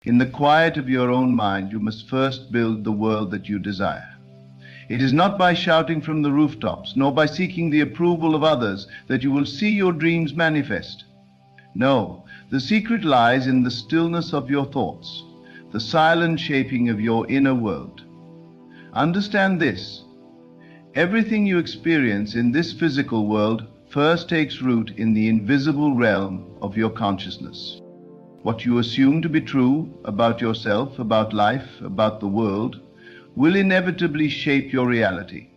In the quiet of your own mind, you must first build the world that you desire. It is not by shouting from the rooftops, nor by seeking the approval of others, that you will see your dreams manifest. No, the secret lies in the stillness of your thoughts, the silent shaping of your inner world. Understand this: everything you experience in this physical world first takes root in the invisible realm of your consciousness. What you assume to be true about yourself, about life, about the world, will inevitably shape your reality.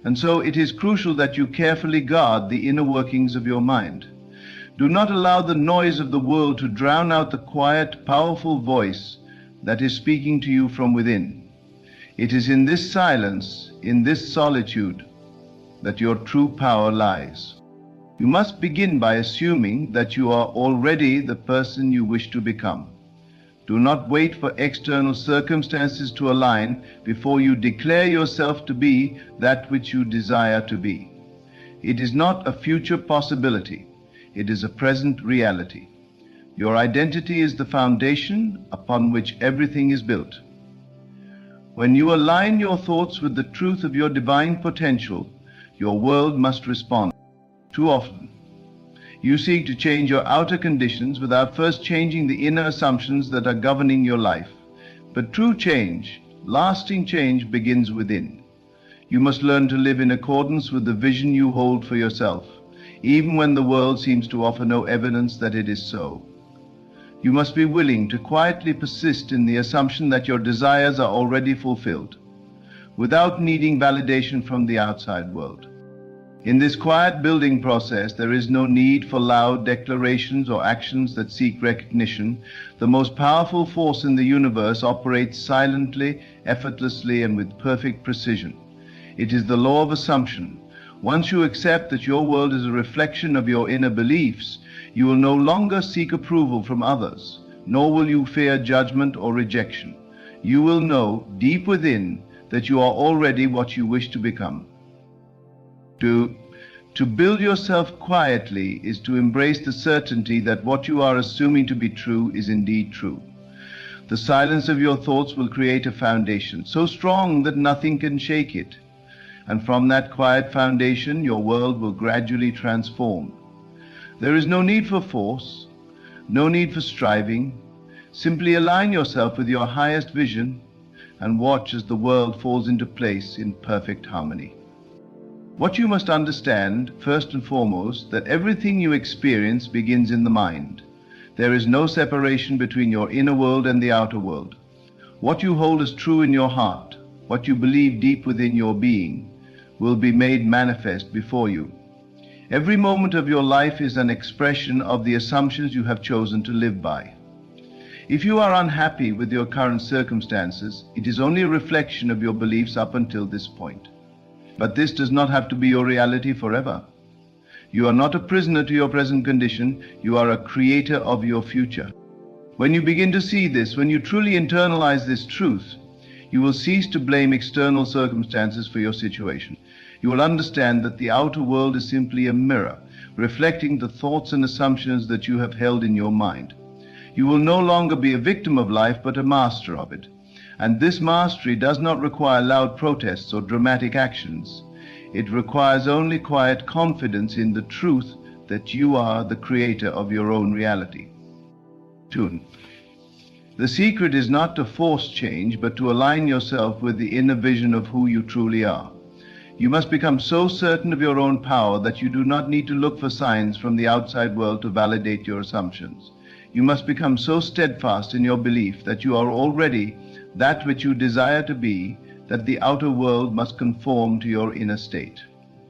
And so it is crucial that you carefully guard the inner workings of your mind. Do not allow the noise of the world to drown out the quiet, powerful voice that is speaking to you from within. It is in this silence, in this solitude, that your true power lies. You must begin by assuming that you are already the person you wish to become. Do not wait for external circumstances to align before you declare yourself to be that which you desire to be. It is not a future possibility. It is a present reality. Your identity is the foundation upon which everything is built. When you align your thoughts with the truth of your divine potential, your world must respond. Too often, you seek to change your outer conditions without first changing the inner assumptions that are governing your life. But true change, lasting change, begins within. You must learn to live in accordance with the vision you hold for yourself, even when the world seems to offer no evidence that it is so. You must be willing to quietly persist in the assumption that your desires are already fulfilled, without needing validation from the outside world. In this quiet building process, there is no need for loud declarations or actions that seek recognition. The most powerful force in the universe operates silently, effortlessly, and with perfect precision. It is the law of assumption. Once you accept that your world is a reflection of your inner beliefs, you will no longer seek approval from others, nor will you fear judgment or rejection. You will know deep within that you are already what you wish to become. To build yourself quietly is to embrace the certainty that what you are assuming to be true is indeed true. The silence of your thoughts will create a foundation so strong that nothing can shake it. And from that quiet foundation, your world will gradually transform. There is no need for force, no need for striving. Simply align yourself with your highest vision and watch as the world falls into place in perfect harmony. What you must understand, first and foremost, that everything you experience begins in the mind. There is no separation between your inner world and the outer world. What you hold as true in your heart, what you believe deep within your being, will be made manifest before you. Every moment of your life is an expression of the assumptions you have chosen to live by. If you are unhappy with your current circumstances, it is only a reflection of your beliefs up until this point. But this does not have to be your reality forever. You are not a prisoner to your present condition. You are a creator of your future. When you begin to see this, when you truly internalize this truth, you will cease to blame external circumstances for your situation. You will understand that the outer world is simply a mirror, reflecting the thoughts and assumptions that you have held in your mind. You will no longer be a victim of life, but a master of it. And this mastery does not require loud protests or dramatic actions. It requires only quiet confidence in the truth that you are the creator of your own reality. 2. The secret is not to force change, but to align yourself with the inner vision of who you truly are. You must become so certain of your own power that you do not need to look for signs from the outside world to validate your assumptions. You must become so steadfast in your belief that you are already that which you desire to be, that the outer world must conform to your inner state.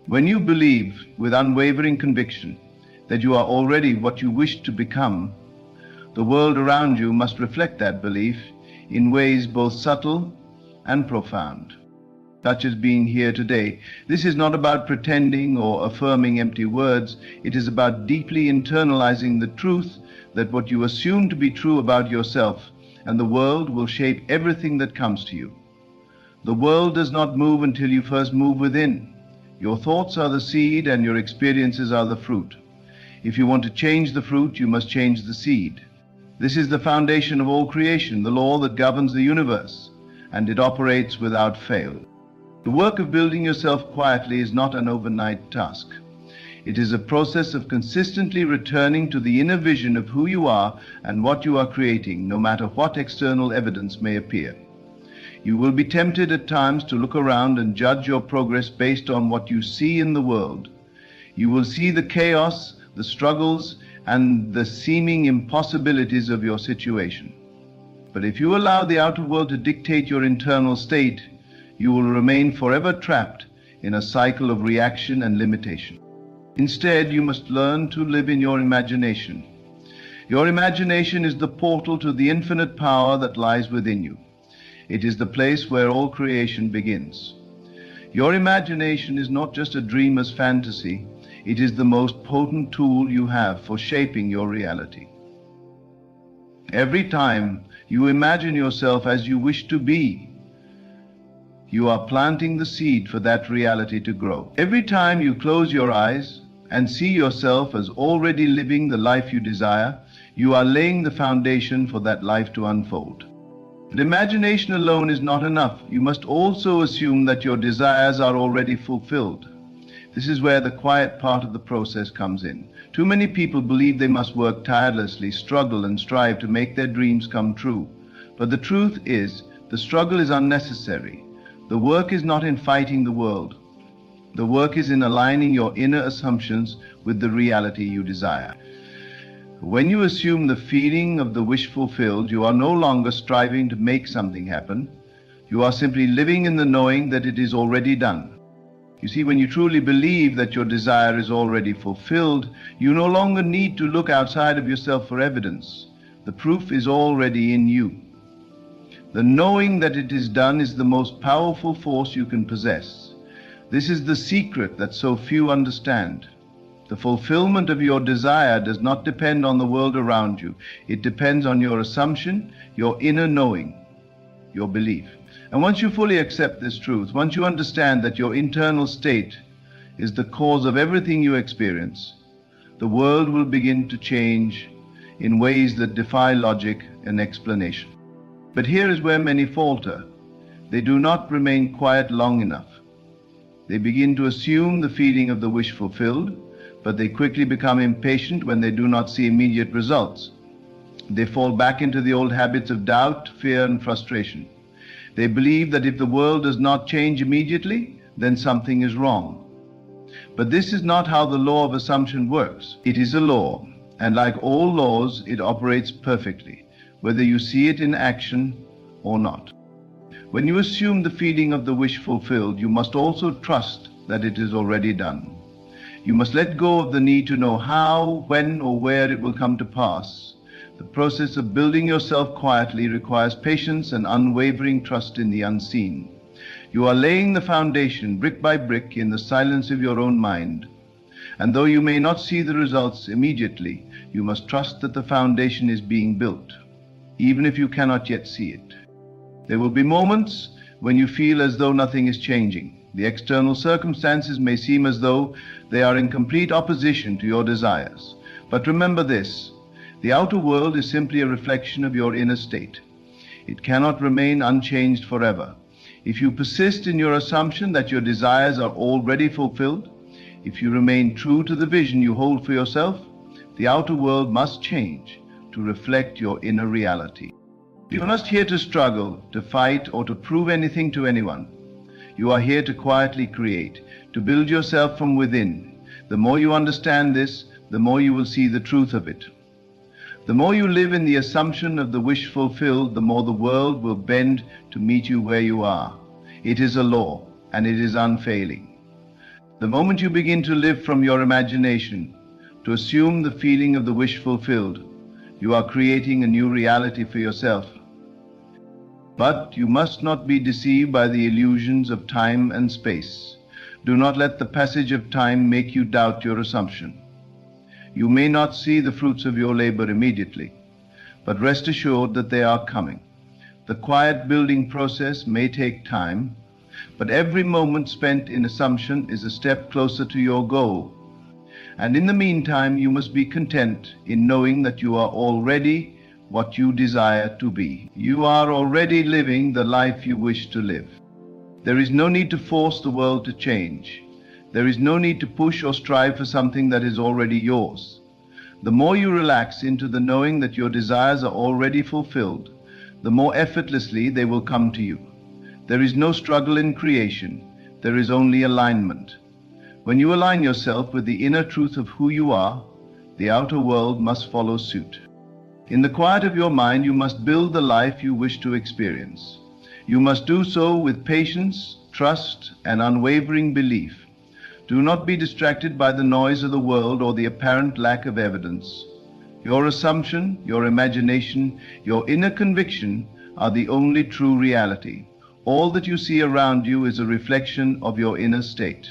When you believe with unwavering conviction that you are already what you wish to become, the world around you must reflect that belief in ways both subtle and profound, such as being here today. This is not about pretending or affirming empty words. It is about deeply internalizing the truth that what you assume to be true about yourself and the world will shape everything that comes to you. The world does not move until you first move within. Your thoughts are the seed and your experiences are the fruit. If you want to change the fruit, you must change the seed. This is the foundation of all creation, the law that governs the universe, and it operates without fail. The work of building yourself quietly is not an overnight task. It is a process of consistently returning to the inner vision of who you are and what you are creating, no matter what external evidence may appear. You will be tempted at times to look around and judge your progress based on what you see in the world. You will see the chaos, the struggles, and the seeming impossibilities of your situation. But if you allow the outer world to dictate your internal state, you will remain forever trapped in a cycle of reaction and limitation. Instead, you must learn to live in your imagination. Your imagination is the portal to the infinite power that lies within you. It is the place where all creation begins. Your imagination is not just a dreamer's fantasy, it is the most potent tool you have for shaping your reality. Every time you imagine yourself as you wish to be, you are planting the seed for that reality to grow. Every time you close your eyes and see yourself as already living the life you desire, you are laying the foundation for that life to unfold. But imagination alone is not enough. You must also assume that your desires are already fulfilled. This is where the quiet part of the process comes in. Too many people believe they must work tirelessly, struggle and strive to make their dreams come true. But the truth is, the struggle is unnecessary. The work is not in fighting the world. The work is in aligning your inner assumptions with the reality you desire. When you assume the feeling of the wish fulfilled, you are no longer striving to make something happen. You are simply living in the knowing that it is already done. You see, when you truly believe that your desire is already fulfilled, you no longer need to look outside of yourself for evidence. The proof is already in you. The knowing that it is done is the most powerful force you can possess. This is the secret that so few understand. The fulfillment of your desire does not depend on the world around you. It depends on your assumption, your inner knowing, your belief. And once you fully accept this truth, once you understand that your internal state is the cause of everything you experience, the world will begin to change in ways that defy logic and explanation. But here is where many falter. They do not remain quiet long enough. They begin to assume the feeling of the wish fulfilled, but they quickly become impatient when they do not see immediate results. They fall back into the old habits of doubt, fear, and frustration. They believe that if the world does not change immediately, then something is wrong. But this is not how the law of assumption works. It is a law, and like all laws, it operates perfectly, whether you see it in action or not. When you assume the feeling of the wish fulfilled, you must also trust that it is already done. You must let go of the need to know how, when, or where it will come to pass. The process of building yourself quietly requires patience and unwavering trust in the unseen. You are laying the foundation brick by brick in the silence of your own mind. And though you may not see the results immediately, you must trust that the foundation is being built, even if you cannot yet see it. There will be moments when you feel as though nothing is changing. The external circumstances may seem as though they are in complete opposition to your desires. But remember this, the outer world is simply a reflection of your inner state. It cannot remain unchanged forever. If you persist in your assumption that your desires are already fulfilled, if you remain true to the vision you hold for yourself, the outer world must change to reflect your inner reality. You are not here to struggle, to fight, or to prove anything to anyone. You are here to quietly create, to build yourself from within. The more you understand this, the more you will see the truth of it. The more you live in the assumption of the wish fulfilled, the more the world will bend to meet you where you are. It is a law, and it is unfailing. The moment you begin to live from your imagination, to assume the feeling of the wish fulfilled, you are creating a new reality for yourself. But you must not be deceived by the illusions of time and space. Do not let the passage of time make you doubt your assumption. You may not see the fruits of your labor immediately, but rest assured that they are coming. The quiet building process may take time, but every moment spent in assumption is a step closer to your goal. And in the meantime, you must be content in knowing that you are already what you desire to be. You are already living the life you wish to live. There is no need to force the world to change. There is no need to push or strive for something that is already yours. The more you relax into the knowing that your desires are already fulfilled, the more effortlessly they will come to you. There is no struggle in creation. There is only alignment. When you align yourself with the inner truth of who you are, the outer world must follow suit. In the quiet of your mind, you must build the life you wish to experience. You must do so with patience, trust, and unwavering belief. Do not be distracted by the noise of the world or the apparent lack of evidence. Your assumption, your imagination, your inner conviction are the only true reality. All that you see around you is a reflection of your inner state.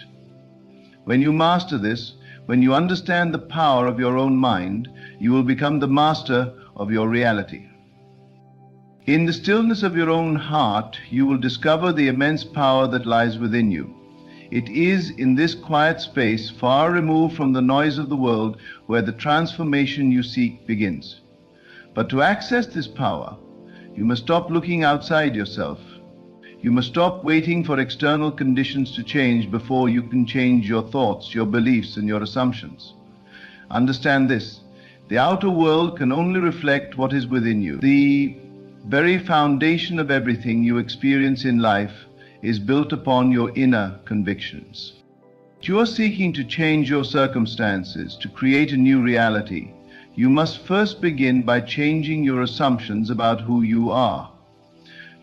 When you master this, when you understand the power of your own mind, you will become the master of your reality. In the stillness of your own heart, you will discover the immense power that lies within you. It is in this quiet space, far removed from the noise of the world, where the transformation you seek begins. But to access this power, you must stop looking outside yourself. You must stop waiting for external conditions to change before you can change your thoughts, your beliefs, and your assumptions. Understand this: the outer world can only reflect what is within you. The very foundation of everything you experience in life is built upon your inner convictions. If you are seeking to change your circumstances, to create a new reality, you must first begin by changing your assumptions about who you are.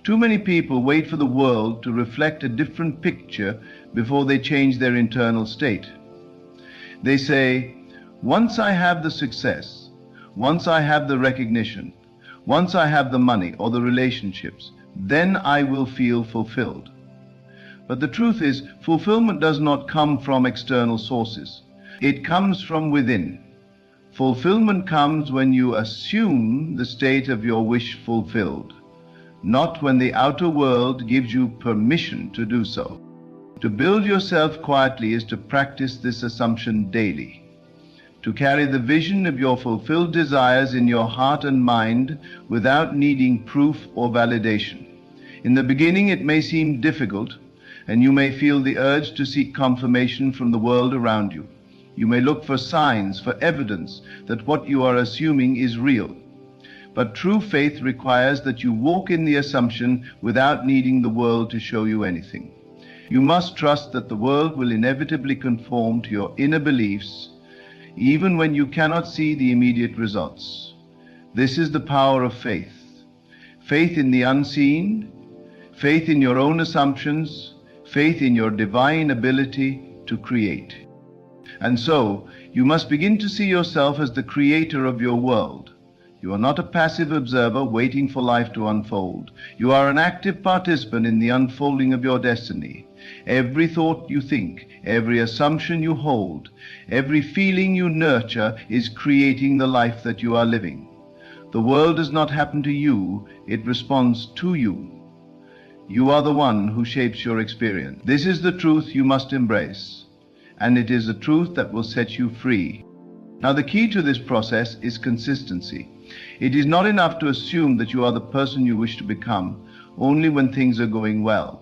Too many people wait for the world to reflect a different picture before they change their internal state. They say, once I have the success, once I have the recognition, once I have the money or the relationships, then I will feel fulfilled. But the truth is, fulfillment does not come from external sources. It comes from within. Fulfillment comes when you assume the state of your wish fulfilled, not when the outer world gives you permission to do so. To build yourself quietly is to practice this assumption daily. To carry the vision of your fulfilled desires in your heart and mind without needing proof or validation. In the beginning, it may seem difficult, and you may feel the urge to seek confirmation from the world around you. You may look for signs, for evidence that what you are assuming is real. But true faith requires that you walk in the assumption without needing the world to show you anything. You must trust that the world will inevitably conform to your inner beliefs, even when you cannot see the immediate results. This is the power of faith. Faith in the unseen, faith in your own assumptions, faith in your divine ability to create. And so, you must begin to see yourself as the creator of your world. You are not a passive observer waiting for life to unfold. You are an active participant in the unfolding of your destiny. Every thought you think, every assumption you hold, every feeling you nurture is creating the life that you are living. The world does not happen to you, it responds to you. You are the one who shapes your experience. This is the truth you must embrace, and it is a truth that will set you free. Now, the key to this process is consistency. It is not enough to assume that you are the person you wish to become only when things are going well.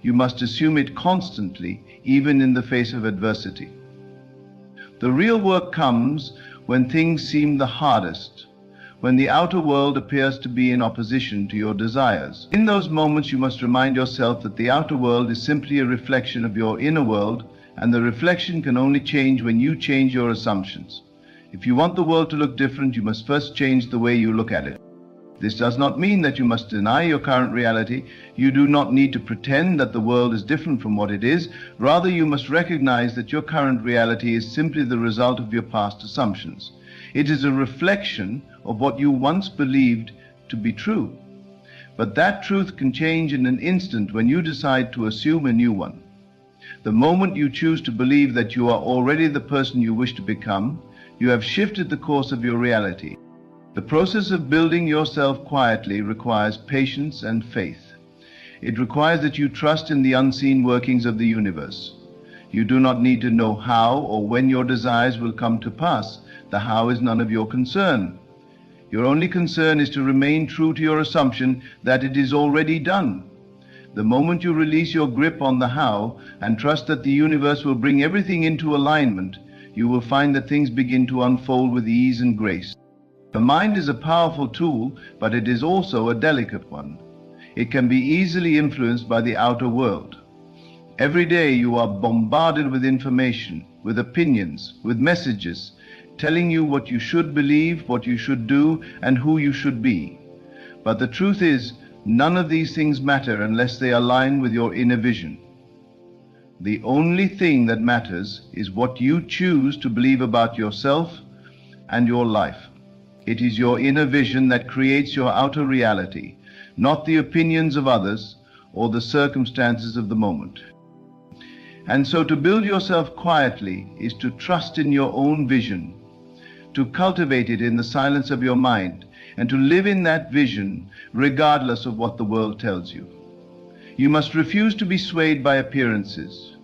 You must assume it constantly, even in the face of adversity. The real work comes when things seem the hardest, when the outer world appears to be in opposition to your desires. In those moments, you must remind yourself that the outer world is simply a reflection of your inner world, and the reflection can only change when you change your assumptions. If you want the world to look different, you must first change the way you look at it. This does not mean that you must deny your current reality. You do not need to pretend that the world is different from what it is. Rather, you must recognize that your current reality is simply the result of your past assumptions. It is a reflection of what you once believed to be true. But that truth can change in an instant when you decide to assume a new one. The moment you choose to believe that you are already the person you wish to become, you have shifted the course of your reality. The process of building yourself quietly requires patience and faith. It requires that you trust in the unseen workings of the universe. You do not need to know how or when your desires will come to pass. The how is none of your concern. Your only concern is to remain true to your assumption that it is already done. The moment you release your grip on the how and trust that the universe will bring everything into alignment, you will find that things begin to unfold with ease and grace. The mind is a powerful tool, but it is also a delicate one. It can be easily influenced by the outer world. Every day you are bombarded with information, with opinions, with messages, telling you what you should believe, what you should do, and who you should be. But the truth is, none of these things matter unless they align with your inner vision. The only thing that matters is what you choose to believe about yourself and your life. It is your inner vision that creates your outer reality, not the opinions of others or the circumstances of the moment. And so to build yourself quietly is to trust in your own vision, to cultivate it in the silence of your mind, and to live in that vision regardless of what the world tells you. You must refuse to be swayed by appearances.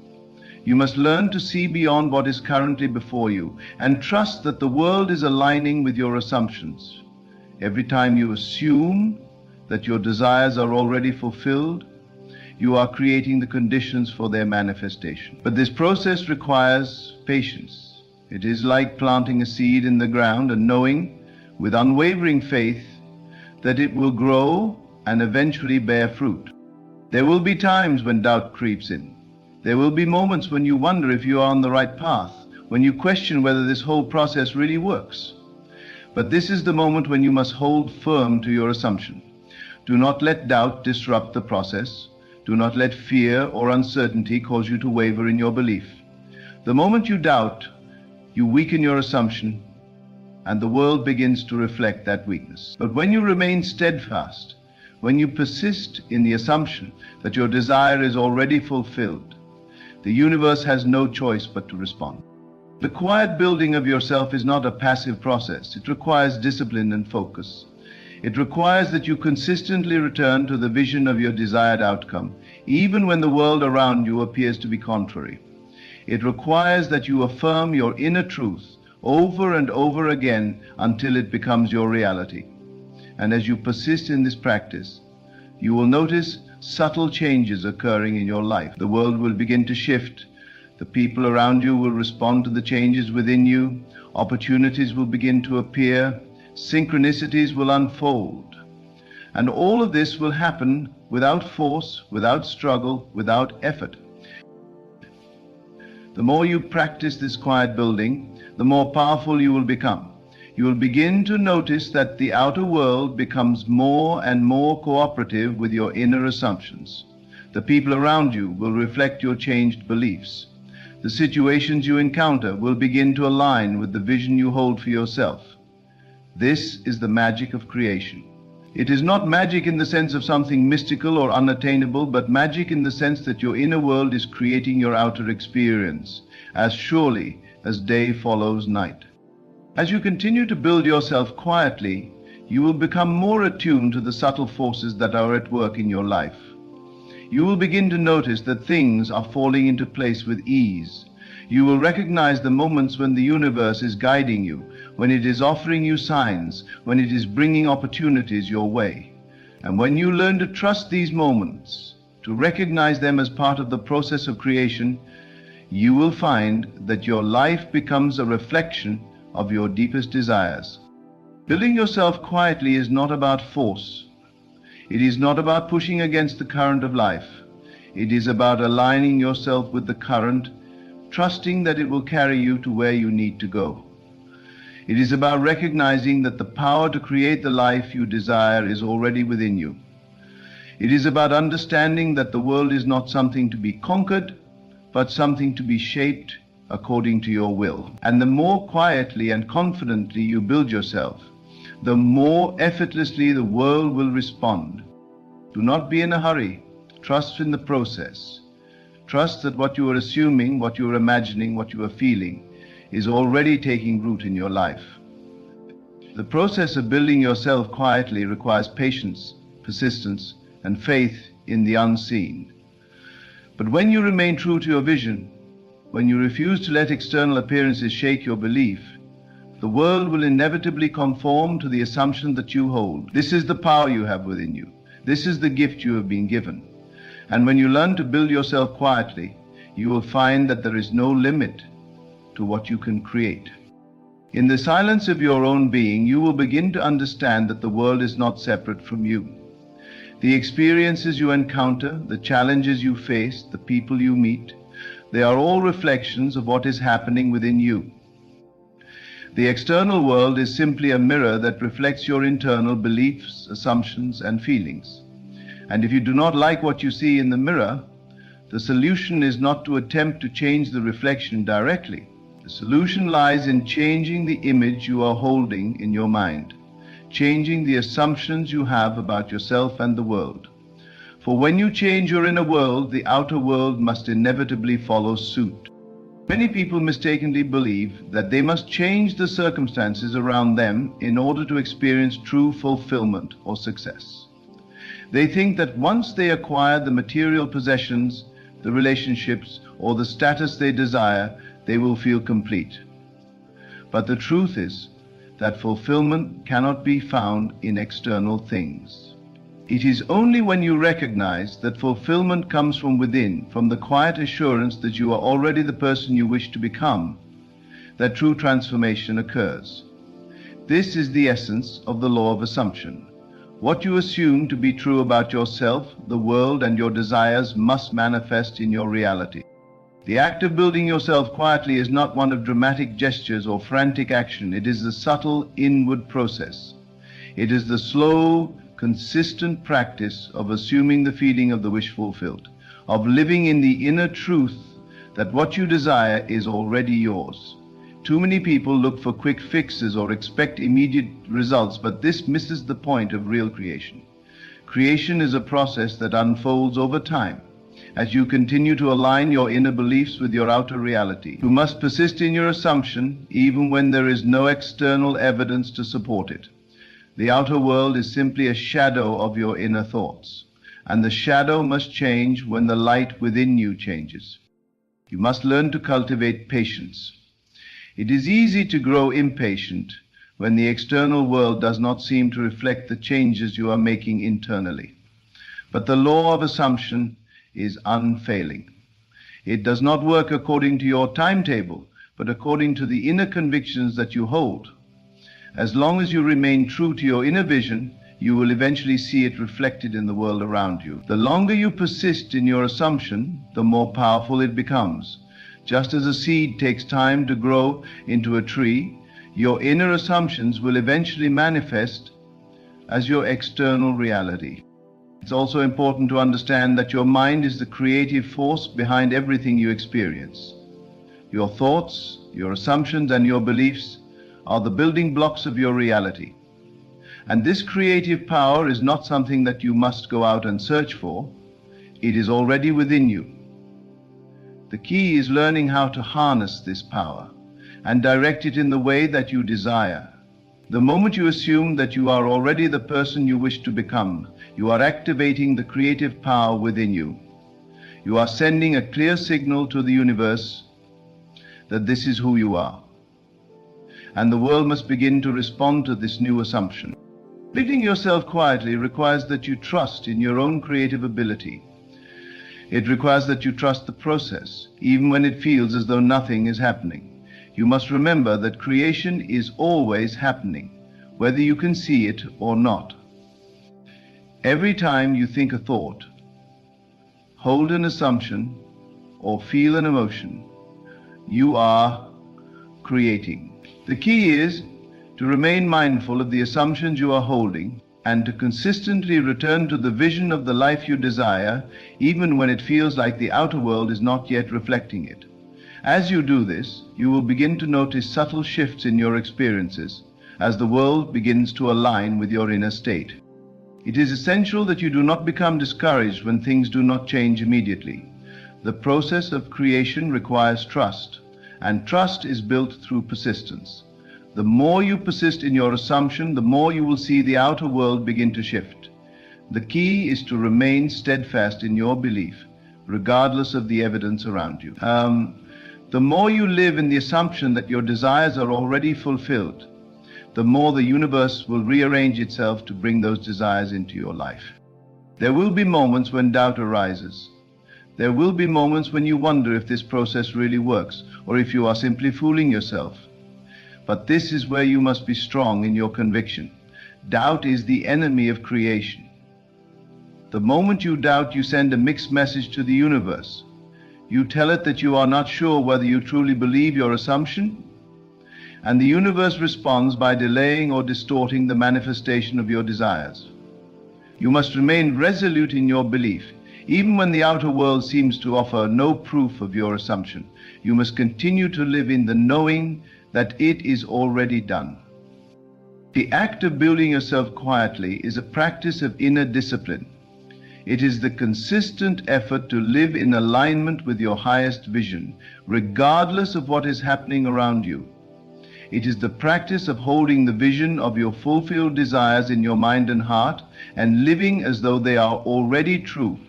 You must learn to see beyond what is currently before you and trust that the world is aligning with your assumptions. Every time you assume that your desires are already fulfilled, you are creating the conditions for their manifestation. But this process requires patience. It is like planting a seed in the ground and knowing with unwavering faith that it will grow and eventually bear fruit. There will be times when doubt creeps in. There will be moments when you wonder if you are on the right path, when you question whether this whole process really works. But this is the moment when you must hold firm to your assumption. Do not let doubt disrupt the process. Do not let fear or uncertainty cause you to waver in your belief. The moment you doubt, you weaken your assumption, and the world begins to reflect that weakness. But when you remain steadfast, when you persist in the assumption that your desire is already fulfilled, the universe has no choice but to respond. The quiet building of yourself is not a passive process. It requires discipline and focus. It requires that you consistently return to the vision of your desired outcome, even when the world around you appears to be contrary. It requires that you affirm your inner truth over and over again until it becomes your reality. And as you persist in this practice, you will notice subtle changes occurring in your life. The world will begin to shift. The people around you will respond to the changes within you. Opportunities will begin to appear. Synchronicities will unfold. And all of this will happen without force, without struggle, without effort. The more you practice this quiet building, the more powerful you will become. You will begin to notice that the outer world becomes more and more cooperative with your inner assumptions. The people around you will reflect your changed beliefs. The situations you encounter will begin to align with the vision you hold for yourself. This is the magic of creation. It is not magic in the sense of something mystical or unattainable, but magic in the sense that your inner world is creating your outer experience, as surely as day follows night. As you continue to build yourself quietly, you will become more attuned to the subtle forces that are at work in your life. You will begin to notice that things are falling into place with ease. You will recognize the moments when the universe is guiding you, when it is offering you signs, when it is bringing opportunities your way. And when you learn to trust these moments, to recognize them as part of the process of creation, you will find that your life becomes a reflection of your deepest desires. Building yourself quietly is not about force. It is not about pushing against the current of life. It is about aligning yourself with the current, trusting that it will carry you to where you need to go. It is about recognizing that the power to create the life you desire is already within you. It is about understanding that the world is not something to be conquered, but something to be shaped according to your will. And the more quietly and confidently you build yourself, the more effortlessly the world will respond. Do not be in a hurry. Trust in the process. Trust that what you are assuming, what you are imagining, what you are feeling is already taking root in your life. The process of building yourself quietly requires patience, persistence, and faith in the unseen. But when you remain true to your vision, when you refuse to let external appearances shake your belief, The world will inevitably conform to the assumption that you hold. This is the power you have within you. This is the gift you have been given. And when you learn to build yourself quietly, you will find that there is no limit to what you can create. In the silence of your own being, you will begin to understand that the world is not separate from you. The experiences you encounter, the challenges you face, the people you meet, they are all reflections of what is happening within you. The external world is simply a mirror that reflects your internal beliefs, assumptions, and feelings. And if you do not like what you see in the mirror, the solution is not to attempt to change the reflection directly. The solution lies in changing the image you are holding in your mind, changing the assumptions you have about yourself and the world. For when you change your inner world, the outer world must inevitably follow suit. Many people mistakenly believe that they must change the circumstances around them in order to experience true fulfillment or success. They think that once they acquire the material possessions, the relationships, or the status they desire, they will feel complete. But the truth is that fulfillment cannot be found in external things. It is only when you recognize that fulfillment comes from within, from the quiet assurance that you are already the person you wish to become, that true transformation occurs. This is the essence of the law of assumption. What you assume to be true about yourself, the world, and your desires must manifest in your reality. The act of building yourself quietly is not one of dramatic gestures or frantic action. It is the subtle inward process. It is the slow, consistent practice of assuming the feeling of the wish fulfilled, of living in the inner truth that what you desire is already yours. Too many people look for quick fixes or expect immediate results, but this misses the point of real creation. Creation is a process that unfolds over time. As you continue to align your inner beliefs with your outer reality, you must persist in your assumption even when there is no external evidence to support it. The outer world is simply a shadow of your inner thoughts, and the shadow must change when the light within you changes. You must learn to cultivate patience. It is easy to grow impatient when the external world does not seem to reflect the changes you are making internally. But the law of assumption is unfailing. It does not work according to your timetable, but according to the inner convictions that you hold. As long as you remain true to your inner vision, you will eventually see it reflected in the world around you. The longer you persist in your assumption, the more powerful it becomes. Just as a seed takes time to grow into a tree, your inner assumptions will eventually manifest as your external reality. It's also important to understand that your mind is the creative force behind everything you experience. Your thoughts, your assumptions, and your beliefs are the building blocks of your reality. And this creative power is not something that you must go out and search for. It is already within you. The key is learning how to harness this power and direct it in the way that you desire. The moment you assume that you are already the person you wish to become, you are activating the creative power within you. You are sending a clear signal to the universe that this is who you are. And the world must begin to respond to this new assumption. Building yourself quietly requires that you trust in your own creative ability. It requires that you trust the process, even when it feels as though nothing is happening. You must remember that creation is always happening, whether you can see it or not. Every time you think a thought, hold an assumption, or feel an emotion, you are creating. The key is to remain mindful of the assumptions you are holding and to consistently return to the vision of the life you desire, even when it feels like the outer world is not yet reflecting it. As you do this, you will begin to notice subtle shifts in your experiences as the world begins to align with your inner state. It is essential that you do not become discouraged when things do not change immediately. The process of creation requires trust, and trust is built through persistence. The more you persist in your assumption, the more you will see the outer world begin to shift. The key is to remain steadfast in your belief, regardless of the evidence around you. The more you live in the assumption that your desires are already fulfilled, the more the universe will rearrange itself to bring those desires into your life. There will be moments when doubt arises. There will be moments when you wonder if this process really works, or if you are simply fooling yourself. But this is where you must be strong in your conviction. Doubt is the enemy of creation. The moment you doubt, you send a mixed message to the universe. You tell it that you are not sure whether you truly believe your assumption, and the universe responds by delaying or distorting the manifestation of your desires. You must remain resolute in your belief, even when the outer world seems to offer no proof of your assumption. You must continue to live in the knowing that it is already done. The act of building yourself quietly is a practice of inner discipline. It is the consistent effort to live in alignment with your highest vision, regardless of what is happening around you. It is the practice of holding the vision of your fulfilled desires in your mind and heart and living as though they are already true.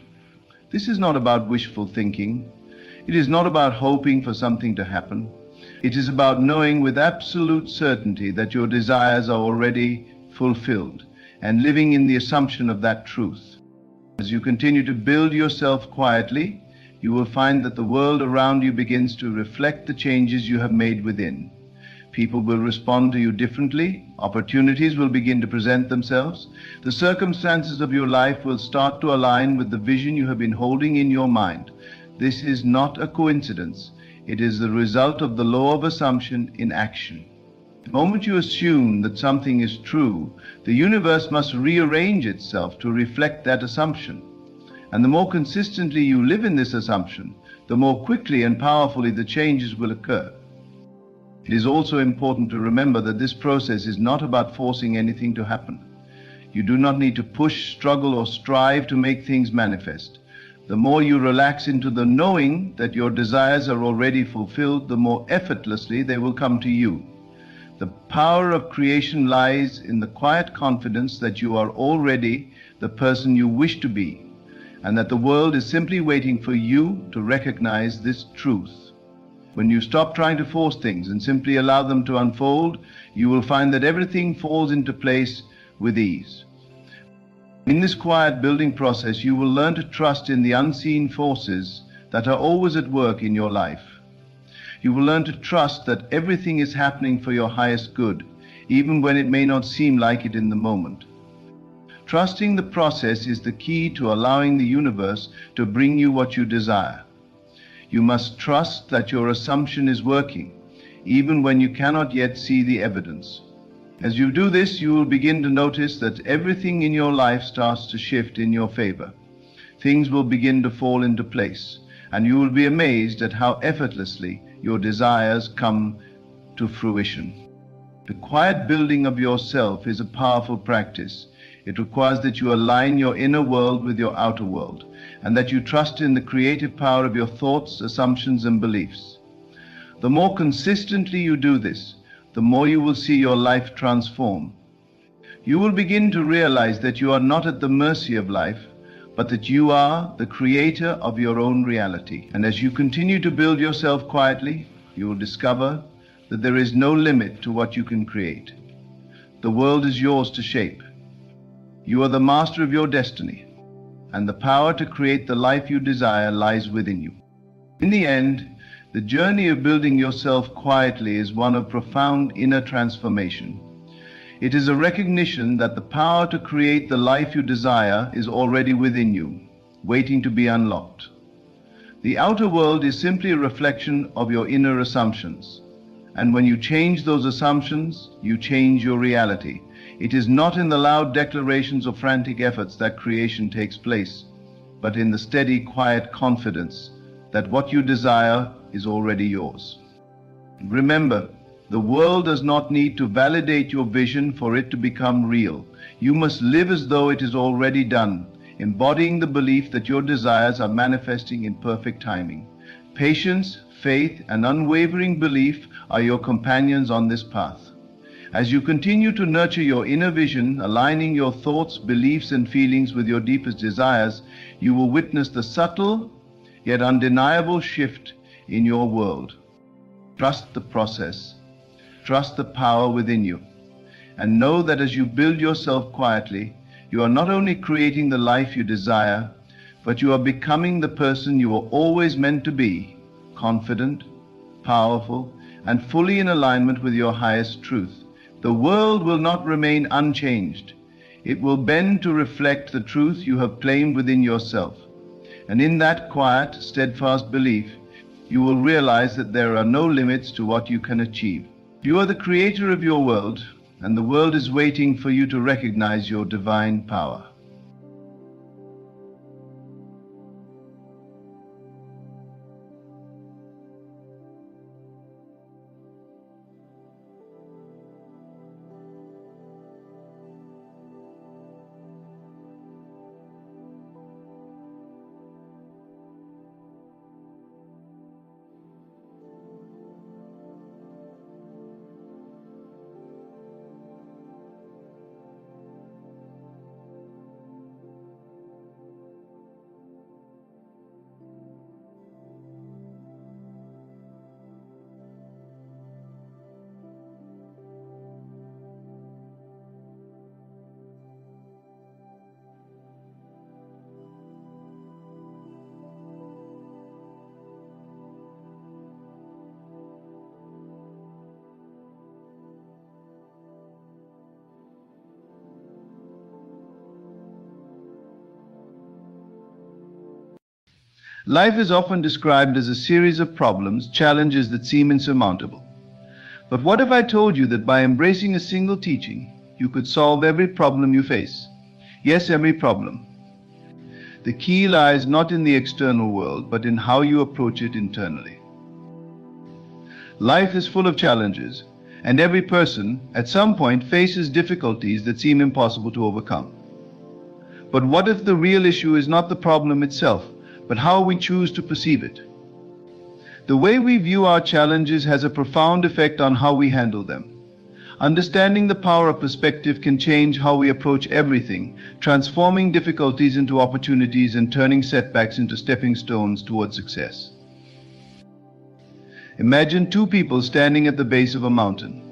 This is not about wishful thinking. It is not about hoping for something to happen. It is about knowing with absolute certainty that your desires are already fulfilled and living in the assumption of that truth. As you continue to build yourself quietly, you will find that the world around you begins to reflect the changes you have made within. People will respond to you differently. Opportunities will begin to present themselves. The circumstances of your life will start to align with the vision you have been holding in your mind. This is not a coincidence. It is the result of the law of assumption in action. The moment you assume that something is true, the universe must rearrange itself to reflect that assumption. And the more consistently you live in this assumption, the more quickly and powerfully the changes will occur. It is also important to remember that this process is not about forcing anything to happen. You do not need to push, struggle, or strive to make things manifest. The more you relax into the knowing that your desires are already fulfilled, the more effortlessly they will come to you. The power of creation lies in the quiet confidence that you are already the person you wish to be, and that the world is simply waiting for you to recognize this truth. When you stop trying to force things and simply allow them to unfold, you will find that everything falls into place with ease. In this quiet building process, you will learn to trust in the unseen forces that are always at work in your life. You will learn to trust that everything is happening for your highest good, even when it may not seem like it in the moment. Trusting the process is the key to allowing the universe to bring you what you desire. You must trust that your assumption is working, even when you cannot yet see the evidence. As you do this, you will begin to notice that everything in your life starts to shift in your favor. Things will begin to fall into place, and you will be amazed at how effortlessly your desires come to fruition. The quiet building of yourself is a powerful practice. It requires that you align your inner world with your outer world, and that you trust in the creative power of your thoughts, assumptions, and beliefs. The more consistently you do this, the more you will see your life transform. You will begin to realize that you are not at the mercy of life, but that you are the creator of your own reality. And as you continue to build yourself quietly, you will discover that there is no limit to what you can create. The world is yours to shape. You are the master of your destiny, and the power to create the life you desire lies within you. In the end, the journey of building yourself quietly is one of profound inner transformation. It is a recognition that the power to create the life you desire is already within you, waiting to be unlocked. The outer world is simply a reflection of your inner assumptions, and when you change those assumptions, you change your reality. It is not in the loud declarations or frantic efforts that creation takes place, but in the steady, quiet confidence that what you desire is already yours. Remember, the world does not need to validate your vision for it to become real. You must live as though it is already done, embodying the belief that your desires are manifesting in perfect timing. Patience, faith, and unwavering belief are your companions on this path. As you continue to nurture your inner vision, aligning your thoughts, beliefs, and feelings with your deepest desires, you will witness the subtle yet undeniable shift in your world. Trust the process. Trust the power within you. And know that as you build yourself quietly, you are not only creating the life you desire, but you are becoming the person you were always meant to be, confident, powerful, and fully in alignment with your highest truth. The world will not remain unchanged. It will bend to reflect the truth you have claimed within yourself. And in that quiet, steadfast belief, you will realize that there are no limits to what you can achieve. You are the creator of your world, and the world is waiting for you to recognize your divine power. Life is often described as a series of problems, challenges that seem insurmountable. But what if I told you that by embracing a single teaching, you could solve every problem you face? Yes, every problem. The key lies not in the external world, but in how you approach it internally. Life is full of challenges, and every person, at some point, faces difficulties that seem impossible to overcome. But what if the real issue is not the problem itself, but how we choose to perceive it? The way we view our challenges has a profound effect on how we handle them. Understanding the power of perspective can change how we approach everything, transforming difficulties into opportunities and turning setbacks into stepping stones toward success. Imagine two people standing at the base of a mountain.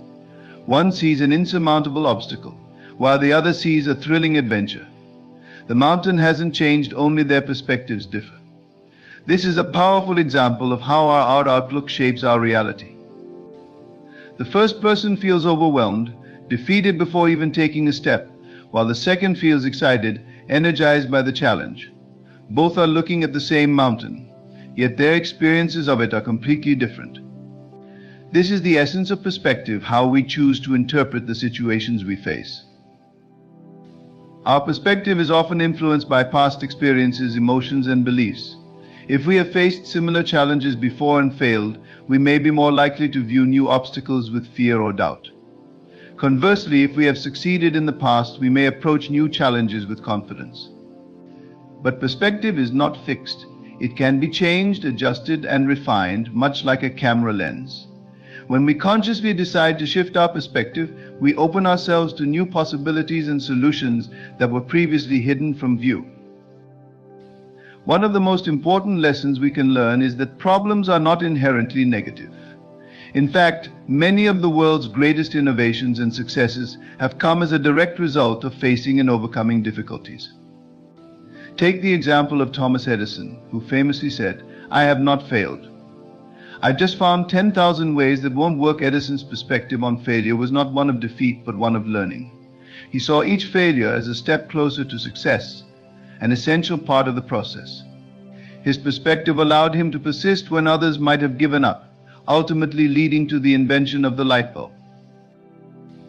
One sees an insurmountable obstacle, while the other sees a thrilling adventure. The mountain hasn't changed, only their perspectives differ. This is a powerful example of how our outlook shapes our reality. The first person feels overwhelmed, defeated before even taking a step, while the second feels excited, energized by the challenge. Both are looking at the same mountain, yet their experiences of it are completely different. This is the essence of perspective, how we choose to interpret the situations we face. Our perspective is often influenced by past experiences, emotions, and beliefs. If we have faced similar challenges before and failed, we may be more likely to view new obstacles with fear or doubt. Conversely, if we have succeeded in the past, we may approach new challenges with confidence. But perspective is not fixed. It can be changed, adjusted, and refined, much like a camera lens. When we consciously decide to shift our perspective, we open ourselves to new possibilities and solutions that were previously hidden from view. One of the most important lessons we can learn is that problems are not inherently negative. In fact, many of the world's greatest innovations and successes have come as a direct result of facing and overcoming difficulties. Take the example of Thomas Edison, who famously said, "I have not failed. I've just found 10,000 ways that won't work." Edison's perspective on failure was not one of defeat, but one of learning. He saw each failure as a step closer to success, an essential part of the process. His perspective allowed him to persist when others might have given up, ultimately leading to the invention of the light bulb.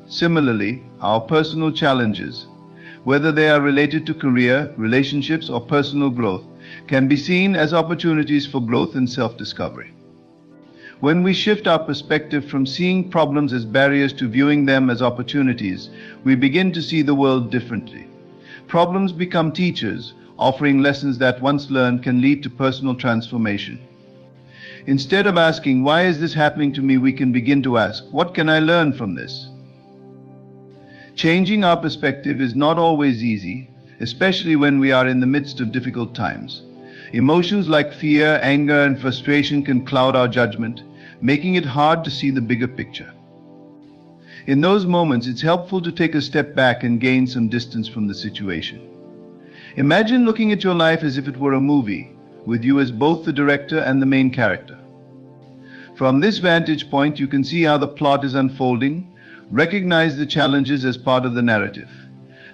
Similarly, our personal challenges, whether they are related to career, relationships, or personal growth, can be seen as opportunities for growth and self-discovery. When we shift our perspective from seeing problems as barriers to viewing them as opportunities, we begin to see the world differently. Problems become teachers, offering lessons that once learned can lead to personal transformation. Instead of asking, "Why is this happening to me?" we can begin to ask, "What can I learn from this?" Changing our perspective is not always easy, especially when we are in the midst of difficult times. Emotions like fear, anger, and frustration can cloud our judgment, making it hard to see the bigger picture. In those moments, it's helpful to take a step back and gain some distance from the situation. Imagine looking at your life as if it were a movie, with you as both the director and the main character. From this vantage point, you can see how the plot is unfolding, recognize the challenges as part of the narrative,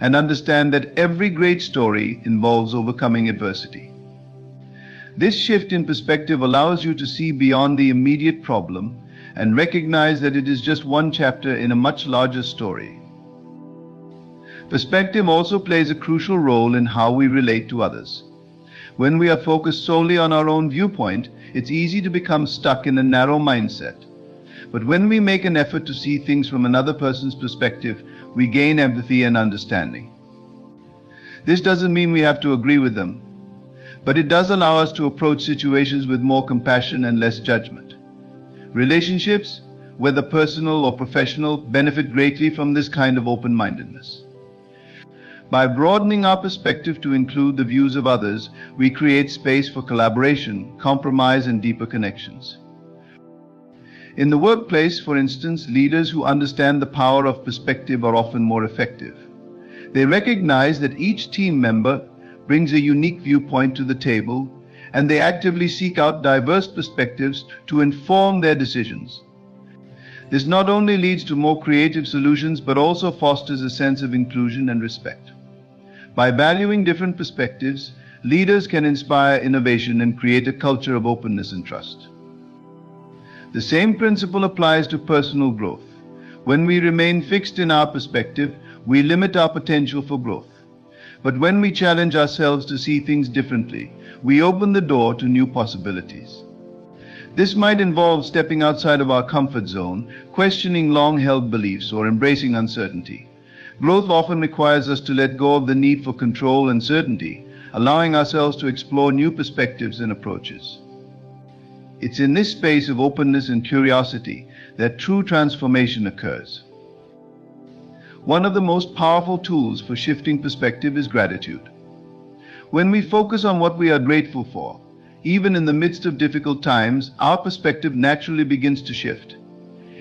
and understand that every great story involves overcoming adversity. This shift in perspective allows you to see beyond the immediate problem and recognize that it is just one chapter in a much larger story. Perspective also plays a crucial role in how we relate to others. When we are focused solely on our own viewpoint, it's easy to become stuck in a narrow mindset. But when we make an effort to see things from another person's perspective, we gain empathy and understanding. This doesn't mean we have to agree with them, but it does allow us to approach situations with more compassion and less judgment. Relationships, whether personal or professional, benefit greatly from this kind of open-mindedness. By broadening our perspective to include the views of others, we create space for collaboration, compromise, and deeper connections. In the workplace, for instance, leaders who understand the power of perspective are often more effective. They recognize that each team member brings a unique viewpoint to the table, and they actively seek out diverse perspectives to inform their decisions. This not only leads to more creative solutions, but also fosters a sense of inclusion and respect. By valuing different perspectives, leaders can inspire innovation and create a culture of openness and trust. The same principle applies to personal growth. When we remain fixed in our perspective, we limit our potential for growth. But when we challenge ourselves to see things differently, we open the door to new possibilities. This might involve stepping outside of our comfort zone, questioning long-held beliefs, or embracing uncertainty. Growth often requires us to let go of the need for control and certainty, allowing ourselves to explore new perspectives and approaches. It's in this space of openness and curiosity that true transformation occurs. One of the most powerful tools for shifting perspective is gratitude. When we focus on what we are grateful for, even in the midst of difficult times, our perspective naturally begins to shift.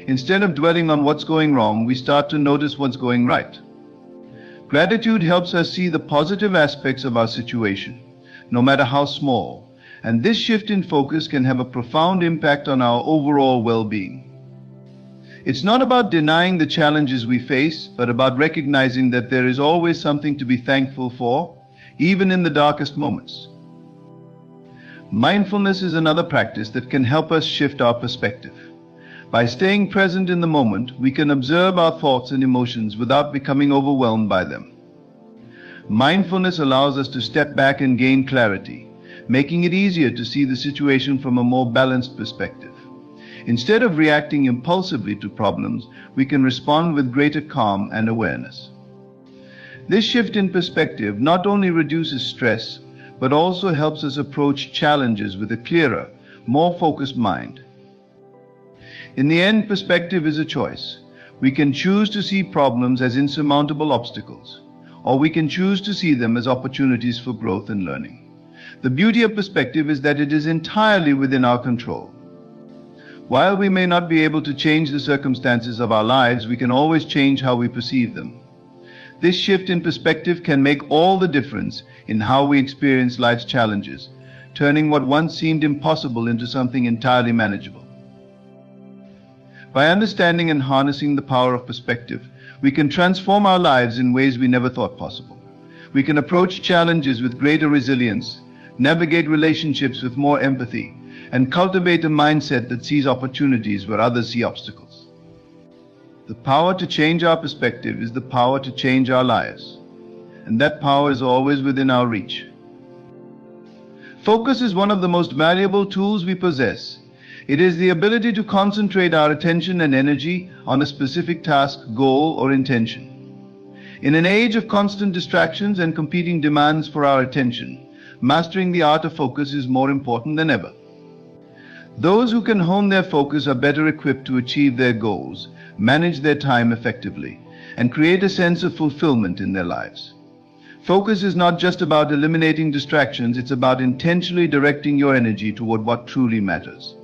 Instead of dwelling on what's going wrong, we start to notice what's going right. Gratitude helps us see the positive aspects of our situation, no matter how small, and this shift in focus can have a profound impact on our overall well-being. It's not about denying the challenges we face, but about recognizing that there is always something to be thankful for, even in the darkest moments. Mindfulness is another practice that can help us shift our perspective. By staying present in the moment, we can observe our thoughts and emotions without becoming overwhelmed by them. Mindfulness allows us to step back and gain clarity, making it easier to see the situation from a more balanced perspective. Instead of reacting impulsively to problems, we can respond with greater calm and awareness. This shift in perspective not only reduces stress, but also helps us approach challenges with a clearer, more focused mind. In the end, perspective is a choice. We can choose to see problems as insurmountable obstacles, or we can choose to see them as opportunities for growth and learning. The beauty of perspective is that it is entirely within our control. While we may not be able to change the circumstances of our lives, we can always change how we perceive them. This shift in perspective can make all the difference in how we experience life's challenges, turning what once seemed impossible into something entirely manageable. By understanding and harnessing the power of perspective, we can transform our lives in ways we never thought possible. We can approach challenges with greater resilience, navigate relationships with more empathy, and cultivate a mindset that sees opportunities where others see obstacles. The power to change our perspective is the power to change our lives, and that power is always within our reach. Focus is one of the most valuable tools we possess. It is the ability to concentrate our attention and energy on a specific task, goal, or intention. In an age of constant distractions and competing demands for our attention, mastering the art of focus is more important than ever. Those who can hone their focus are better equipped to achieve their goals, manage their time effectively, and create a sense of fulfillment in their lives. Focus is not just about eliminating distractions, it's about intentionally directing your energy toward what truly matters.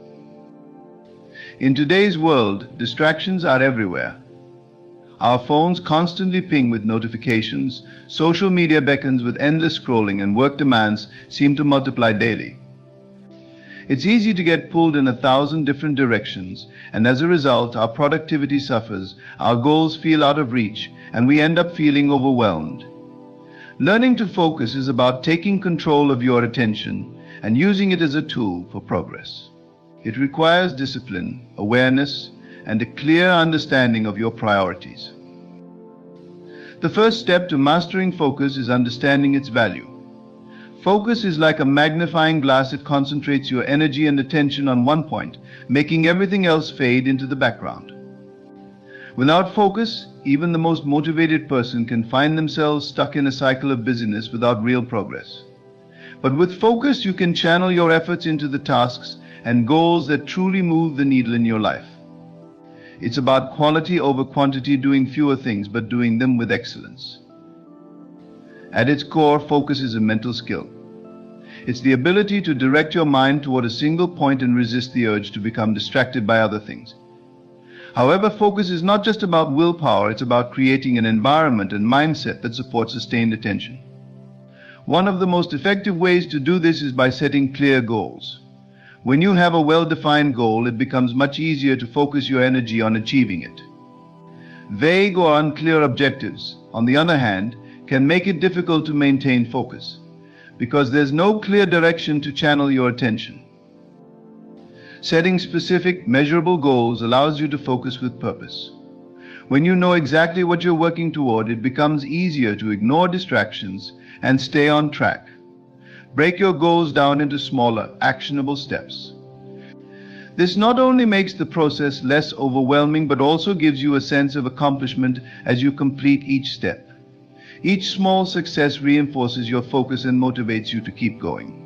In today's world, distractions are everywhere. Our phones constantly ping with notifications, social media beckons with endless scrolling, and work demands seem to multiply daily. It's easy to get pulled in 1,000 different directions, and as a result, our productivity suffers, our goals feel out of reach, and we end up feeling overwhelmed. Learning to focus is about taking control of your attention and using it as a tool for progress. It requires discipline, awareness, and a clear understanding of your priorities. The first step to mastering focus is understanding its value. Focus is like a magnifying glass. It concentrates your energy and attention on one point, making everything else fade into the background. Without focus, even the most motivated person can find themselves stuck in a cycle of busyness without real progress. But with focus, you can channel your efforts into the tasks and goals that truly move the needle in your life. It's about quality over quantity, doing fewer things but doing them with excellence. At its core, focus is a mental skill. It's the ability to direct your mind toward a single point and resist the urge to become distracted by other things. However, focus is not just about willpower, it's about creating an environment and mindset that supports sustained attention. One of the most effective ways to do this is by setting clear goals. When you have a well-defined goal, it becomes much easier to focus your energy on achieving it. Vague or unclear objectives, on the other hand, can make it difficult to maintain focus, because there's no clear direction to channel your attention. Setting specific, measurable goals allows you to focus with purpose. When you know exactly what you're working toward, it becomes easier to ignore distractions and stay on track. Break your goals down into smaller, actionable steps. This not only makes the process less overwhelming, but also gives you a sense of accomplishment as you complete each step. Each small success reinforces your focus and motivates you to keep going.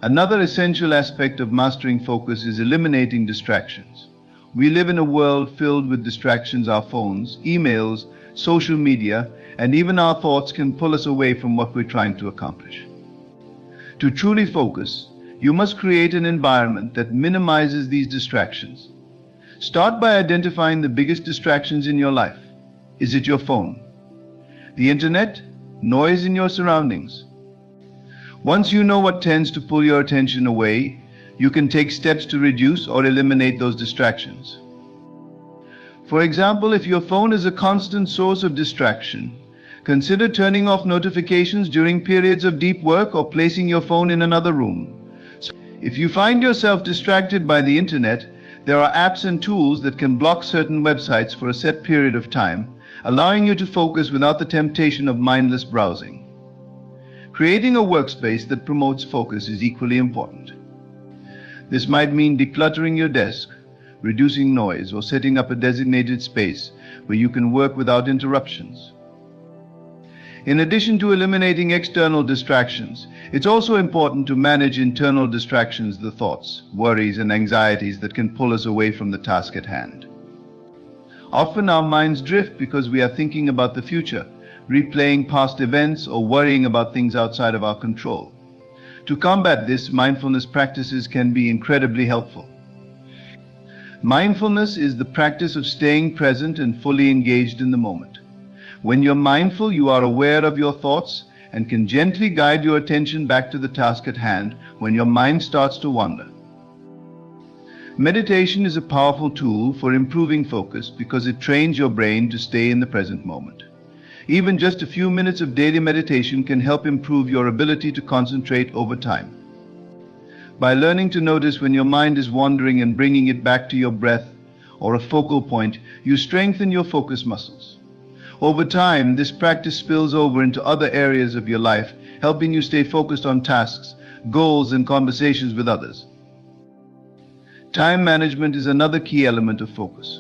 Another essential aspect of mastering focus is eliminating distractions. We live in a world filled with distractions. Our phones, emails, social media, and even our thoughts can pull us away from what we're trying to accomplish. To truly focus, you must create an environment that minimizes these distractions. Start by identifying the biggest distractions in your life. Is it your phone? The internet? Noise in your surroundings? Once you know what tends to pull your attention away, you can take steps to reduce or eliminate those distractions. For example, if your phone is a constant source of distraction, consider turning off notifications during periods of deep work or placing your phone in another room. If you find yourself distracted by the internet, there are apps and tools that can block certain websites for a set period of time, allowing you to focus without the temptation of mindless browsing. Creating a workspace that promotes focus is equally important. This might mean decluttering your desk, reducing noise, or setting up a designated space where you can work without interruptions. In addition to eliminating external distractions, it's also important to manage internal distractions, the thoughts, worries, and anxieties that can pull us away from the task at hand. Often our minds drift because we are thinking about the future, replaying past events, or worrying about things outside of our control. To combat this, mindfulness practices can be incredibly helpful. Mindfulness is the practice of staying present and fully engaged in the moment. When you're mindful, you are aware of your thoughts and can gently guide your attention back to the task at hand when your mind starts to wander. Meditation is a powerful tool for improving focus because it trains your brain to stay in the present moment. Even just a few minutes of daily meditation can help improve your ability to concentrate over time. By learning to notice when your mind is wandering and bringing it back to your breath or a focal point, you strengthen your focus muscles. Over time, this practice spills over into other areas of your life, helping you stay focused on tasks, goals, and conversations with others. Time management is another key element of focus.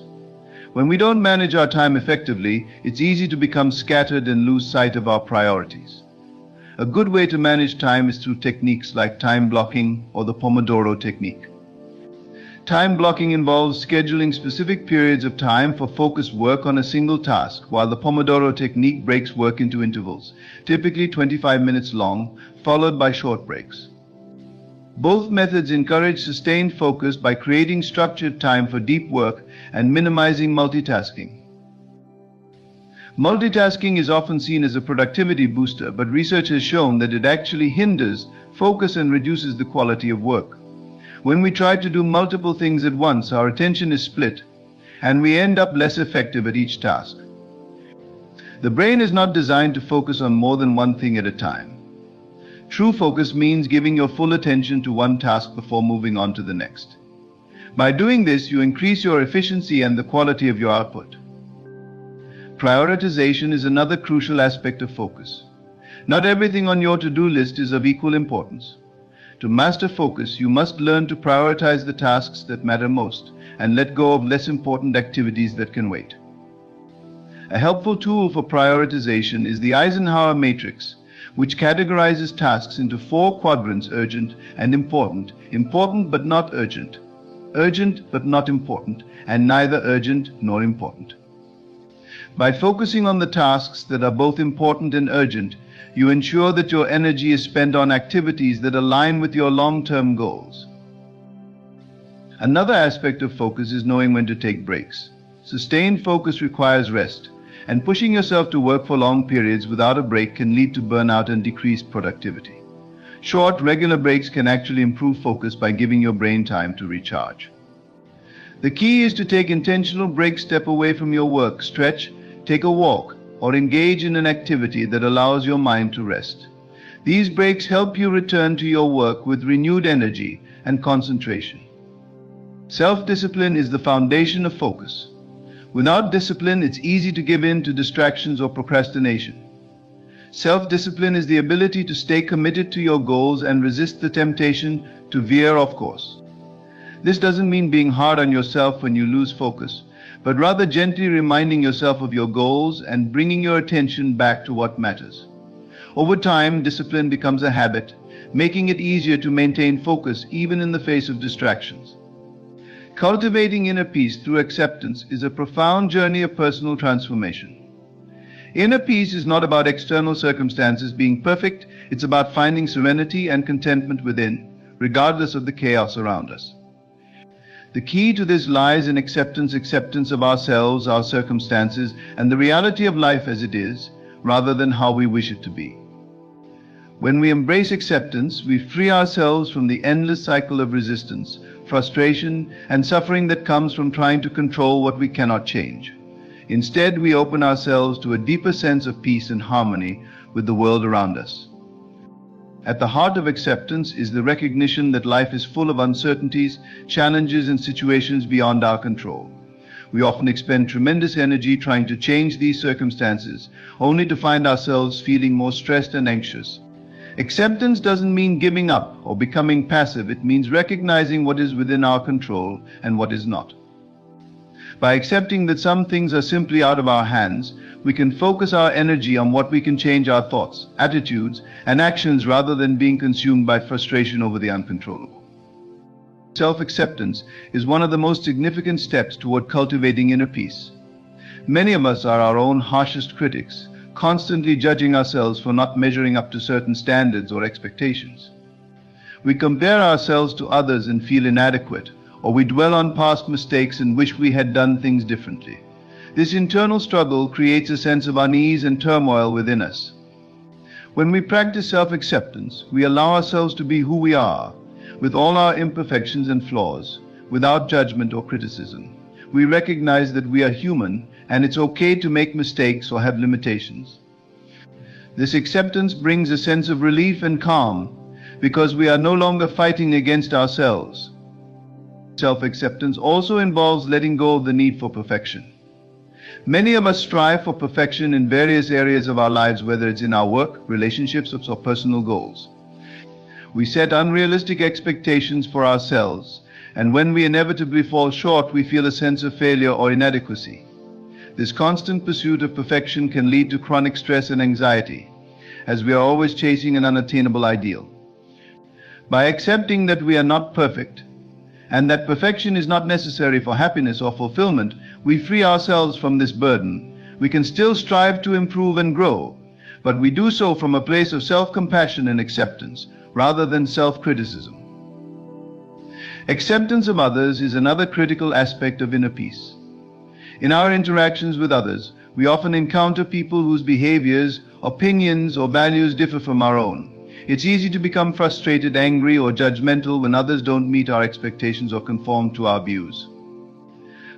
When we don't manage our time effectively, it's easy to become scattered and lose sight of our priorities. A good way to manage time is through techniques like time blocking or the Pomodoro technique. Time blocking involves scheduling specific periods of time for focused work on a single task, while the Pomodoro technique breaks work into intervals, typically 25 minutes long, followed by short breaks. Both methods encourage sustained focus by creating structured time for deep work and minimizing multitasking. Multitasking is often seen as a productivity booster, but research has shown that it actually hinders focus and reduces the quality of work. When we try to do multiple things at once, our attention is split, and we end up less effective at each task. The brain is not designed to focus on more than one thing at a time. True focus means giving your full attention to one task before moving on to the next. By doing this, you increase your efficiency and the quality of your output. Prioritization is another crucial aspect of focus. Not everything on your to-do list is of equal importance. To master focus, you must learn to prioritize the tasks that matter most and let go of less important activities that can wait. A helpful tool for prioritization is the Eisenhower matrix, which categorizes tasks into 4 quadrants: urgent and important, important but not urgent, urgent but not important, and neither urgent nor important. By focusing on the tasks that are both important and urgent, you ensure that your energy is spent on activities that align with your long-term goals. Another aspect of focus is knowing when to take breaks. Sustained focus requires rest, and pushing yourself to work for long periods without a break can lead to burnout and decreased productivity. Short, regular breaks can actually improve focus by giving your brain time to recharge. The key is to take intentional breaks, step away from your work, stretch, take a walk, or engage in an activity that allows your mind to rest. These breaks help you return to your work with renewed energy and concentration. Self-discipline is the foundation of focus. Without discipline, it's easy to give in to distractions or procrastination. Self-discipline is the ability to stay committed to your goals and resist the temptation to veer off course. This doesn't mean being hard on yourself when you lose focus, but rather gently reminding yourself of your goals and bringing your attention back to what matters. Over time, discipline becomes a habit, making it easier to maintain focus even in the face of distractions. Cultivating inner peace through acceptance is a profound journey of personal transformation. Inner peace is not about external circumstances being perfect, it's about finding serenity and contentment within, regardless of the chaos around us. The key to this lies in acceptance of ourselves, our circumstances, and the reality of life as it is, rather than how we wish it to be. When we embrace acceptance, we free ourselves from the endless cycle of resistance, frustration, and suffering that comes from trying to control what we cannot change. Instead, we open ourselves to a deeper sense of peace and harmony with the world around us. At the heart of acceptance is the recognition that life is full of uncertainties, challenges, and situations beyond our control. We often expend tremendous energy trying to change these circumstances, only to find ourselves feeling more stressed and anxious. Acceptance doesn't mean giving up or becoming passive. It means recognizing what is within our control and what is not. By accepting that some things are simply out of our hands, we can focus our energy on what we can change: our thoughts, attitudes, and actions, rather than being consumed by frustration over the uncontrollable. Self-acceptance is one of the most significant steps toward cultivating inner peace. Many of us are our own harshest critics, constantly judging ourselves for not measuring up to certain standards or expectations. We compare ourselves to others and feel inadequate, or we dwell on past mistakes and wish we had done things differently. This internal struggle creates a sense of unease and turmoil within us. When we practice self-acceptance, we allow ourselves to be who we are, with all our imperfections and flaws, without judgment or criticism. We recognize that we are human, and it's okay to make mistakes or have limitations. This acceptance brings a sense of relief and calm, because we are no longer fighting against ourselves. Self-acceptance also involves letting go of the need for perfection. Many of us strive for perfection in various areas of our lives, whether it's in our work, relationships, or personal goals. We set unrealistic expectations for ourselves, and when we inevitably fall short, we feel a sense of failure or inadequacy. This constant pursuit of perfection can lead to chronic stress and anxiety, as we are always chasing an unattainable ideal. By accepting that we are not perfect, and that perfection is not necessary for happiness or fulfillment, we free ourselves from this burden. We can still strive to improve and grow, but we do so from a place of self-compassion and acceptance, rather than self-criticism. Acceptance of others is another critical aspect of inner peace. In our interactions with others, we often encounter people whose behaviors, opinions, or values differ from our own. It's easy to become frustrated, angry, or judgmental when others don't meet our expectations or conform to our views.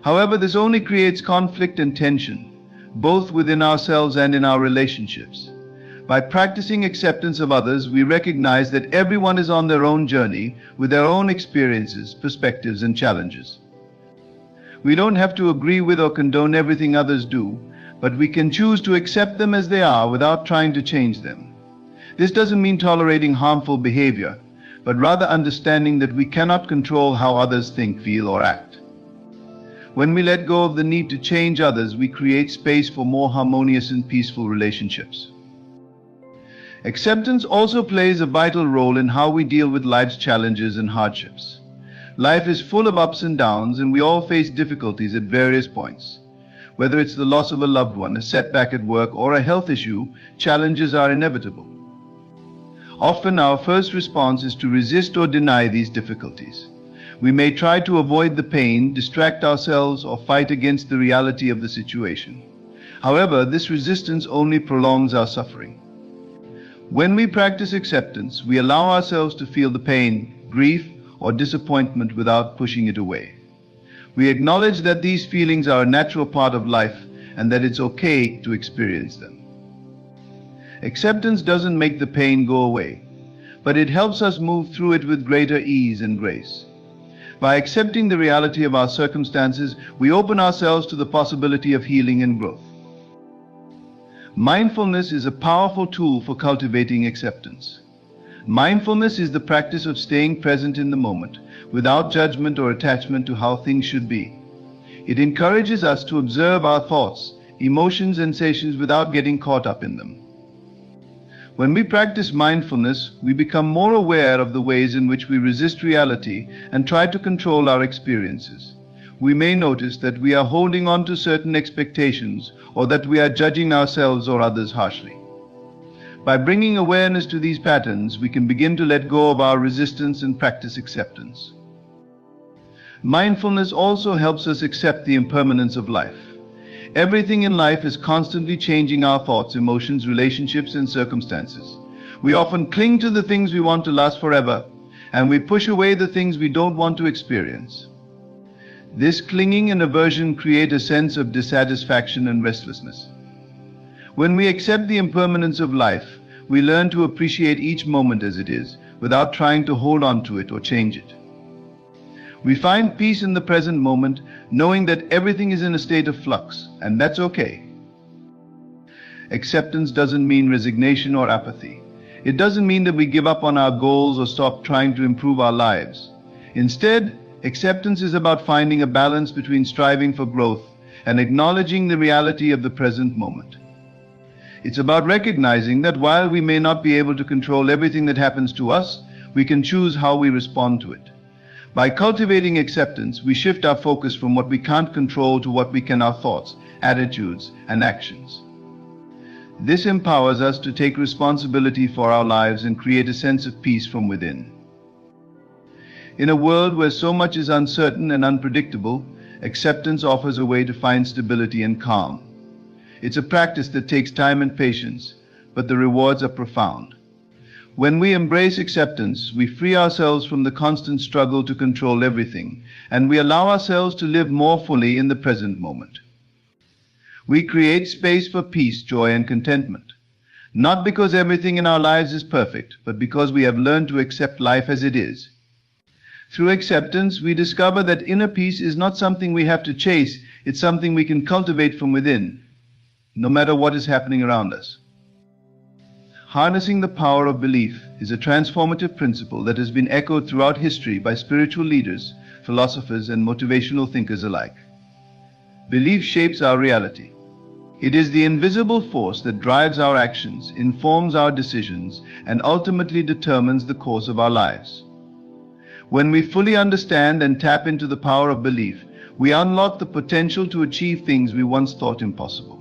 However, this only creates conflict and tension, both within ourselves and in our relationships. By practicing acceptance of others, we recognize that everyone is on their own journey with their own experiences, perspectives, and challenges. We don't have to agree with or condone everything others do, but we can choose to accept them as they are without trying to change them. This doesn't mean tolerating harmful behavior, but rather understanding that we cannot control how others think, feel, or act. When we let go of the need to change others, we create space for more harmonious and peaceful relationships. Acceptance also plays a vital role in how we deal with life's challenges and hardships. Life is full of ups and downs, and we all face difficulties at various points. Whether it's the loss of a loved one, a setback at work, or a health issue, challenges are inevitable. Often our first response is to resist or deny these difficulties. We may try to avoid the pain, distract ourselves, or fight against the reality of the situation. However, this resistance only prolongs our suffering. When we practice acceptance, we allow ourselves to feel the pain, grief, or disappointment without pushing it away. We acknowledge that these feelings are a natural part of life and that it's okay to experience them. Acceptance doesn't make the pain go away, but it helps us move through it with greater ease and grace. By accepting the reality of our circumstances, we open ourselves to the possibility of healing and growth. Mindfulness is a powerful tool for cultivating acceptance. Mindfulness is the practice of staying present in the moment, without judgment or attachment to how things should be. It encourages us to observe our thoughts, emotions, and sensations without getting caught up in them. When we practice mindfulness, we become more aware of the ways in which we resist reality and try to control our experiences. We may notice that we are holding on to certain expectations or that we are judging ourselves or others harshly. By bringing awareness to these patterns, we can begin to let go of our resistance and practice acceptance. Mindfulness also helps us accept the impermanence of life. Everything in life is constantly changing our thoughts, emotions, relationships, and circumstances. We often cling to the things we want to last forever, and we push away the things we don't want to experience. This clinging and aversion create a sense of dissatisfaction and restlessness. When we accept the impermanence of life, we learn to appreciate each moment as it is, without trying to hold on to it or change it. We find peace in the present moment, knowing that everything is in a state of flux, and that's okay. Acceptance doesn't mean resignation or apathy. It doesn't mean that we give up on our goals or stop trying to improve our lives. Instead, acceptance is about finding a balance between striving for growth and acknowledging the reality of the present moment. It's about recognizing that while we may not be able to control everything that happens to us, we can choose how we respond to it. By cultivating acceptance, we shift our focus from what we can't control to what we can, our thoughts, attitudes, and actions. This empowers us to take responsibility for our lives and create a sense of peace from within. In a world where so much is uncertain and unpredictable, acceptance offers a way to find stability and calm. It's a practice that takes time and patience, but the rewards are profound. When we embrace acceptance, we free ourselves from the constant struggle to control everything, and we allow ourselves to live more fully in the present moment. We create space for peace, joy, and contentment, not because everything in our lives is perfect, but because we have learned to accept life as it is. Through acceptance, we discover that inner peace is not something we have to chase, it's something we can cultivate from within, no matter what is happening around us. Harnessing the power of belief is a transformative principle that has been echoed throughout history by spiritual leaders, philosophers, and motivational thinkers alike. Belief shapes our reality. It is the invisible force that drives our actions, informs our decisions, and ultimately determines the course of our lives. When we fully understand and tap into the power of belief, we unlock the potential to achieve things we once thought impossible.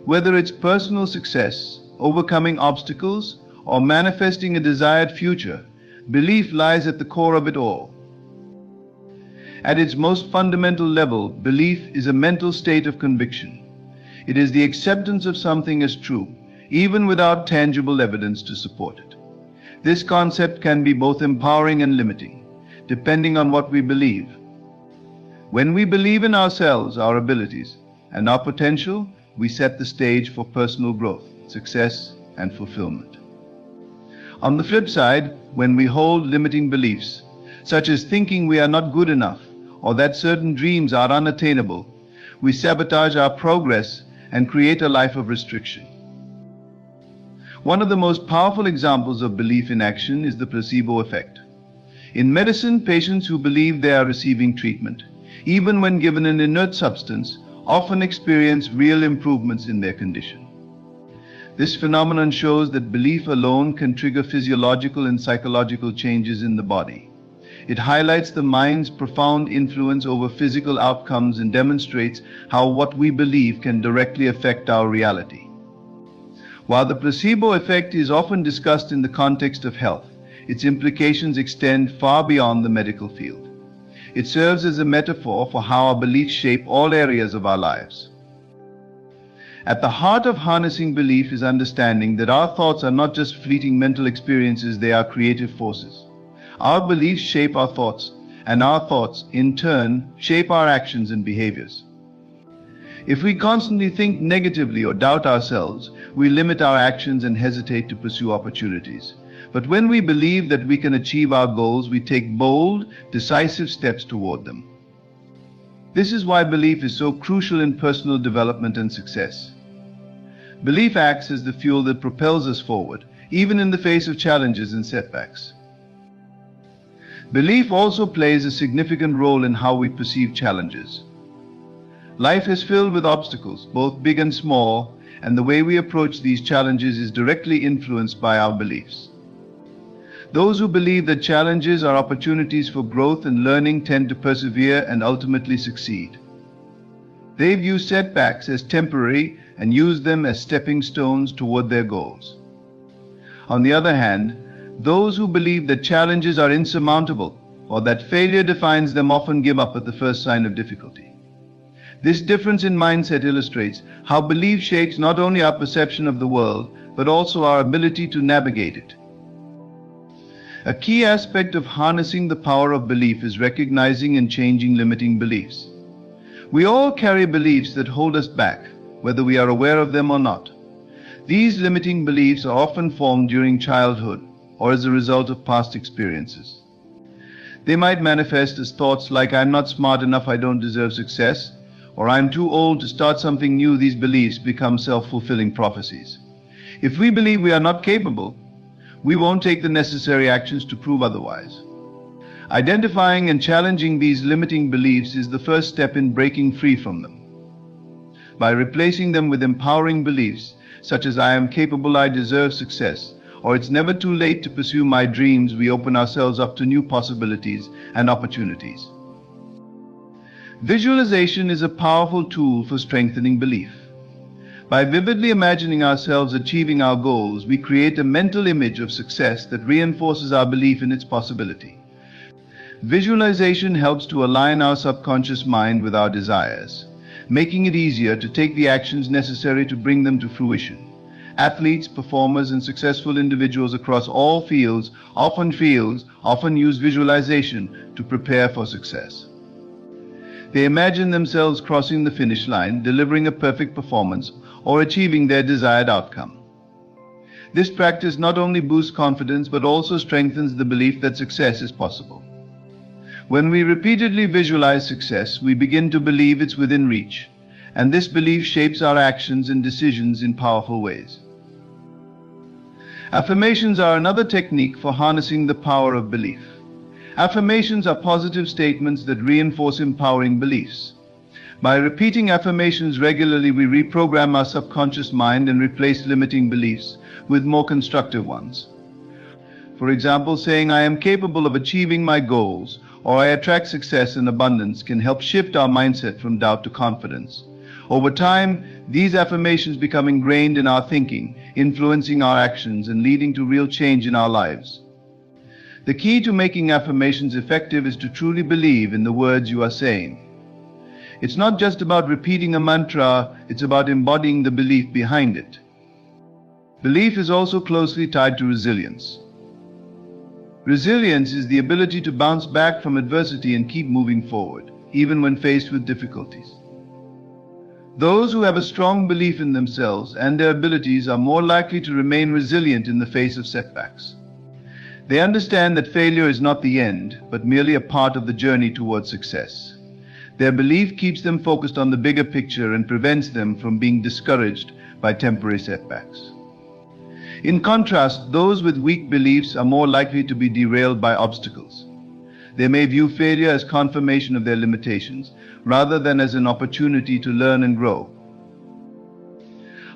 Whether it's personal success, overcoming obstacles, or manifesting a desired future, belief lies at the core of it all. At its most fundamental level, belief is a mental state of conviction. It is the acceptance of something as true, even without tangible evidence to support it. This concept can be both empowering and limiting, depending on what we believe. When we believe in ourselves, our abilities, and our potential, we set the stage for personal growth, success, and fulfillment. On the flip side, when we hold limiting beliefs, such as thinking we are not good enough or that certain dreams are unattainable, we sabotage our progress and create a life of restriction. One of the most powerful examples of belief in action is the placebo effect. In medicine, patients who believe they are receiving treatment, even when given an inert substance, often experience real improvements in their condition. This phenomenon shows that belief alone can trigger physiological and psychological changes in the body. It highlights the mind's profound influence over physical outcomes and demonstrates how what we believe can directly affect our reality. While the placebo effect is often discussed in the context of health, its implications extend far beyond the medical field. It serves as a metaphor for how our beliefs shape all areas of our lives. At the heart of harnessing belief is understanding that our thoughts are not just fleeting mental experiences, they are creative forces. Our beliefs shape our thoughts, and our thoughts, in turn, shape our actions and behaviors. If we constantly think negatively or doubt ourselves, we limit our actions and hesitate to pursue opportunities. But when we believe that we can achieve our goals, we take bold, decisive steps toward them. This is why belief is so crucial in personal development and success. Belief acts as the fuel that propels us forward, even in the face of challenges and setbacks. Belief also plays a significant role in how we perceive challenges. Life is filled with obstacles, both big and small, and the way we approach these challenges is directly influenced by our beliefs. Those who believe that challenges are opportunities for growth and learning tend to persevere and ultimately succeed. They view setbacks as temporary and use them as stepping stones toward their goals. On the other hand, those who believe that challenges are insurmountable or that failure defines them often give up at the first sign of difficulty. This difference in mindset illustrates how belief shapes not only our perception of the world, but also our ability to navigate it. A key aspect of harnessing the power of belief is recognizing and changing limiting beliefs. We all carry beliefs that hold us back, whether we are aware of them or not. These limiting beliefs are often formed during childhood or as a result of past experiences. They might manifest as thoughts like, "I'm not smart enough, I don't deserve success," or "I'm too old to start something new." These beliefs become self-fulfilling prophecies. If we believe we are not capable, we won't take the necessary actions to prove otherwise. Identifying and challenging these limiting beliefs is the first step in breaking free from them. By replacing them with empowering beliefs, such as "I am capable, I deserve success," or "it's never too late to pursue my dreams," we open ourselves up to new possibilities and opportunities. Visualization is a powerful tool for strengthening belief. By vividly imagining ourselves achieving our goals, we create a mental image of success that reinforces our belief in its possibility. Visualization helps to align our subconscious mind with our desires, making it easier to take the actions necessary to bring them to fruition. Athletes, performers, and successful individuals across all fields often use visualization to prepare for success. They imagine themselves crossing the finish line, delivering a perfect performance, or achieving their desired outcome. This practice not only boosts confidence but also strengthens the belief that success is possible. When we repeatedly visualize success, we begin to believe it's within reach, and this belief shapes our actions and decisions in powerful ways. Affirmations are another technique for harnessing the power of belief. Affirmations are positive statements that reinforce empowering beliefs. By repeating affirmations regularly, we reprogram our subconscious mind and replace limiting beliefs with more constructive ones. For example, saying, "I am capable of achieving my goals," or "I attract success and abundance," can help shift our mindset from doubt to confidence. Over time, these affirmations become ingrained in our thinking, influencing our actions and leading to real change in our lives. The key to making affirmations effective is to truly believe in the words you are saying. It's not just about repeating a mantra, it's about embodying the belief behind it. Belief is also closely tied to resilience. Resilience is the ability to bounce back from adversity and keep moving forward, even when faced with difficulties. Those who have a strong belief in themselves and their abilities are more likely to remain resilient in the face of setbacks. They understand that failure is not the end, but merely a part of the journey towards success. Their belief keeps them focused on the bigger picture and prevents them from being discouraged by temporary setbacks. In contrast, those with weak beliefs are more likely to be derailed by obstacles. They may view failure as confirmation of their limitations, rather than as an opportunity to learn and grow.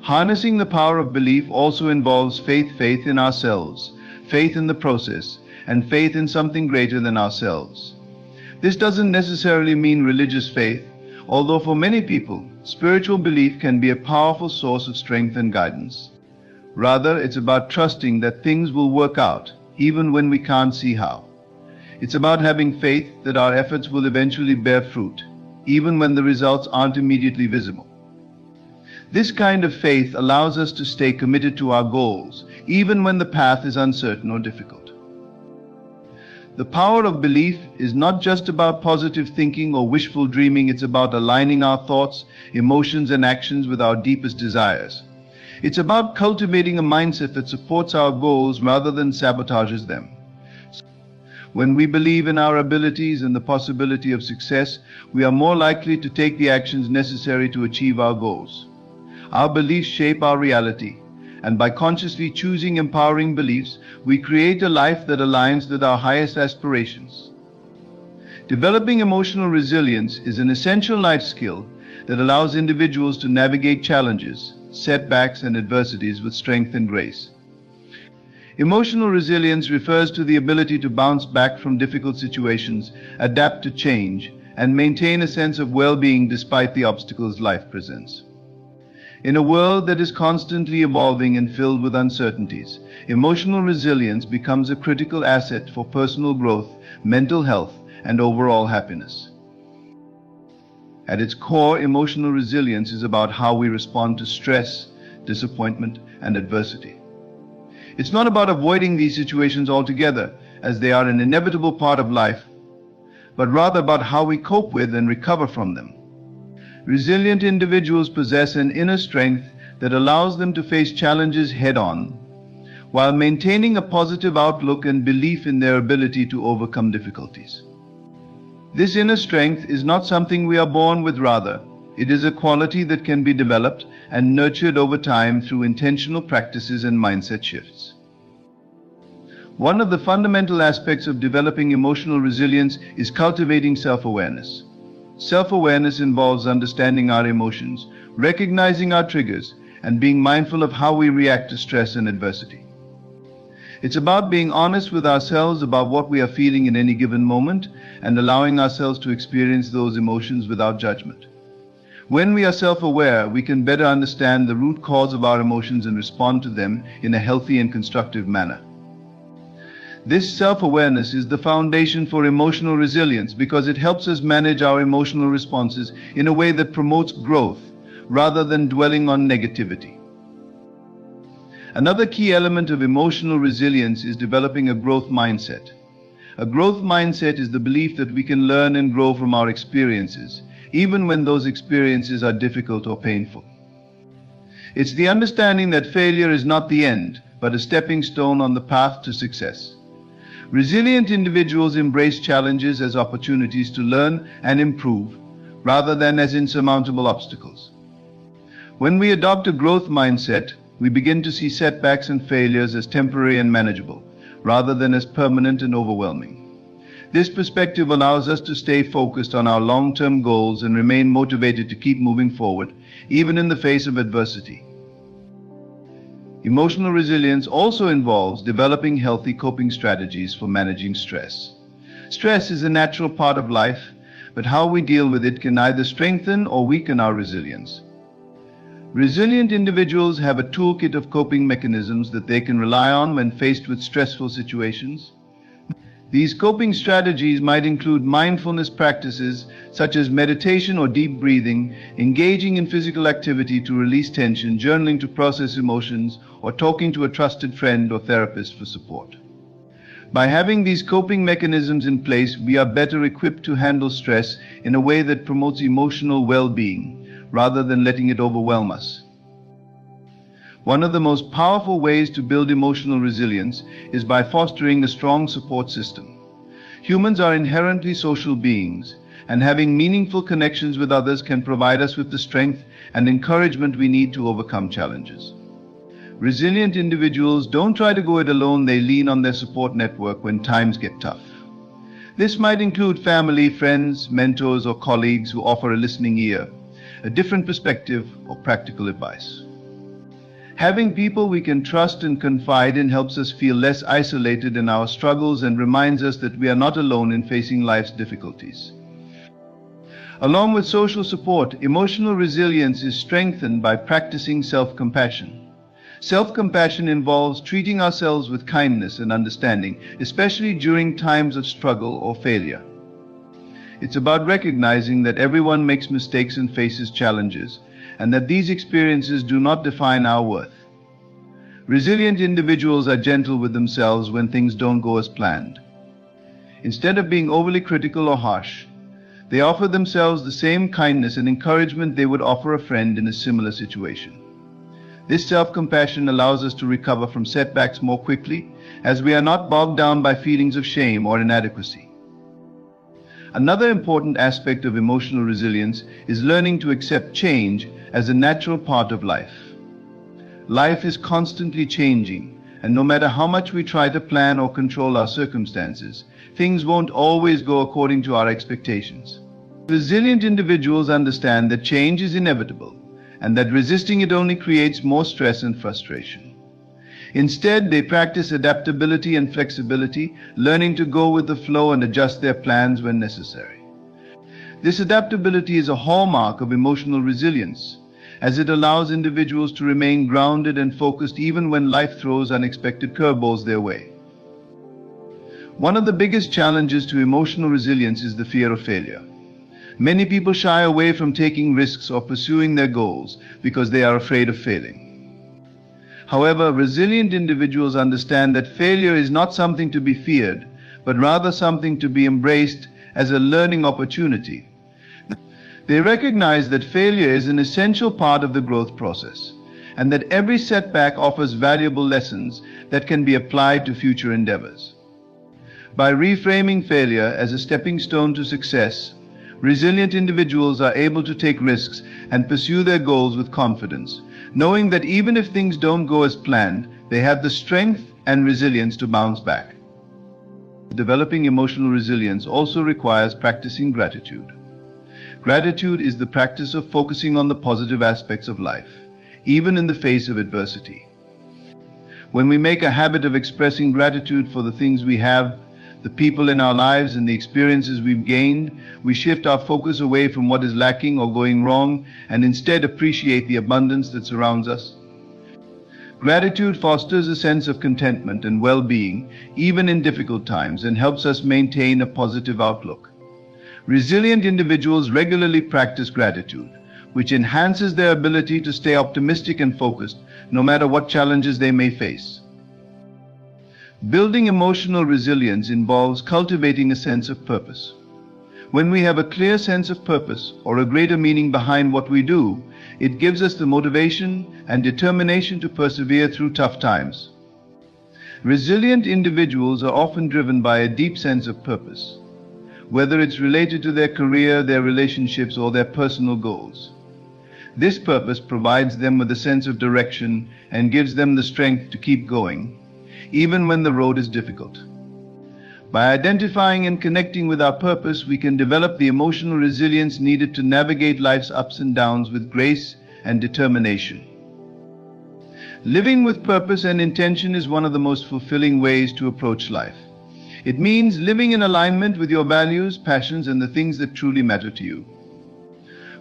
Harnessing the power of belief also involves faith in ourselves, faith in the process, and faith in something greater than ourselves. This doesn't necessarily mean religious faith, although for many people, spiritual belief can be a powerful source of strength and guidance. Rather, it's about trusting that things will work out, even when we can't see how. It's about having faith that our efforts will eventually bear fruit, even when the results aren't immediately visible. This kind of faith allows us to stay committed to our goals, even when the path is uncertain or difficult. The power of belief is not just about positive thinking or wishful dreaming, it's about aligning our thoughts, emotions, and actions with our deepest desires. It's about cultivating a mindset that supports our goals rather than sabotages them. When we believe in our abilities and the possibility of success, we are more likely to take the actions necessary to achieve our goals. Our beliefs shape our reality, and by consciously choosing empowering beliefs, we create a life that aligns with our highest aspirations. Developing emotional resilience is an essential life skill that allows individuals to navigate challenges, setbacks, and adversities with strength and grace. Emotional resilience refers to the ability to bounce back from difficult situations, adapt to change, and maintain a sense of well-being despite the obstacles life presents. In a world that is constantly evolving and filled with uncertainties, emotional resilience becomes a critical asset for personal growth, mental health, and overall happiness. At its core, emotional resilience is about how we respond to stress, disappointment, and adversity. It's not about avoiding these situations altogether, as they are an inevitable part of life, but rather about how we cope with and recover from them. Resilient individuals possess an inner strength that allows them to face challenges head-on, while maintaining a positive outlook and belief in their ability to overcome difficulties. This inner strength is not something we are born with, rather, it is a quality that can be developed and nurtured over time through intentional practices and mindset shifts. One of the fundamental aspects of developing emotional resilience is cultivating self-awareness. Self-awareness involves understanding our emotions, recognizing our triggers, and being mindful of how we react to stress and adversity. It's about being honest with ourselves about what we are feeling in any given moment and allowing ourselves to experience those emotions without judgment. When we are self-aware, we can better understand the root cause of our emotions and respond to them in a healthy and constructive manner. This self-awareness is the foundation for emotional resilience because it helps us manage our emotional responses in a way that promotes growth rather than dwelling on negativity. Another key element of emotional resilience is developing a growth mindset. A growth mindset is the belief that we can learn and grow from our experiences, even when those experiences are difficult or painful. It's the understanding that failure is not the end, but a stepping stone on the path to success. Resilient individuals embrace challenges as opportunities to learn and improve, rather than as insurmountable obstacles. When we adopt a growth mindset, we begin to see setbacks and failures as temporary and manageable, rather than as permanent and overwhelming. This perspective allows us to stay focused on our long-term goals and remain motivated to keep moving forward, even in the face of adversity. Emotional resilience also involves developing healthy coping strategies for managing stress. Stress is a natural part of life, but how we deal with it can either strengthen or weaken our resilience. Resilient individuals have a toolkit of coping mechanisms that they can rely on when faced with stressful situations. These coping strategies might include mindfulness practices such as meditation or deep breathing, engaging in physical activity to release tension, journaling to process emotions, or talking to a trusted friend or therapist for support. By having these coping mechanisms in place, we are better equipped to handle stress in a way that promotes emotional well-being, rather than letting it overwhelm us. One of the most powerful ways to build emotional resilience is by fostering a strong support system. Humans are inherently social beings, and having meaningful connections with others can provide us with the strength and encouragement we need to overcome challenges. Resilient individuals don't try to go it alone, they lean on their support network when times get tough. This might include family, friends, mentors, or colleagues who offer a listening ear, a different perspective, or practical advice. Having people we can trust and confide in helps us feel less isolated in our struggles and reminds us that we are not alone in facing life's difficulties. Along with social support, emotional resilience is strengthened by practicing self-compassion. Self-compassion involves treating ourselves with kindness and understanding, especially during times of struggle or failure. It's about recognizing that everyone makes mistakes and faces challenges, and that these experiences do not define our worth. Resilient individuals are gentle with themselves when things don't go as planned. Instead of being overly critical or harsh, they offer themselves the same kindness and encouragement they would offer a friend in a similar situation. This self-compassion allows us to recover from setbacks more quickly, as we are not bogged down by feelings of shame or inadequacy. Another important aspect of emotional resilience is learning to accept change as a natural part of life. Life is constantly changing, and no matter how much we try to plan or control our circumstances, things won't always go according to our expectations. Resilient individuals understand that change is inevitable, and that resisting it only creates more stress and frustration. Instead, they practice adaptability and flexibility, learning to go with the flow and adjust their plans when necessary. This adaptability is a hallmark of emotional resilience, as it allows individuals to remain grounded and focused even when life throws unexpected curveballs their way. One of the biggest challenges to emotional resilience is the fear of failure. Many people shy away from taking risks or pursuing their goals because they are afraid of failing. However, resilient individuals understand that failure is not something to be feared, but rather something to be embraced as a learning opportunity. They recognize that failure is an essential part of the growth process, and that every setback offers valuable lessons that can be applied to future endeavors. By reframing failure as a stepping stone to success, resilient individuals are able to take risks and pursue their goals with confidence, knowing that even if things don't go as planned, they have the strength and resilience to bounce back. Developing emotional resilience also requires practicing gratitude. Gratitude is the practice of focusing on the positive aspects of life, even in the face of adversity. When we make a habit of expressing gratitude for the things we have, the people in our lives, and the experiences we've gained, we shift our focus away from what is lacking or going wrong and instead appreciate the abundance that surrounds us. Gratitude fosters a sense of contentment and well-being, even in difficult times, and helps us maintain a positive outlook. Resilient individuals regularly practice gratitude, which enhances their ability to stay optimistic and focused, no matter what challenges they may face. Building emotional resilience involves cultivating a sense of purpose. When we have a clear sense of purpose or a greater meaning behind what we do, it gives us the motivation and determination to persevere through tough times. Resilient individuals are often driven by a deep sense of purpose, whether it's related to their career, their relationships, or their personal goals. This purpose provides them with a sense of direction and gives them the strength to keep going, even when the road is difficult. By identifying and connecting with our purpose, we can develop the emotional resilience needed to navigate life's ups and downs with grace and determination. Living with purpose and intention is one of the most fulfilling ways to approach life. It means living in alignment with your values, passions, and the things that truly matter to you.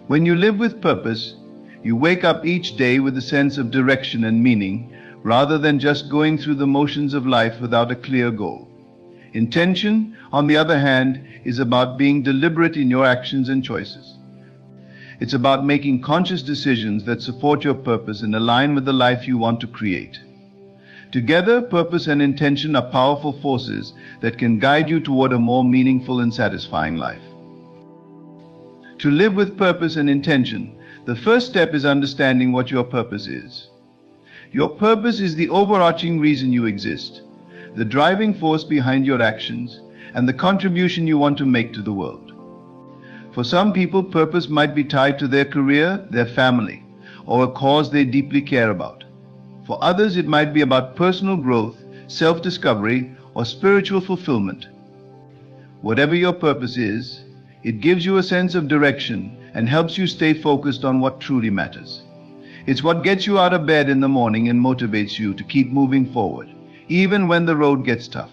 When you live with purpose, you wake up each day with a sense of direction and meaning, rather than just going through the motions of life without a clear goal. Intention, on the other hand, is about being deliberate in your actions and choices. It's about making conscious decisions that support your purpose and align with the life you want to create. Together, purpose and intention are powerful forces that can guide you toward a more meaningful and satisfying life. To live with purpose and intention, the first step is understanding what your purpose is. Your purpose is the overarching reason you exist, the driving force behind your actions, and the contribution you want to make to the world. For some people, purpose might be tied to their career, their family, or a cause they deeply care about. For others, it might be about personal growth, self-discovery, or spiritual fulfillment. Whatever your purpose is, it gives you a sense of direction and helps you stay focused on what truly matters. It's what gets you out of bed in the morning and motivates you to keep moving forward, even when the road gets tough.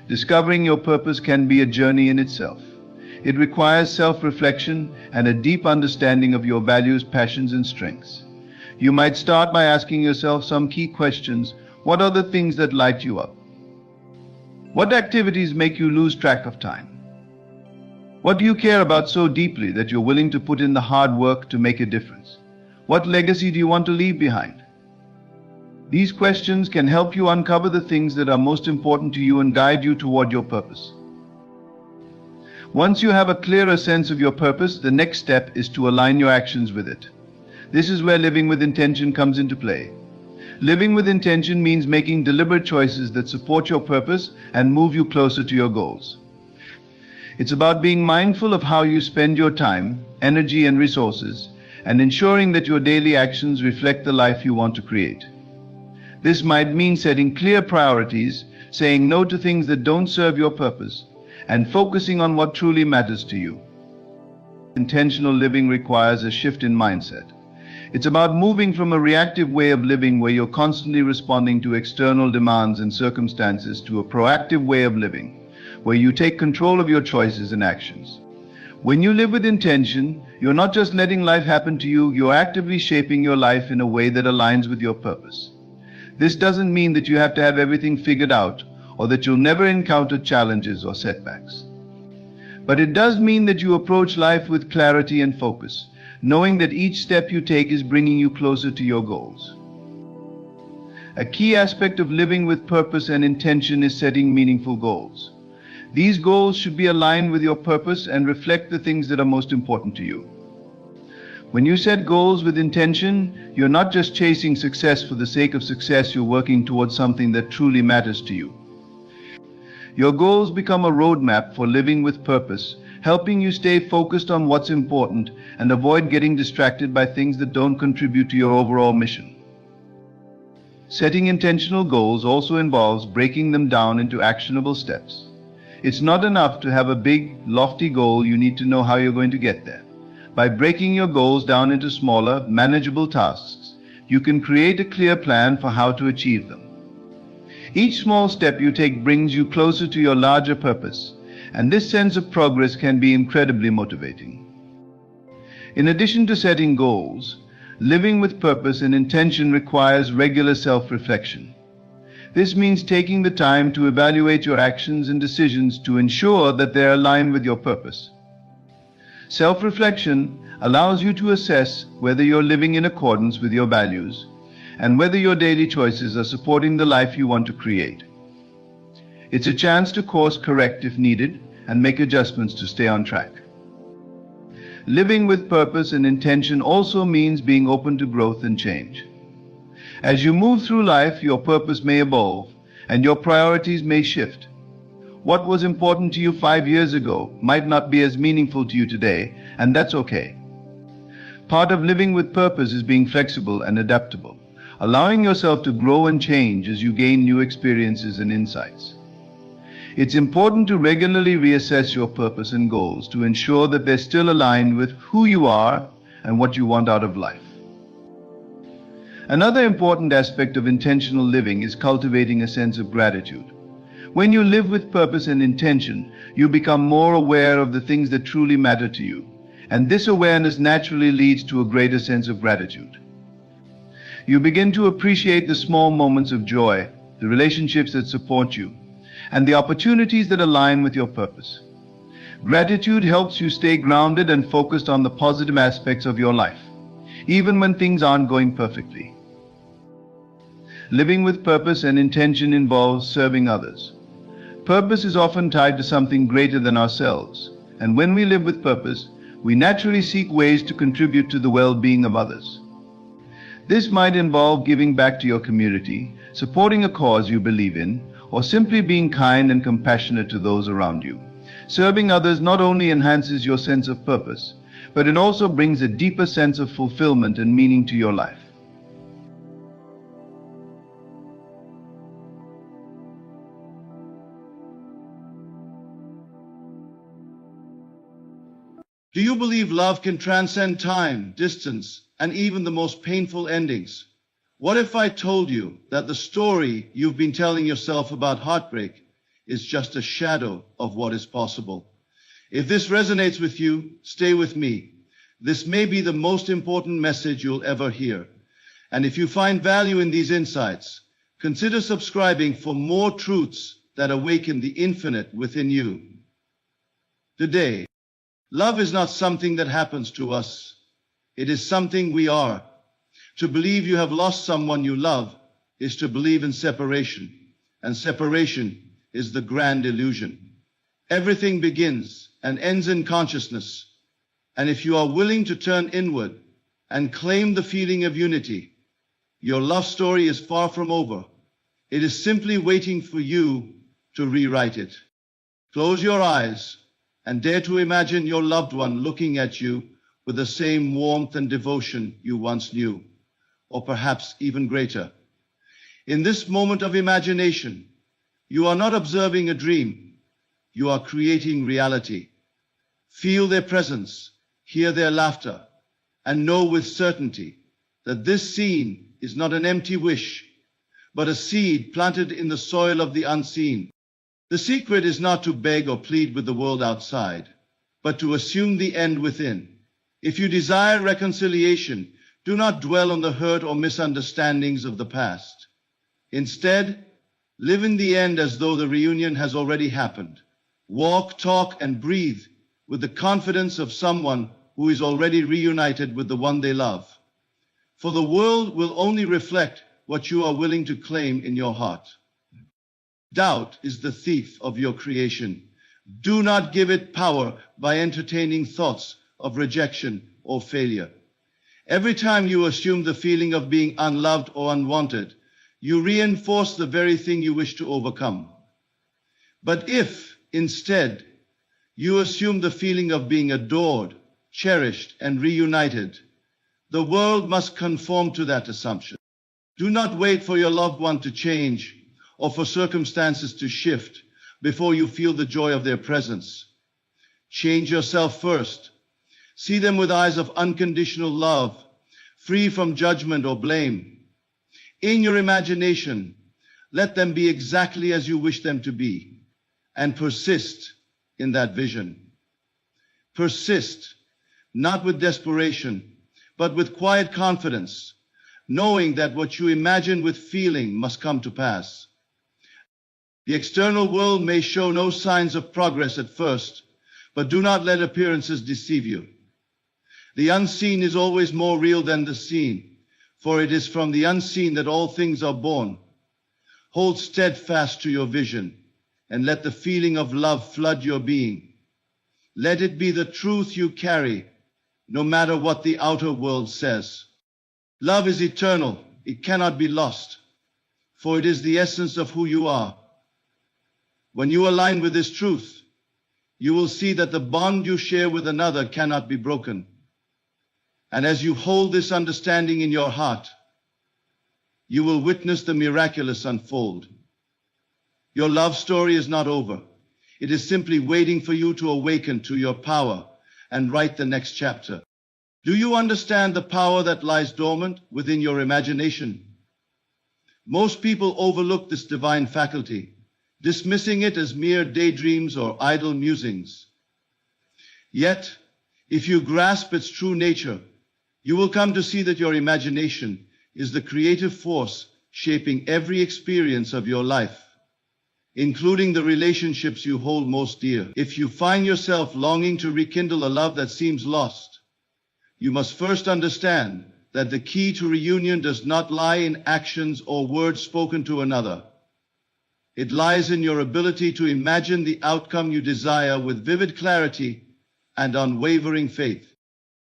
Discovering your purpose can be a journey in itself. It requires self-reflection and a deep understanding of your values, passions, and strengths. You might start by asking yourself some key questions. What are the things that light you up? What activities make you lose track of time? What do you care about so deeply that you're willing to put in the hard work to make a difference? What legacy do you want to leave behind? These questions can help you uncover the things that are most important to you and guide you toward your purpose. Once you have a clearer sense of your purpose, the next step is to align your actions with it. This is where living with intention comes into play. Living with intention means making deliberate choices that support your purpose and move you closer to your goals. It's about being mindful of how you spend your time, energy, and resources, and ensuring that your daily actions reflect the life you want to create. This might mean setting clear priorities, saying no to things that don't serve your purpose, and focusing on what truly matters to you. Intentional living requires a shift in mindset. It's about moving from a reactive way of living where you're constantly responding to external demands and circumstances to a proactive way of living, where you take control of your choices and actions. When you live with intention, you're not just letting life happen to you, you're actively shaping your life in a way that aligns with your purpose. This doesn't mean that you have to have everything figured out or that you'll never encounter challenges or setbacks. But it does mean that you approach life with clarity and focus, knowing that each step you take is bringing you closer to your goals. A key aspect of living with purpose and intention is setting meaningful goals. These goals should be aligned with your purpose and reflect the things that are most important to you. When you set goals with intention, you're not just chasing success for the sake of success, you're working towards something that truly matters to you. Your goals become a roadmap for living with purpose, helping you stay focused on what's important and avoid getting distracted by things that don't contribute to your overall mission. Setting intentional goals also involves breaking them down into actionable steps. It's not enough to have a big, lofty goal, you need to know how you're going to get there. By breaking your goals down into smaller, manageable tasks, you can create a clear plan for how to achieve them. Each small step you take brings you closer to your larger purpose, and this sense of progress can be incredibly motivating. In addition to setting goals, living with purpose and intention requires regular self-reflection. This means taking the time to evaluate your actions and decisions to ensure that they are aligned with your purpose. Self-reflection allows you to assess whether you're living in accordance with your values and whether your daily choices are supporting the life you want to create. It's a chance to course correct if needed and make adjustments to stay on track. Living with purpose and intention also means being open to growth and change. As you move through life, your purpose may evolve and your priorities may shift. What was important to you 5 years ago might not be as meaningful to you today, and that's okay. Part of living with purpose is being flexible and adaptable, allowing yourself to grow and change as you gain new experiences and insights. It's important to regularly reassess your purpose and goals to ensure that they're still aligned with who you are and what you want out of life. Another important aspect of intentional living is cultivating a sense of gratitude. When you live with purpose and intention, you become more aware of the things that truly matter to you, and this awareness naturally leads to a greater sense of gratitude. You begin to appreciate the small moments of joy, the relationships that support you, and the opportunities that align with your purpose. Gratitude helps you stay grounded and focused on the positive aspects of your life, even when things aren't going perfectly. Living with purpose and intention involves serving others. Purpose is often tied to something greater than ourselves, and when we live with purpose, we naturally seek ways to contribute to the well-being of others. This might involve giving back to your community, supporting a cause you believe in, or simply being kind and compassionate to those around you. Serving others not only enhances your sense of purpose, but it also brings a deeper sense of fulfillment and meaning to your life. Do you believe love can transcend time, distance, and even the most painful endings? What if I told you that the story you've been telling yourself about heartbreak is just a shadow of what is possible? If this resonates with you, stay with me. This may be the most important message you'll ever hear. And if you find value in these insights, consider subscribing for more truths that awaken the infinite within you. Today, love is not something that happens to us. It is something we are. To believe you have lost someone you love is to believe in separation, and separation is the grand illusion. Everything begins and ends in consciousness, and if you are willing to turn inward and claim the feeling of unity, your love story is far from over. It is simply waiting for you to rewrite it. Close your eyes and dare to imagine your loved one looking at you with the same warmth and devotion you once knew, or perhaps even greater. In this moment of imagination, you are not observing a dream, you are creating reality. Feel their presence, hear their laughter, and know with certainty that this scene is not an empty wish, but a seed planted in the soil of the unseen. The secret is not to beg or plead with the world outside, but to assume the end within. If you desire reconciliation, do not dwell on the hurt or misunderstandings of the past. Instead, live in the end as though the reunion has already happened. Walk, talk, and breathe with the confidence of someone who is already reunited with the one they love. For the world will only reflect what you are willing to claim in your heart. Doubt is the thief of your creation. Do not give it power by entertaining thoughts of rejection or failure. Every time you assume the feeling of being unloved or unwanted, you reinforce the very thing you wish to overcome. But if, instead, you assume the feeling of being adored, cherished, and reunited, the world must conform to that assumption. Do not wait for your loved one to change or for circumstances to shift before you feel the joy of their presence. Change yourself first. See them with eyes of unconditional love, free from judgment or blame. In your imagination, let them be exactly as you wish them to be, and persist in that vision. Persist, not with desperation, but with quiet confidence, knowing that what you imagine with feeling must come to pass. The external world may show no signs of progress at first, but do not let appearances deceive you. The unseen is always more real than the seen, for it is from the unseen that all things are born. Hold steadfast to your vision, and let the feeling of love flood your being. Let it be the truth you carry, no matter what the outer world says. Love is eternal, it cannot be lost, for it is the essence of who you are. When you align with this truth, you will see that the bond you share with another cannot be broken. And as you hold this understanding in your heart, you will witness the miraculous unfold. Your love story is not over. It is simply waiting for you to awaken to your power and write the next chapter. Do you understand the power that lies dormant within your imagination? Most people overlook this divine faculty, dismissing it as mere daydreams or idle musings. Yet, if you grasp its true nature, you will come to see that your imagination is the creative force shaping every experience of your life. including the relationships you hold most dear. If you find yourself longing to rekindle a love that seems lost, you must first understand that the key to reunion does not lie in actions or words spoken to another. It lies in your ability to imagine the outcome you desire with vivid clarity and unwavering faith.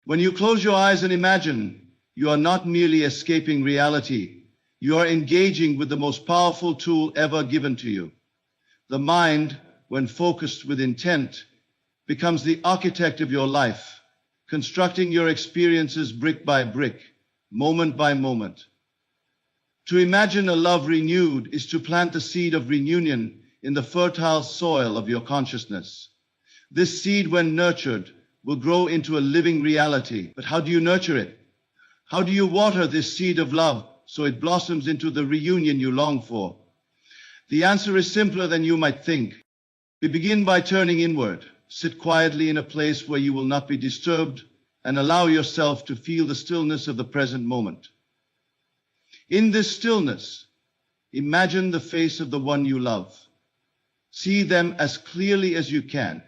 When you close your eyes and imagine, you are not merely escaping reality, you are engaging with the most powerful tool ever given to you. The mind, when focused with intent, becomes the architect of your life, constructing your experiences brick by brick, moment by moment. To imagine a love renewed is to plant the seed of reunion in the fertile soil of your consciousness. This seed, when nurtured, will grow into a living reality. But how do you nurture it? How do you water this seed of love so it blossoms into the reunion you long for? The answer is simpler than you might think. We begin by turning inward. Sit quietly in a place where you will not be disturbed and allow yourself to feel the stillness of the present moment. In this stillness, imagine the face of the one you love. See them as clearly as you can,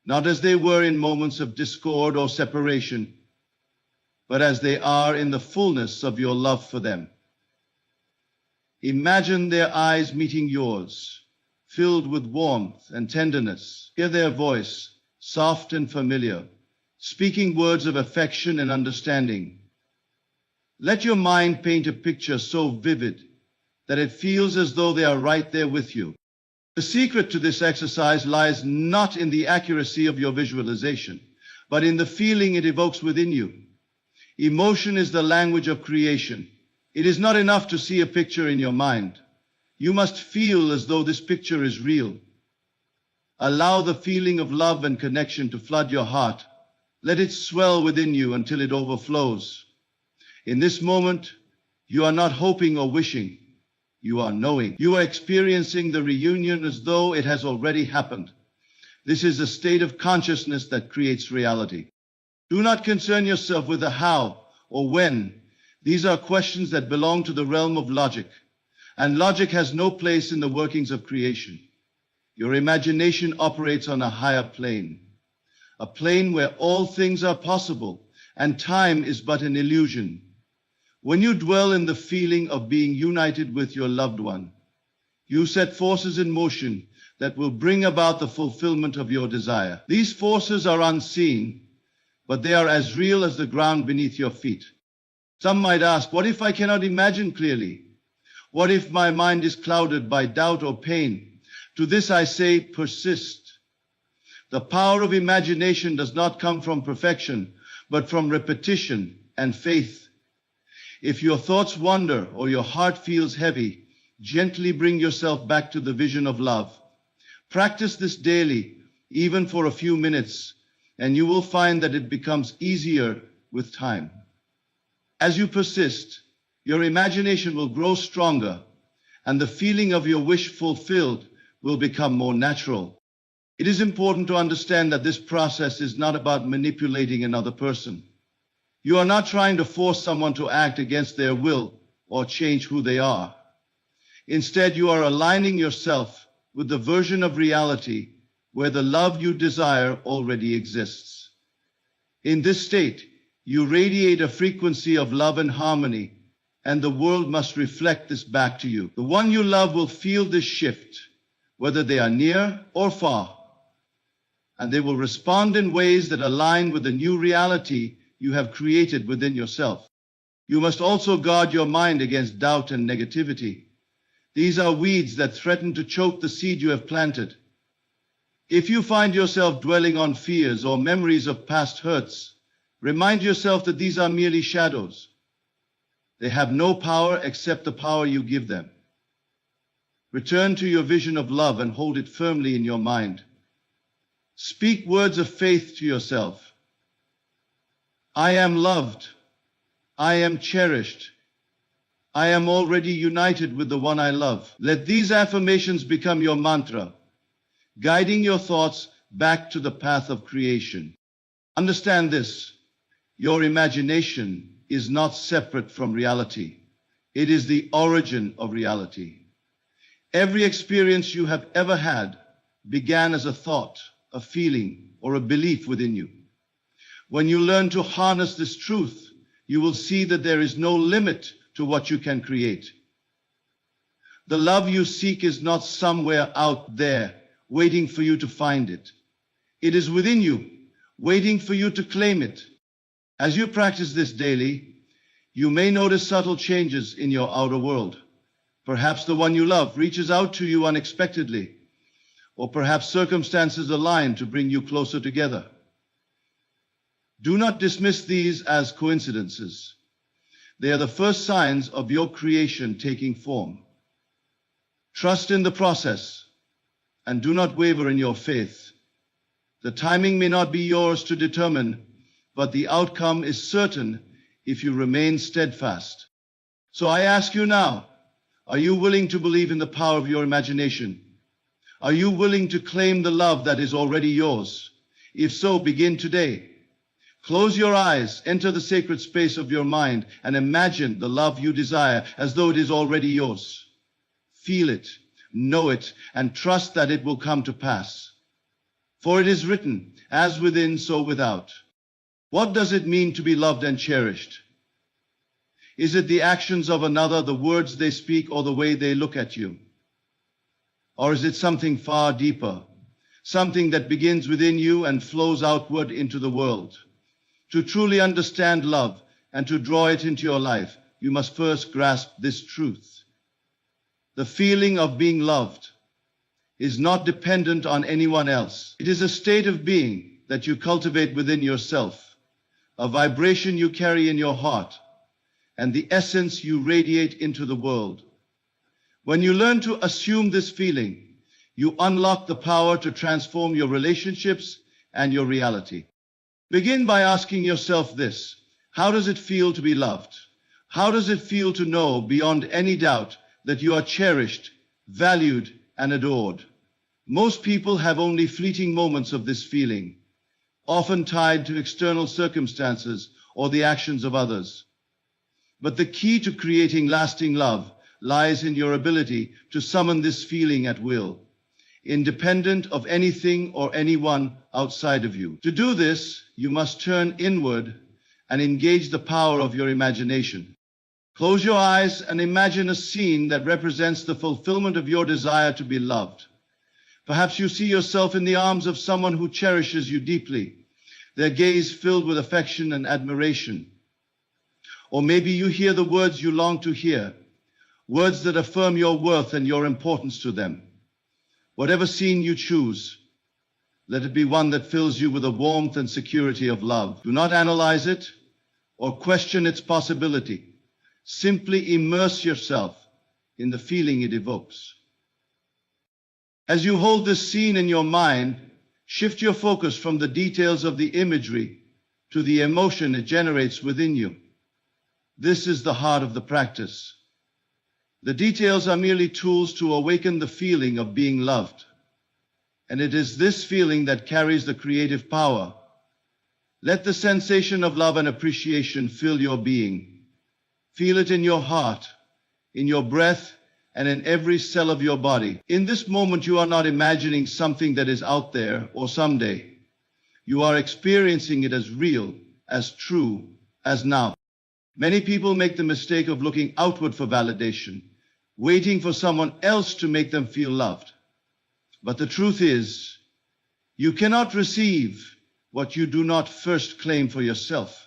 not as they were in moments of discord or separation, but as they are in the fullness of your love for them. Imagine their eyes meeting yours, filled with warmth and tenderness. Hear their voice, soft and familiar, speaking words of affection and understanding. Let your mind paint a picture so vivid that it feels as though they are right there with you. The secret to this exercise lies not in the accuracy of your visualization, but in the feeling it evokes within you. Emotion is the language of creation. It is not enough to see a picture in your mind. You must feel as though this picture is real. Allow the feeling of love and connection to flood your heart. Let it swell within you until it overflows. In this moment, you are not hoping or wishing. You are knowing. You are experiencing the reunion as though it has already happened. This is a state of consciousness that creates reality. Do not concern yourself with the how or when. These are questions that belong to the realm of logic, and logic has no place in the workings of creation. Your imagination operates on a higher plane, a plane where all things are possible and time is but an illusion. When you dwell in the feeling of being united with your loved one, you set forces in motion that will bring about the fulfillment of your desire. These forces are unseen, but they are as real as the ground beneath your feet. Some might ask, what if I cannot imagine clearly? What if my mind is clouded by doubt or pain? To this I say, persist. The power of imagination does not come from perfection, but from repetition and faith. If your thoughts wander or your heart feels heavy, gently bring yourself back to the vision of love. Practice this daily, even for a few minutes, and you will find that it becomes easier with time. As you persist, your imagination will grow stronger, and the feeling of your wish fulfilled will become more natural. It is important to understand that this process is not about manipulating another person. You are not trying to force someone to act against their will or change who they are. Instead, you are aligning yourself with the version of reality where the love you desire already exists. In this state, you radiate a frequency of love and harmony, and the world must reflect this back to you. The one you love will feel this shift, whether they are near or far, and they will respond in ways that align with the new reality you have created within yourself. You must also guard your mind against doubt and negativity. These are weeds that threaten to choke the seed you have planted. If you find yourself dwelling on fears or memories of past hurts, remind yourself that these are merely shadows. They have no power except the power you give them. Return to your vision of love and hold it firmly in your mind. Speak words of faith to yourself. I am loved. I am cherished. I am already united with the one I love. Let these affirmations become your mantra, guiding your thoughts back to the path of creation. Understand this. Your imagination is not separate from reality. It is the origin of reality. Every experience you have ever had began as a thought, a feeling, or a belief within you. When you learn to harness this truth, you will see that there is no limit to what you can create. The love you seek is not somewhere out there, waiting for you to find it. It is within you, waiting for you to claim it. As you practice this daily, you may notice subtle changes in your outer world. Perhaps the one you love reaches out to you unexpectedly, or perhaps circumstances align to bring you closer together. Do not dismiss these as coincidences. They are the first signs of your creation taking form. Trust in the process and do not waver in your faith. The timing may not be yours to determine, but the outcome is certain if you remain steadfast. So I ask you now, are you willing to believe in the power of your imagination? Are you willing to claim the love that is already yours? If so, begin today. Close your eyes, enter the sacred space of your mind, and imagine the love you desire as though it is already yours. Feel it, know it, and trust that it will come to pass. For it is written, as within, so without. What does it mean to be loved and cherished? Is it the actions of another, the words they speak, or the way they look at you? Or is it something far deeper, something that begins within you and flows outward into the world? To truly understand love and to draw it into your life, you must first grasp this truth. The feeling of being loved is not dependent on anyone else. It is a state of being that you cultivate within yourself, a vibration you carry in your heart, and the essence you radiate into the world. When you learn to assume this feeling, you unlock the power to transform your relationships and your reality. Begin by asking yourself this: how does it feel to be loved? How does it feel to know beyond any doubt that you are cherished, valued, and adored? Most people have only fleeting moments of this feeling, often tied to external circumstances or the actions of others. But the key to creating lasting love lies in your ability to summon this feeling at will, independent of anything or anyone outside of you. To do this, you must turn inward and engage the power of your imagination. Close your eyes and imagine a scene that represents the fulfillment of your desire to be loved. Perhaps you see yourself in the arms of someone who cherishes you deeply, their gaze filled with affection and admiration. Or maybe you hear the words you long to hear, words that affirm your worth and your importance to them. Whatever scene you choose, let it be one that fills you with the warmth and security of love. Do not analyze it or question its possibility. Simply immerse yourself in the feeling it evokes. As you hold this scene in your mind, shift your focus from the details of the imagery to the emotion it generates within you. This is the heart of the practice. The details are merely tools to awaken the feeling of being loved. And it is this feeling that carries the creative power. Let the sensation of love and appreciation fill your being. Feel it in your heart, in your breath, and in every cell of your body. In this moment, you are not imagining something that is out there or someday. You are experiencing it as real, as true, as now. Many people make the mistake of looking outward for validation, waiting for someone else to make them feel loved. But the truth is, you cannot receive what you do not first claim for yourself.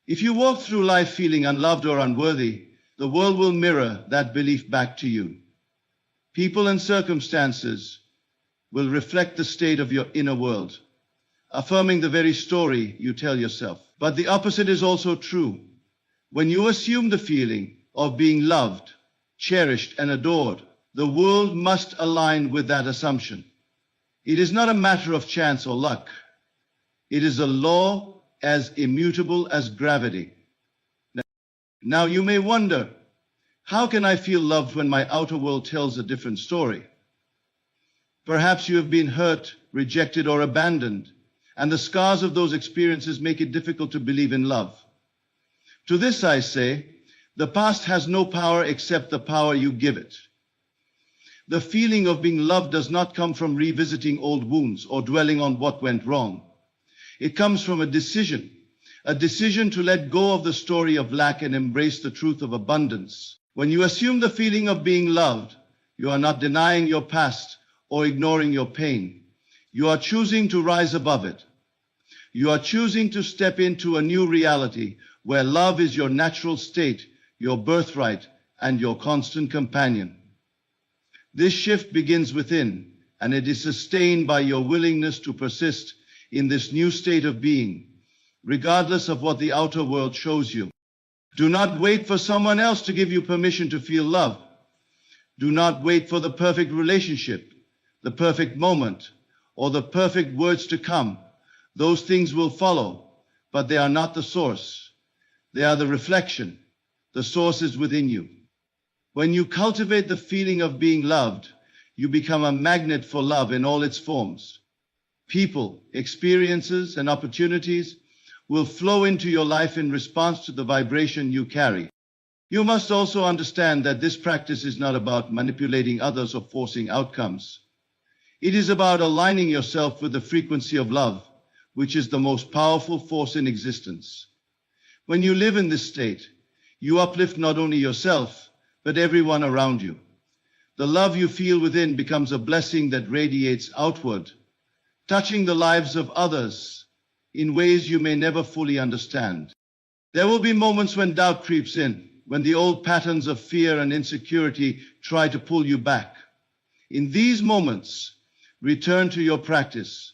If you walk through life feeling unloved or unworthy, the world will mirror that belief back to you. People and circumstances will reflect the state of your inner world, affirming the very story you tell yourself. But the opposite is also true. When you assume the feeling of being loved, cherished, and adored, the world must align with that assumption. It is not a matter of chance or luck. It is a law as immutable as gravity. Now you may wonder, how can I feel loved when my outer world tells a different story? Perhaps you have been hurt, rejected, or abandoned, and the scars of those experiences make it difficult to believe in love. To this I say, the past has no power except the power you give it. The feeling of being loved does not come from revisiting old wounds or dwelling on what went wrong. It comes from a decision to let go of the story of lack and embrace the truth of abundance. When you assume the feeling of being loved, you are not denying your past or ignoring your pain. You are choosing to rise above it. You are choosing to step into a new reality where love is your natural state, your birthright, and your constant companion. This shift begins within, and it is sustained by your willingness to persist in this new state of being, regardless of what the outer world shows you. Do not wait for someone else to give you permission to feel love. Do not wait for the perfect relationship, the perfect moment, or the perfect words to come. Those things will follow, but they are not the source. They are the reflection. The source is within you. When you cultivate the feeling of being loved, you become a magnet for love in all its forms. People, experiences, and opportunities will flow into your life in response to the vibration you carry. You must also understand that this practice is not about manipulating others or forcing outcomes. It is about aligning yourself with the frequency of love, which is the most powerful force in existence. When you live in this state, you uplift not only yourself, but everyone around you. The love you feel within becomes a blessing that radiates outward, touching the lives of others in ways you may never fully understand. There will be moments when doubt creeps in, when the old patterns of fear and insecurity try to pull you back. In these moments, return to your practice.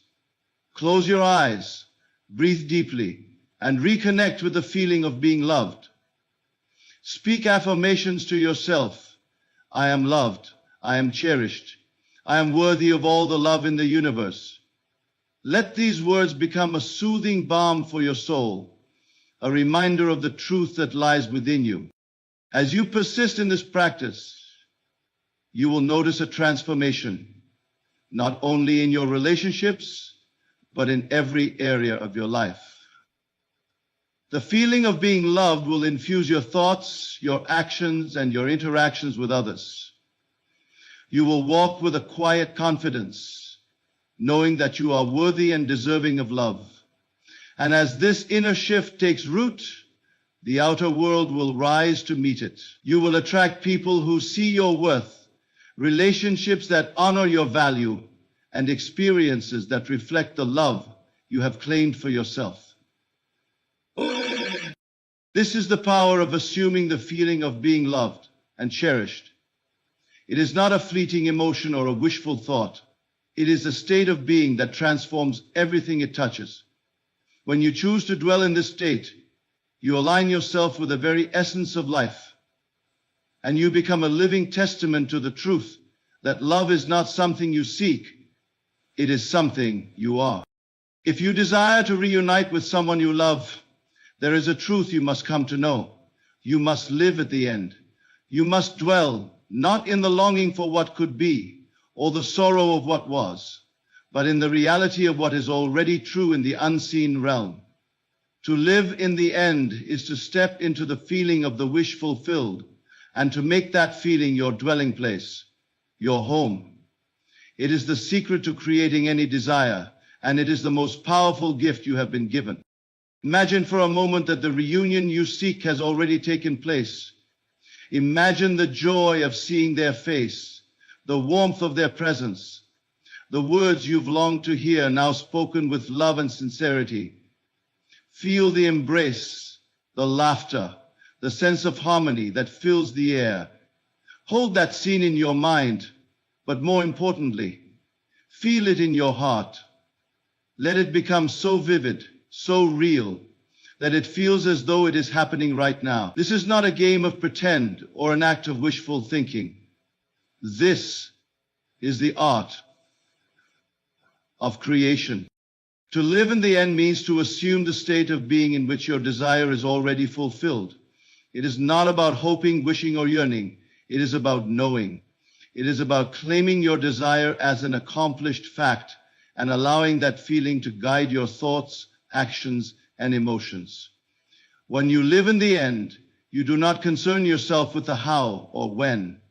Close your eyes, breathe deeply, and reconnect with the feeling of being loved. Speak affirmations to yourself. I am loved. I am cherished. I am worthy of all the love in the universe. Let these words become a soothing balm for your soul, a reminder of the truth that lies within you. As you persist in this practice, you will notice a transformation, not only in your relationships, but in every area of your life. The feeling of being loved will infuse your thoughts, your actions, and your interactions with others. You will walk with a quiet confidence, knowing that you are worthy and deserving of love. And as this inner shift takes root, the outer world will rise to meet it. You will attract people who see your worth, relationships that honor your value, and experiences that reflect the love you have claimed for yourself. This is the power of assuming the feeling of being loved and cherished. It is not a fleeting emotion or a wishful thought. It is a state of being that transforms everything it touches. When you choose to dwell in this state, you align yourself with the very essence of life, and you become a living testament to the truth that love is not something you seek, it is something you are. If you desire to reunite with someone you love, there is a truth you must come to know. You must live at the end. You must dwell not in the longing for what could be or the sorrow of what was, but in the reality of what is already true in the unseen realm. To live in the end is to step into the feeling of the wish fulfilled and to make that feeling your dwelling place, your home. It is the secret to creating any desire, and it is the most powerful gift you have been given. Imagine for a moment that the reunion you seek has already taken place. Imagine the joy of seeing their face, the warmth of their presence, the words you've longed to hear now spoken with love and sincerity. Feel the embrace, the laughter, the sense of harmony that fills the air. Hold that scene in your mind, but more importantly, feel it in your heart. Let it become so vivid, so real, that it feels as though it is happening right now. This is not a game of pretend or an act of wishful thinking. This is the art of creation. To live in the end means to assume the state of being in which your desire is already fulfilled. It is not about hoping, wishing, or yearning. It is about knowing. It is about claiming your desire as an accomplished fact and allowing that feeling to guide your thoughts, actions, and emotions. When you live in the end, you do not concern yourself with the how or when.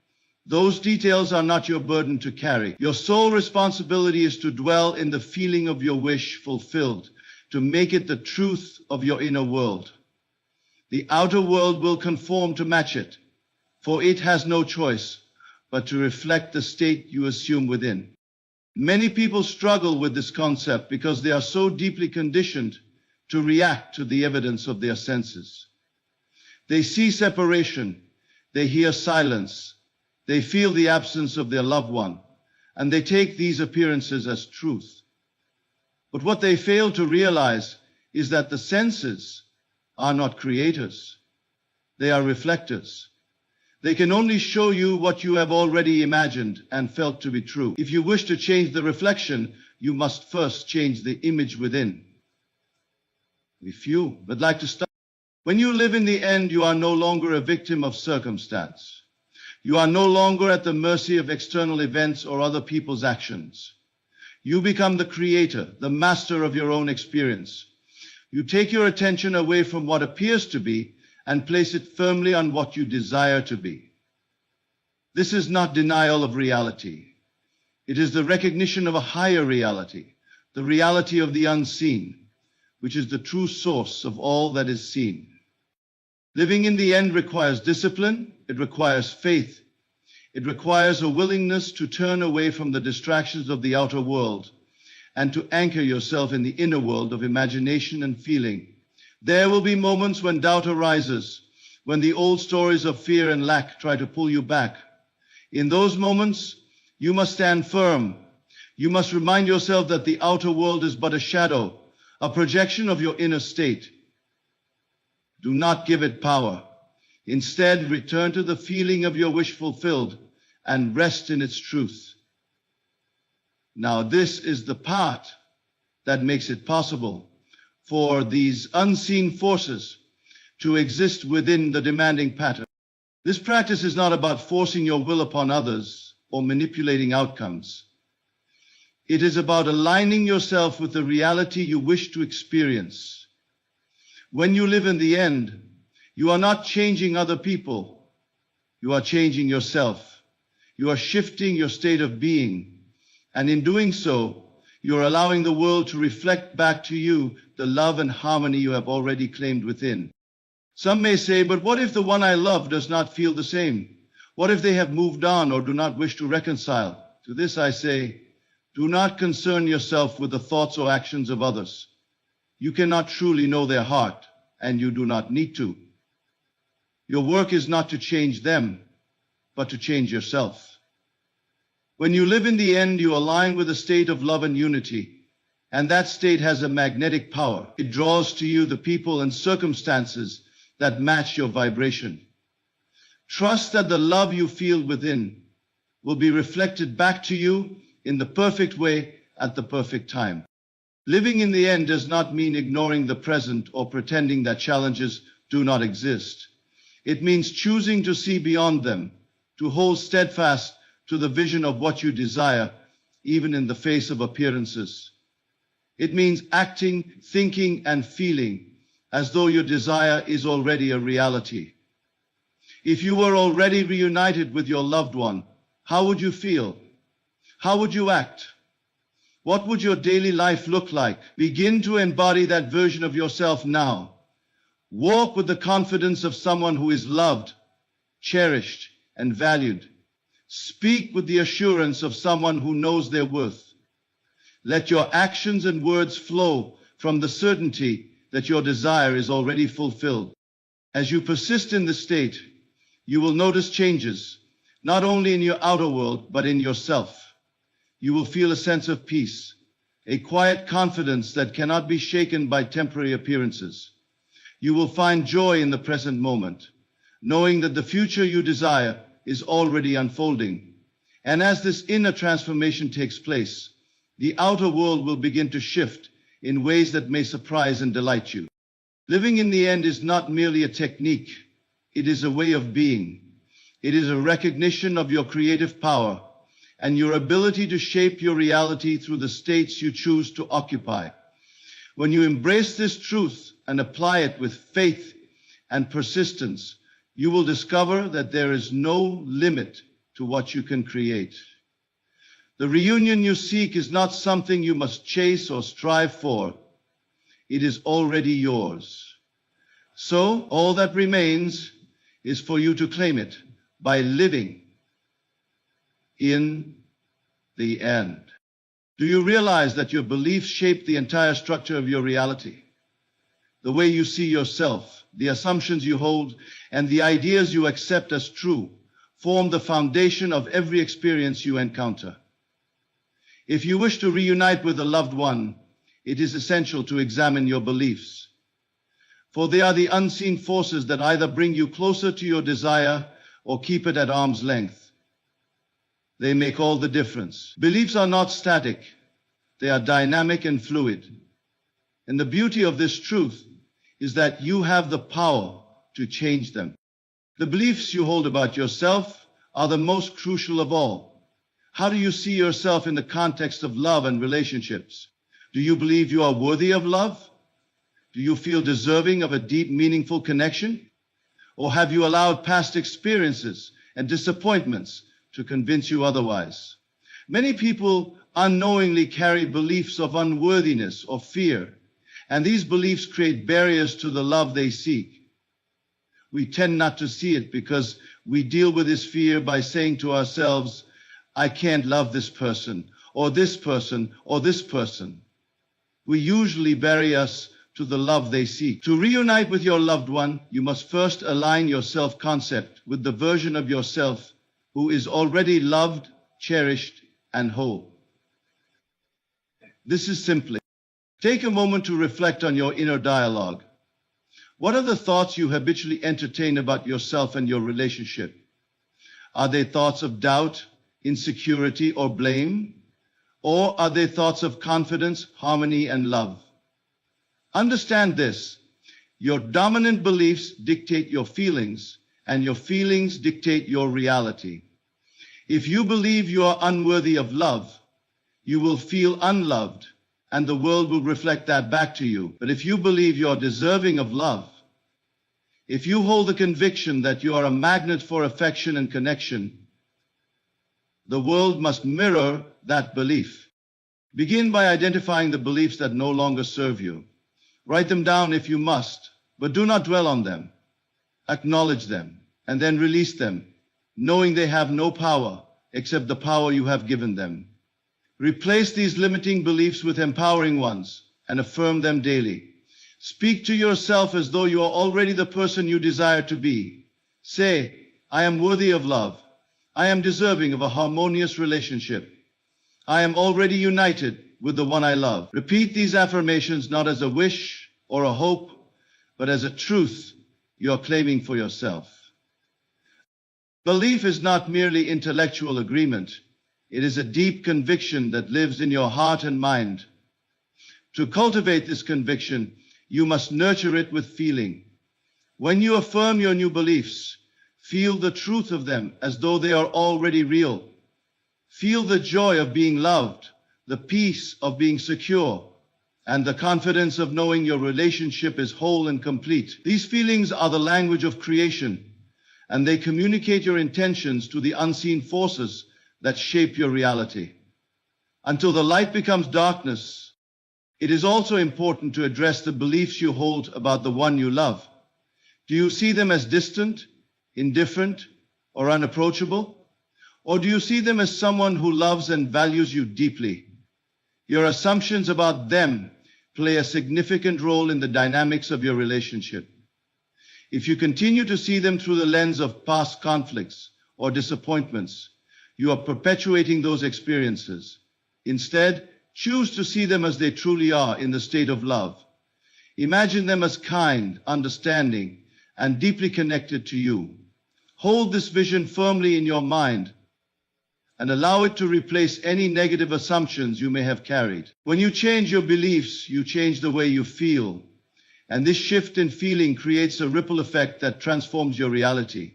Those details are not your burden to carry. Your sole responsibility is to dwell in the feeling of your wish fulfilled, to make it the truth of your inner world. The outer world will conform to match it, for it has no choice but to reflect the state you assume within. Many people struggle with this concept because they are so deeply conditioned to react to the evidence of their senses. They see separation, they hear silence, they feel the absence of their loved one, and they take these appearances as truth. But what they fail to realize is that the senses are not creators. They are reflectors. They can only show you what you have already imagined and felt to be true. If you wish to change the reflection, you must first change the image within. If you would like to start, when you live in the end, you are no longer a victim of circumstance. You are no longer at the mercy of external events or other people's actions. You become the creator, the master of your own experience. You take your attention away from what appears to be and place it firmly on what you desire to be. This is not denial of reality. It is the recognition of a higher reality, the reality of the unseen, which is the true source of all that is seen. Living in the end requires discipline, it requires faith, it requires a willingness to turn away from the distractions of the outer world and to anchor yourself in the inner world of imagination and feeling. There will be moments when doubt arises, when the old stories of fear and lack try to pull you back. In those moments, you must stand firm. You must remind yourself that the outer world is but a shadow, a projection of your inner state. Do not give it power. Instead, return to the feeling of your wish fulfilled and rest in its truth. Now, this is the part that makes it possible for these unseen forces to exist within the demanding pattern. This practice is not about forcing your will upon others or manipulating outcomes. It is about aligning yourself with the reality you wish to experience. When you live in the end, you are not changing other people. You are changing yourself. You are shifting your state of being. And in doing so, you are allowing the world to reflect back to you the love and harmony you have already claimed within. Some may say, but what if the one I love does not feel the same? What if they have moved on or do not wish to reconcile? To this I say, do not concern yourself with the thoughts or actions of others. You cannot truly know their heart, and you do not need to. Your work is not to change them, but to change yourself. When you live in the end, you align with a state of love and unity, and that state has a magnetic power. It draws to you the people and circumstances that match your vibration. Trust that the love you feel within will be reflected back to you in the perfect way at the perfect time. Living in the end does not mean ignoring the present or pretending that challenges do not exist. It means choosing to see beyond them, to hold steadfast to the vision of what you desire, even in the face of appearances. It means acting, thinking, and feeling as though your desire is already a reality. If you were already reunited with your loved one, how would you feel? How would you act? What would your daily life look like? Begin to embody that version of yourself now. Walk with the confidence of someone who is loved, cherished, and valued. Speak with the assurance of someone who knows their worth. Let your actions and words flow from the certainty that your desire is already fulfilled. As you persist in this state, you will notice changes, not only in your outer world, but in yourself. You will feel a sense of peace, a quiet confidence that cannot be shaken by temporary appearances. You will find joy in the present moment, knowing that the future you desire is already unfolding. And as this inner transformation takes place, the outer world will begin to shift in ways that may surprise and delight you. Living in the end is not merely a technique, it is a way of being. It is a recognition of your creative power and your ability to shape your reality through the states you choose to occupy. When you embrace this truth and apply it with faith and persistence, you will discover that there is no limit to what you can create. The reunion you seek is not something you must chase or strive for. It is already yours. So all that remains is for you to claim it by living in the end. Do you realize that your beliefs shape the entire structure of your reality? The way you see yourself, the assumptions you hold, and the ideas you accept as true form the foundation of every experience you encounter. If you wish to reunite with a loved one, it is essential to examine your beliefs, for they are the unseen forces that either bring you closer to your desire or keep it at arm's length. They make all the difference. Beliefs are not static. They are dynamic and fluid. And the beauty of this truth is that you have the power to change them. The beliefs you hold about yourself are the most crucial of all. How do you see yourself in the context of love and relationships? Do you believe you are worthy of love? Do you feel deserving of a deep, meaningful connection? Or have you allowed past experiences and disappointments to convince you otherwise? Many people unknowingly carry beliefs of unworthiness or fear, and these beliefs create barriers to the love they seek. We tend not to see it because we deal with this fear by saying to ourselves, I can't love this person, or this person, or this person. We usually bury us to the love they seek. To reunite with your loved one, you must first align your self-concept with the version of yourself who is already loved, cherished, and whole. This is simply, take a moment to reflect on your inner dialogue. What are the thoughts you habitually entertain about yourself and your relationship? Are they thoughts of doubt, insecurity, or blame? Or are they thoughts of confidence, harmony, and love? Understand this. Your dominant beliefs dictate your feelings, and your feelings dictate your reality. If you believe you are unworthy of love, you will feel unloved, and the world will reflect that back to you. But if you believe you are deserving of love, if you hold the conviction that you are a magnet for affection and connection, the world must mirror that belief. Begin by identifying the beliefs that no longer serve you. Write them down if you must, but do not dwell on them. Acknowledge them, and then release them, knowing they have no power except the power you have given them. Replace these limiting beliefs with empowering ones, and affirm them daily. Speak to yourself as though you are already the person you desire to be. Say, I am worthy of love. I am deserving of a harmonious relationship. I am already united with the one I love. Repeat these affirmations not as a wish or a hope, but as a truth you are claiming for yourself. Belief is not merely intellectual agreement. It is a deep conviction that lives in your heart and mind. To cultivate this conviction, you must nurture it with feeling. When you affirm your new beliefs, feel the truth of them as though they are already real. Feel the joy of being loved, the peace of being secure, and the confidence of knowing your relationship is whole and complete. These feelings are the language of creation, and they communicate your intentions to the unseen forces that shape your reality. Until the light becomes darkness, it is also important to address the beliefs you hold about the one you love. Do you see them as distant, indifferent, or unapproachable? Or do you see them as someone who loves and values you deeply? Your assumptions about them play a significant role in the dynamics of your relationship. If you continue to see them through the lens of past conflicts or disappointments, you are perpetuating those experiences. Instead, choose to see them as they truly are in the state of love. Imagine them as kind, understanding, and deeply connected to you. Hold this vision firmly in your mind and allow it to replace any negative assumptions you may have carried. When you change your beliefs, you change the way you feel, and this shift in feeling creates a ripple effect that transforms your reality.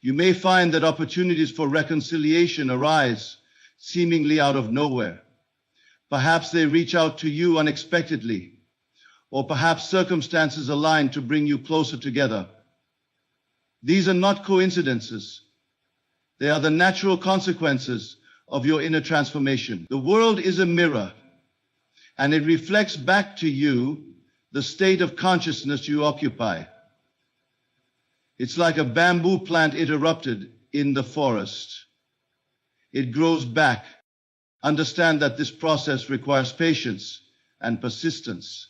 You may find that opportunities for reconciliation arise seemingly out of nowhere. Perhaps they reach out to you unexpectedly, or perhaps circumstances align to bring you closer together. These are not coincidences. They are the natural consequences of your inner transformation. The world is a mirror, and it reflects back to you the state of consciousness you occupy. It's like a bamboo plant interrupted in the forest. It grows back. Understand that this process requires patience and persistence.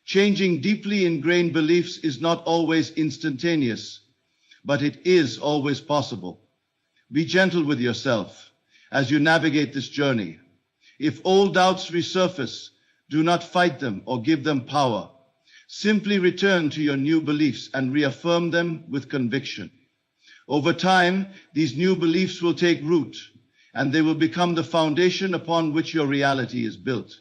Changing deeply ingrained beliefs is not always instantaneous, but it is always possible. Be gentle with yourself as you navigate this journey. If old doubts resurface, do not fight them or give them power. Simply return to your new beliefs and reaffirm them with conviction. Over time, these new beliefs will take root, and they will become the foundation upon which your reality is built.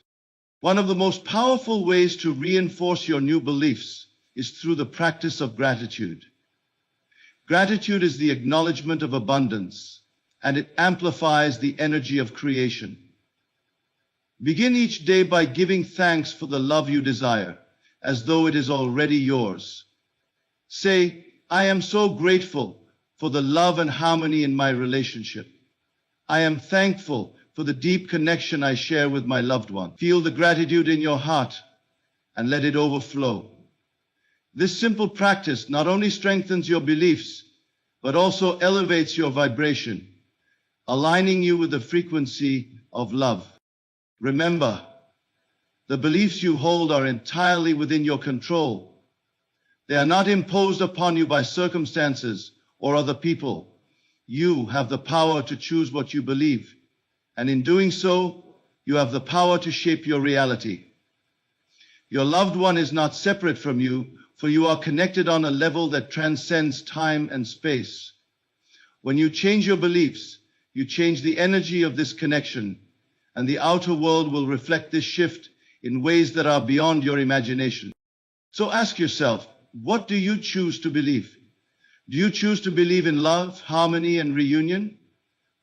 One of the most powerful ways to reinforce your new beliefs is through the practice of gratitude. Gratitude is the acknowledgement of abundance, and it amplifies the energy of creation. Begin each day by giving thanks for the love you desire, as though it is already yours. Say, I am so grateful for the love and harmony in my relationship. I am thankful for the deep connection I share with my loved one. Feel the gratitude in your heart and let it overflow. This simple practice not only strengthens your beliefs, but also elevates your vibration, aligning you with the frequency of love. Remember, the beliefs you hold are entirely within your control. They are not imposed upon you by circumstances or other people. You have the power to choose what you believe, and in doing so, you have the power to shape your reality. Your loved one is not separate from you, for you are connected on a level that transcends time and space. When you change your beliefs, you change the energy of this connection, and the outer world will reflect this shift in ways that are beyond your imagination. So ask yourself, what do you choose to believe? Do you choose to believe in love, harmony, and reunion?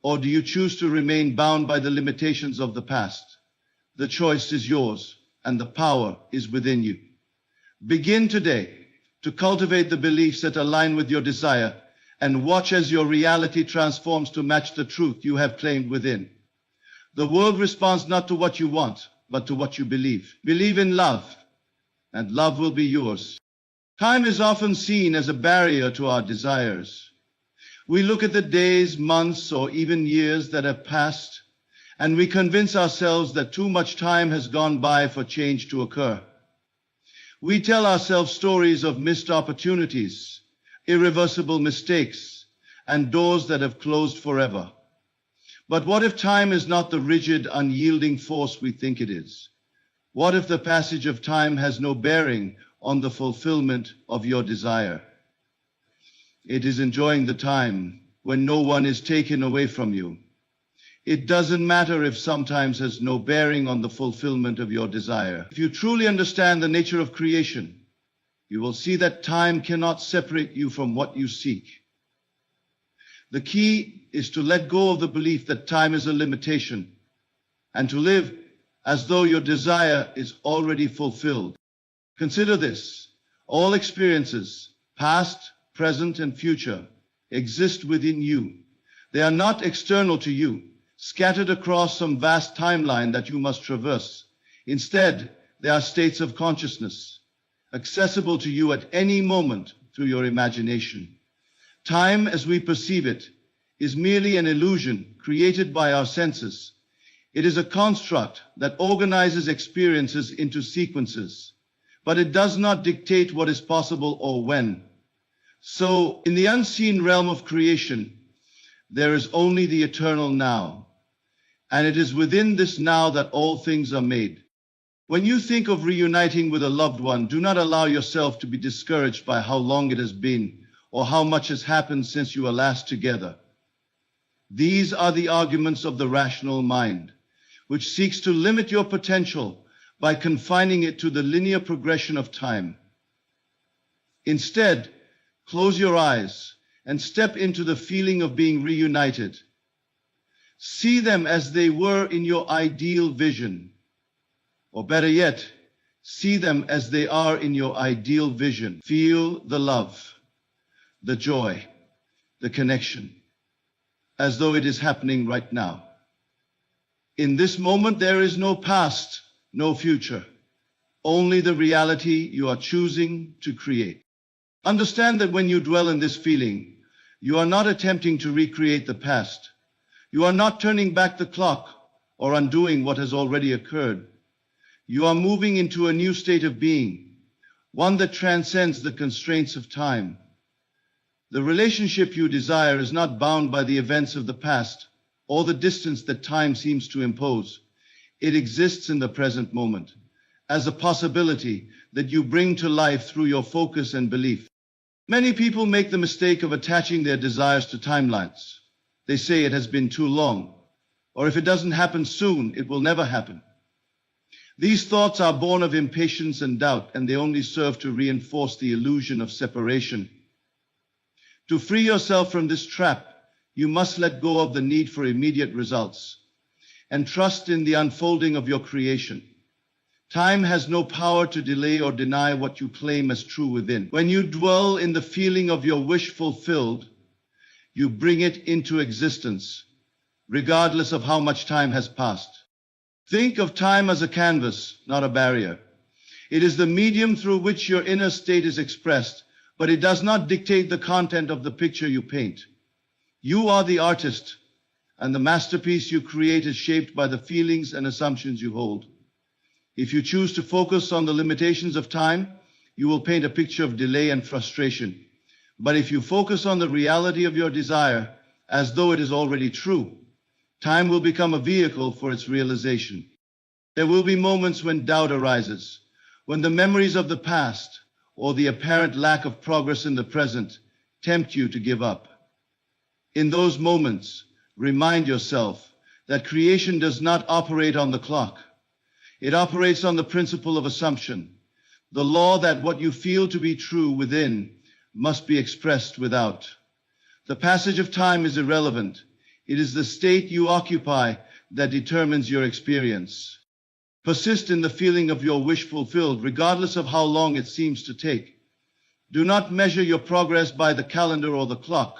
Or do you choose to remain bound by the limitations of the past? The choice is yours, and the power is within you. Begin today to cultivate the beliefs that align with your desire, and watch as your reality transforms to match the truth you have claimed within. The world responds not to what you want, but to what you believe. Believe in love, and love will be yours. Time is often seen as a barrier to our desires. We look at the days, months, or even years that have passed, and we convince ourselves that too much time has gone by for change to occur. We tell ourselves stories of missed opportunities, irreversible mistakes, and doors that have closed forever. But what if time is not the rigid, unyielding force we think it is? What if the passage of time has no bearing on the fulfillment of your desire? It is enjoying the time when no one is taken away from you. It doesn't matter if sometimes has no bearing on the fulfillment of your desire. If you truly understand the nature of creation, you will see that time cannot separate you from what you seek. The key is to let go of the belief that time is a limitation and to live as though your desire is already fulfilled. Consider this: all experiences, past, present, and future, exist within you. They are not external to you, scattered across some vast timeline that you must traverse. Instead, they are states of consciousness, accessible to you at any moment through your imagination. Time, as we perceive it, is merely an illusion created by our senses. It is a construct that organizes experiences into sequences, but it does not dictate what is possible or when. So, in the unseen realm of creation, there is only the eternal now, and it is within this now that all things are made. When you think of reuniting with a loved one, do not allow yourself to be discouraged by how long it has been or how much has happened since you were last together. These are the arguments of the rational mind, which seeks to limit your potential by confining it to the linear progression of time. Instead, close your eyes and step into the feeling of being reunited. See them as they were in your ideal vision. Or better yet, see them as they are in your ideal vision. Feel the love, the joy, the connection. as though it is happening right now. In this moment, there is no past, no future, only the reality you are choosing to create. Understand that when you dwell in this feeling, you are not attempting to recreate the past. You are not turning back the clock or undoing what has already occurred. You are moving into a new state of being, one that transcends the constraints of time. The relationship you desire is not bound by the events of the past or the distance that time seems to impose. It exists in the present moment as a possibility that you bring to life through your focus and belief. Many people make the mistake of attaching their desires to timelines. They say it has been too long, or if it doesn't happen soon, it will never happen. These thoughts are born of impatience and doubt, and they only serve to reinforce the illusion of separation. To free yourself from this trap, you must let go of the need for immediate results and trust in the unfolding of your creation. Time has no power to delay or deny what you claim as true within. When you dwell in the feeling of your wish fulfilled, you bring it into existence, regardless of how much time has passed. Think of time as a canvas, not a barrier. It is the medium through which your inner state is expressed, but it does not dictate the content of the picture you paint. You are the artist, and the masterpiece you create is shaped by the feelings and assumptions you hold. If you choose to focus on the limitations of time, you will paint a picture of delay and frustration. But if you focus on the reality of your desire, as though it is already true, time will become a vehicle for its realization. There will be moments when doubt arises, when the memories of the past or the apparent lack of progress in the present tempt you to give up. In those moments, remind yourself that creation does not operate on the clock. It operates on the principle of assumption, the law that what you feel to be true within must be expressed without. The passage of time is irrelevant. It is the state you occupy that determines your experience. Persist in the feeling of your wish fulfilled, regardless of how long it seems to take. Do not measure your progress by the calendar or the clock.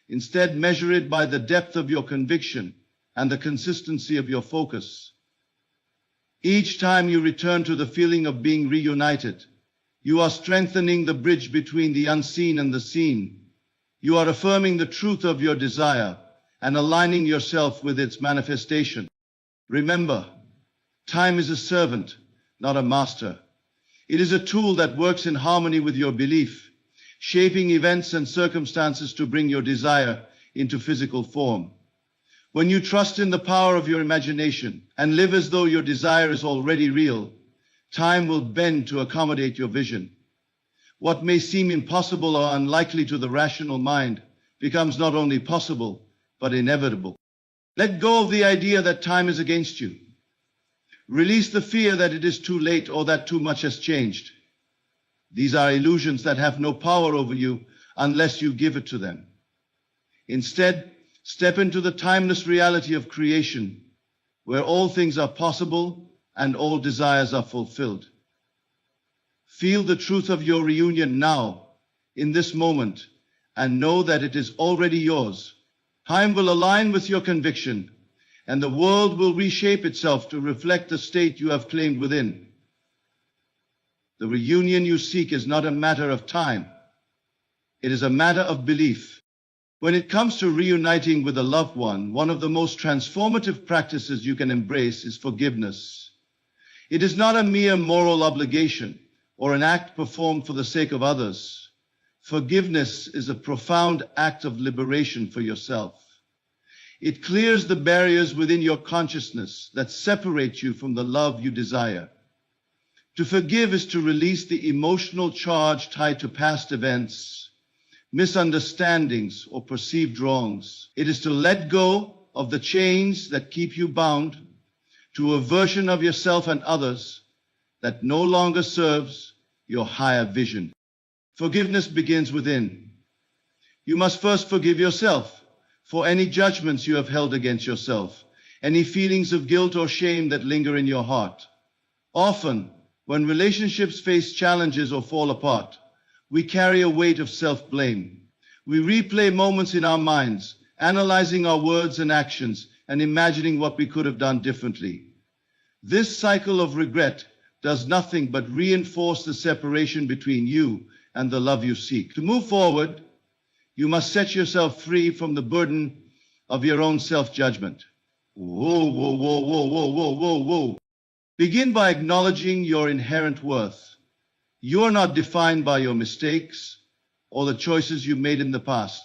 Instead, measure it by the depth of your conviction and the consistency of your focus. Each time you return to the feeling of being reunited, you are strengthening the bridge between the unseen and the seen. You are affirming the truth of your desire and aligning yourself with its manifestation. Remember, time is a servant, not a master. It is a tool that works in harmony with your belief, shaping events and circumstances to bring your desire into physical form. When you trust in the power of your imagination and live as though your desire is already real, time will bend to accommodate your vision. What may seem impossible or unlikely to the rational mind becomes not only possible, but inevitable. Let go of the idea that time is against you. Release the fear that it is too late or that too much has changed. These are illusions that have no power over you unless you give it to them. Instead, step into the timeless reality of creation, where all things are possible and all desires are fulfilled. Feel the truth of your reunion now, in this moment, and know that it is already yours. Time will align with your conviction, and the world will reshape itself to reflect the state you have claimed within. The reunion you seek is not a matter of time. It is a matter of belief. When it comes to reuniting with a loved one, one of the most transformative practices you can embrace is forgiveness. It is not a mere moral obligation or an act performed for the sake of others. Forgiveness is a profound act of liberation for yourself. It clears the barriers within your consciousness that separate you from the love you desire. To forgive is to release the emotional charge tied to past events, misunderstandings, or perceived wrongs. It is to let go of the chains that keep you bound to a version of yourself and others that no longer serves your higher vision. Forgiveness begins within. You must first forgive yourself for any judgments you have held against yourself, any feelings of guilt or shame that linger in your heart. Often, when relationships face challenges or fall apart, we carry a weight of self-blame. We replay moments in our minds analyzing our words and actions, and imagining what we could have done differently. This cycle of regret does nothing but reinforce the separation between you and the love you seek. To move forward, you must set yourself free from the burden of your own self-judgment. Whoa, whoa, whoa, whoa, whoa, whoa, whoa, whoa. Begin by acknowledging your inherent worth. You are not defined by your mistakes or the choices you made in the past.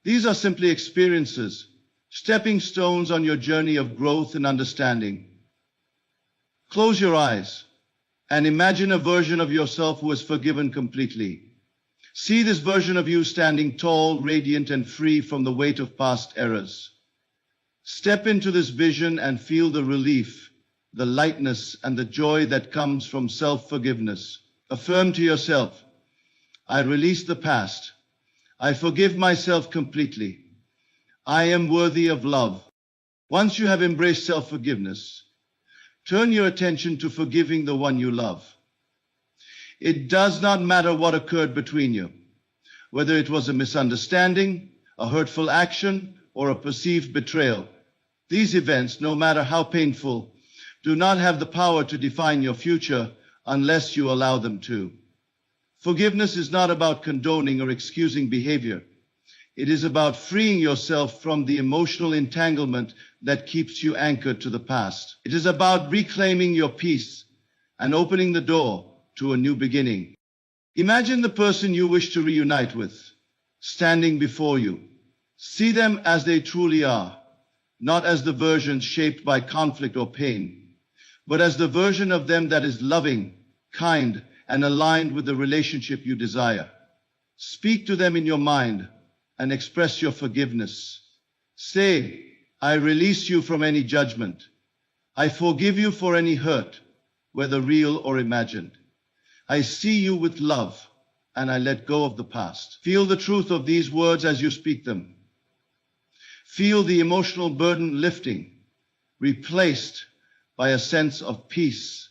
These are simply experiences, stepping stones on your journey of growth and understanding. Close your eyes and imagine a version of yourself who is forgiven completely. See this version of you standing tall, radiant, and free from the weight of past errors. Step into this vision and feel the relief, the lightness, and the joy that comes from self-forgiveness. Affirm to yourself, I release the past. I forgive myself completely. I am worthy of love. Once you have embraced self-forgiveness, turn your attention to forgiving the one you love. It does not matter what occurred between you, whether it was a misunderstanding, a hurtful action, or a perceived betrayal. These events, no matter how painful, do not have the power to define your future unless you allow them to. Forgiveness is not about condoning or excusing behavior. It is about freeing yourself from the emotional entanglement that keeps you anchored to the past. It is about reclaiming your peace and opening the door to a new beginning. Imagine the person you wish to reunite with, standing before you. See them as they truly are, not as the versions shaped by conflict or pain, but as the version of them that is loving, kind, and aligned with the relationship you desire. Speak to them in your mind and express your forgiveness. Say, I release you from any judgment. I forgive you for any hurt, whether real or imagined. I see you with love, and I let go of the past. Feel the truth of these words as you speak them. Feel the emotional burden lifting, replaced by a sense of peace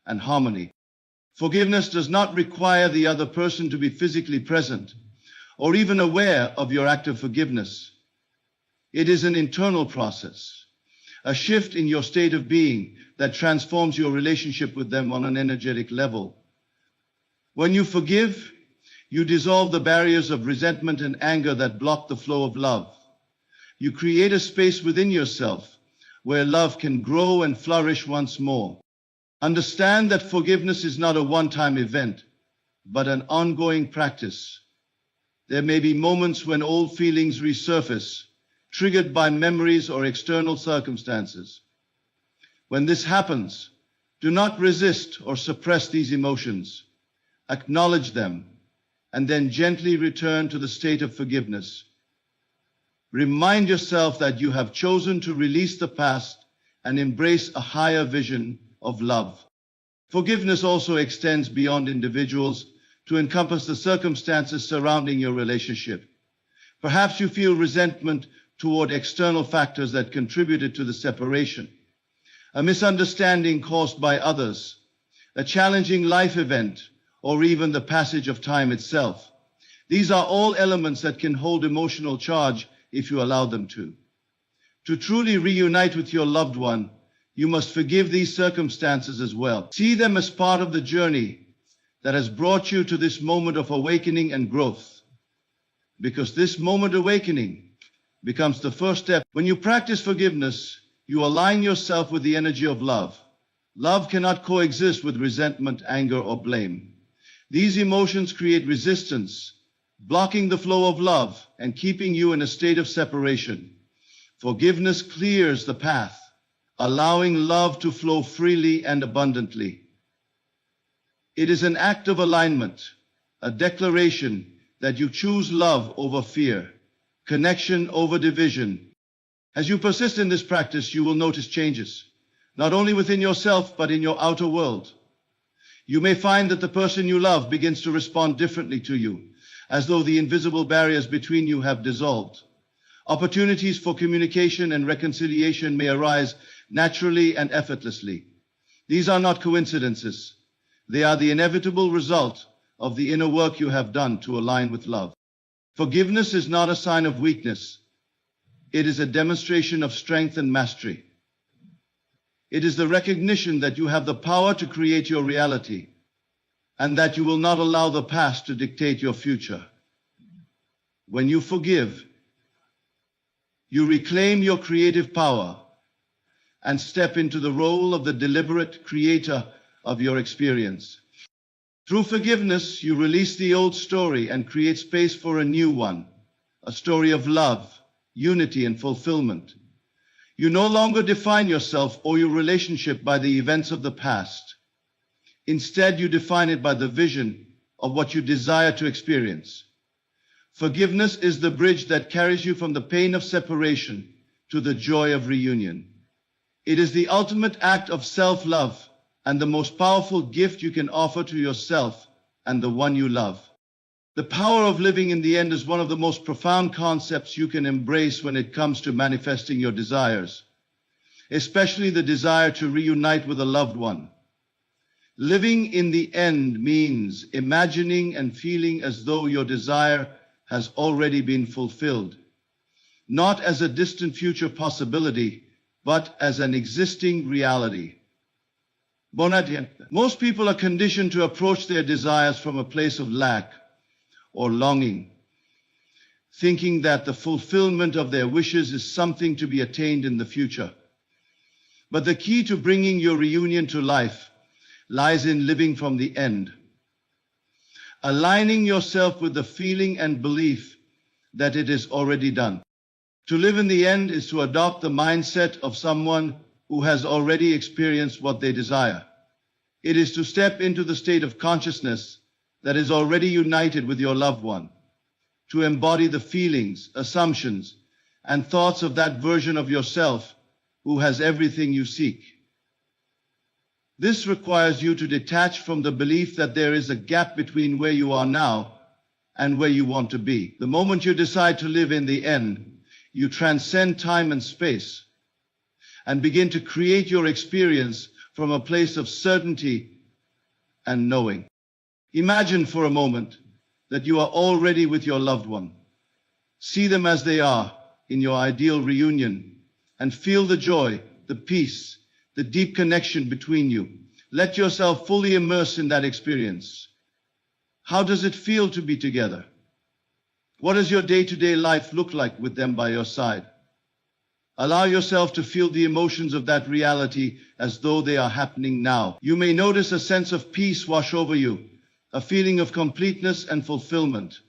and harmony. Forgiveness does not require the other person to be physically present or even aware of your act of forgiveness. It is an internal process, a shift in your state of being that transforms your relationship with them on an energetic level. When you forgive, you dissolve the barriers of resentment and anger that block the flow of love. You create a space within yourself where love can grow and flourish once more. Understand that forgiveness is not a one-time event, but an ongoing practice. There may be moments when old feelings resurface, triggered by memories or external circumstances. When this happens, do not resist or suppress these emotions. Acknowledge them, and then gently return to the state of forgiveness. Remind yourself that you have chosen to release the past and embrace a higher vision of love. Forgiveness also extends beyond individuals to encompass the circumstances surrounding your relationship. Perhaps you feel resentment toward external factors that contributed to the separation, a misunderstanding caused by others, a challenging life event, or even the passage of time itself. These are all elements that can hold emotional charge if you allow them to. To truly reunite with your loved one, you must forgive these circumstances as well. See them as part of the journey that has brought you to this moment of awakening and growth. Because this moment awakening becomes the first step. When you practice forgiveness, you align yourself with the energy of love. Love cannot coexist with resentment, anger, or blame. These emotions create resistance, blocking the flow of love and keeping you in a state of separation. Forgiveness clears the path, allowing love to flow freely and abundantly. It is an act of alignment, a declaration that you choose love over fear, connection over division. As you persist in this practice, you will notice changes, not only within yourself, but in your outer world. You may find that the person you love begins to respond differently to you, as though the invisible barriers between you have dissolved. Opportunities for communication and reconciliation may arise naturally and effortlessly. These are not coincidences. They are the inevitable result of the inner work you have done to align with love. Forgiveness is not a sign of weakness. It is a demonstration of strength and mastery. It is the recognition that you have the power to create your reality and that you will not allow the past to dictate your future. When you forgive, you reclaim your creative power and step into the role of the deliberate creator of your experience. Through forgiveness, you release the old story and create space for a new one, a story of love, unity, and fulfillment. You no longer define yourself or your relationship by the events of the past. Instead, you define it by the vision of what you desire to experience. Forgiveness is the bridge that carries you from the pain of separation to the joy of reunion. It is the ultimate act of self-love and the most powerful gift you can offer to yourself and the one you love. The power of living in the end is one of the most profound concepts you can embrace when it comes to manifesting your desires, especially the desire to reunite with a loved one. Living in the end means imagining and feeling as though your desire has already been fulfilled, not as a distant future possibility, but as an existing reality. Most people are conditioned to approach their desires from a place of lack or longing, thinking that the fulfillment of their wishes is something to be attained in the future. But the key to bringing your reunion to life lies in living from the end, aligning yourself with the feeling and belief that it is already done. To live in the end is to adopt the mindset of someone who has already experienced what they desire. It is to step into the state of consciousness that is already united with your loved one, to embody the feelings, assumptions, and thoughts of that version of yourself who has everything you seek. This requires you to detach from the belief that there is a gap between where you are now and where you want to be. The moment you decide to live in the end, you transcend time and space and begin to create your experience from a place of certainty and knowing. Imagine for a moment that you are already with your loved one. See them as they are in your ideal reunion and feel the joy, the peace, the deep connection between you. Let yourself fully immerse in that experience. How does it feel to be together? What does your day-to-day life look like with them by your side? Allow yourself to feel the emotions of that reality as though they are happening now. You may notice a sense of peace wash over you, a feeling of completeness and fulfillment.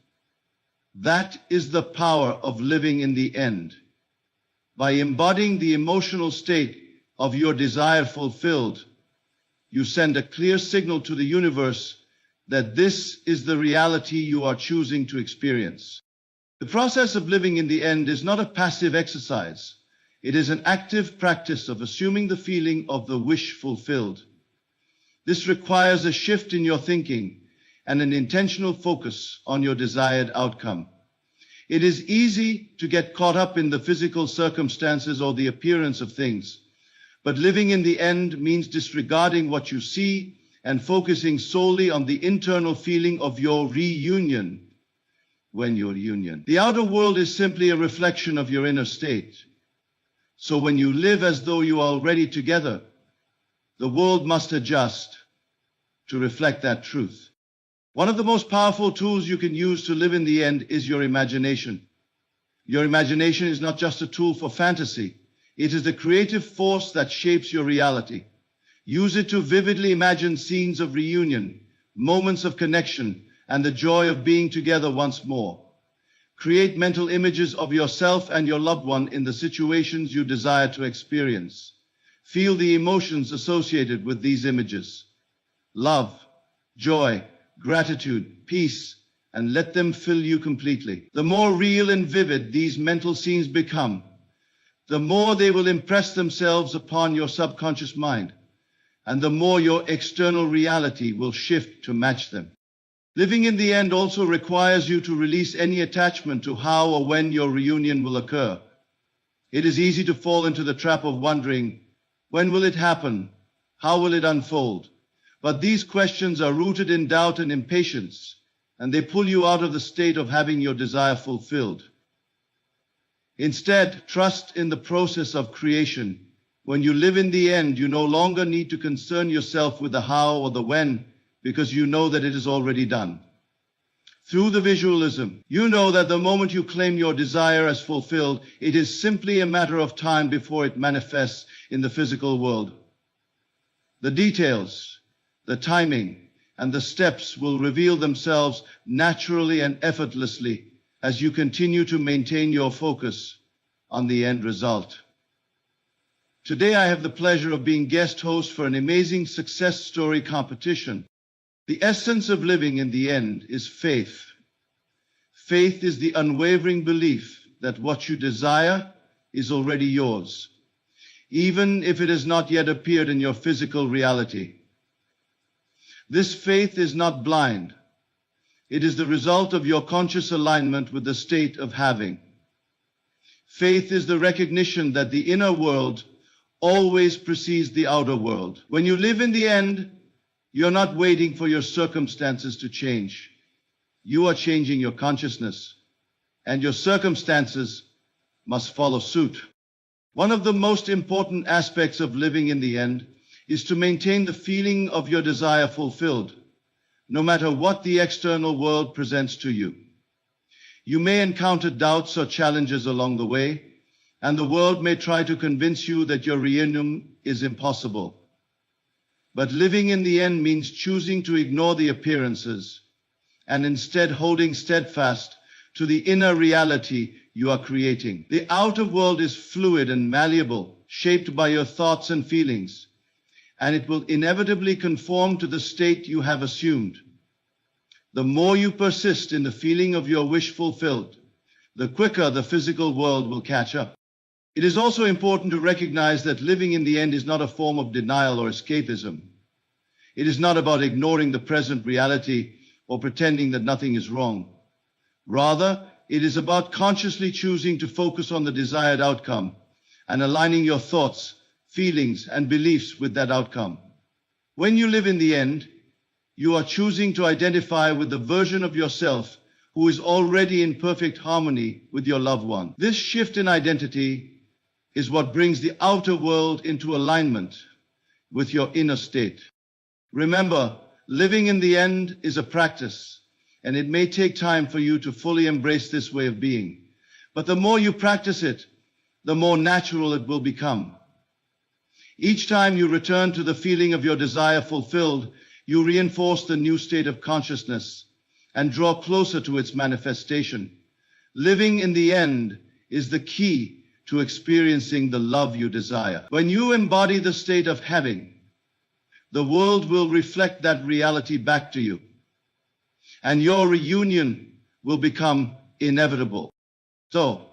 That is the power of living in the end. By embodying the emotional state of your desire fulfilled, you send a clear signal to the universe that this is the reality you are choosing to experience. The process of living in the end is not a passive exercise. It is an active practice of assuming the feeling of the wish fulfilled. This requires a shift in your thinking and an intentional focus on your desired outcome. It is easy to get caught up in the physical circumstances or the appearance of things, but living in the end means disregarding what you see and focusing solely on the internal feeling of your reunion when your union. The outer world is simply a reflection of your inner state. So when you live as though you are already together, the world must adjust to reflect that truth. One of the most powerful tools you can use to live in the end is your imagination. Your imagination is not just a tool for fantasy. It is the creative force that shapes your reality. Use it to vividly imagine scenes of reunion, moments of connection, and the joy of being together once more. Create mental images of yourself and your loved one in the situations you desire to experience. Feel the emotions associated with these images. Love, joy, gratitude, peace, and let them fill you completely. The more real and vivid these mental scenes become, the more they will impress themselves upon your subconscious mind, and the more your external reality will shift to match them. Living in the end also requires you to release any attachment to how or when your reunion will occur. It is easy to fall into the trap of wondering, when will it happen? How will it unfold? But these questions are rooted in doubt and impatience, and they pull you out of the state of having your desire fulfilled. Instead, trust in the process of creation. When you live in the end, you no longer need to concern yourself with the how or the when, because you know that it is already done. Through the visualism, you know that the moment you claim your desire as fulfilled, it is simply a matter of time before it manifests in the physical world. The details, the timing, and the steps will reveal themselves naturally and effortlessly as you continue to maintain your focus on the end result. Today I have the pleasure of being guest host for an amazing success story competition. The essence of living in the end is faith. Faith is the unwavering belief that what you desire is already yours, even if it has not yet appeared in your physical reality. This faith is not blind. It is the result of your conscious alignment with the state of having. Faith is the recognition that the inner world always precedes the outer world. When you live in the end, you're not waiting for your circumstances to change. You are changing your consciousness, and your circumstances must follow suit. One of the most important aspects of living in the end is to maintain the feeling of your desire fulfilled, no matter what the external world presents to you. You may encounter doubts or challenges along the way, and the world may try to convince you that your reunion is impossible. But living in the end means choosing to ignore the appearances and instead holding steadfast to the inner reality you are creating. The outer world is fluid and malleable, shaped by your thoughts and feelings, and it will inevitably conform to the state you have assumed. The more you persist in the feeling of your wish fulfilled, the quicker the physical world will catch up. It is also important to recognize that living in the end is not a form of denial or escapism. It is not about ignoring the present reality or pretending that nothing is wrong. Rather, it is about consciously choosing to focus on the desired outcome and aligning your thoughts, feelings, and beliefs with that outcome. When you live in the end, you are choosing to identify with the version of yourself who is already in perfect harmony with your loved one. This shift in identity is what brings the outer world into alignment with your inner state. Remember, living in the end is a practice, and it may take time for you to fully embrace this way of being. But the more you practice it, the more natural it will become. Each time you return to the feeling of your desire fulfilled, you reinforce the new state of consciousness and draw closer to its manifestation. Living in the end is the key to experiencing the love you desire. When you embody the state of having, the world will reflect that reality back to you, and your reunion will become inevitable. So,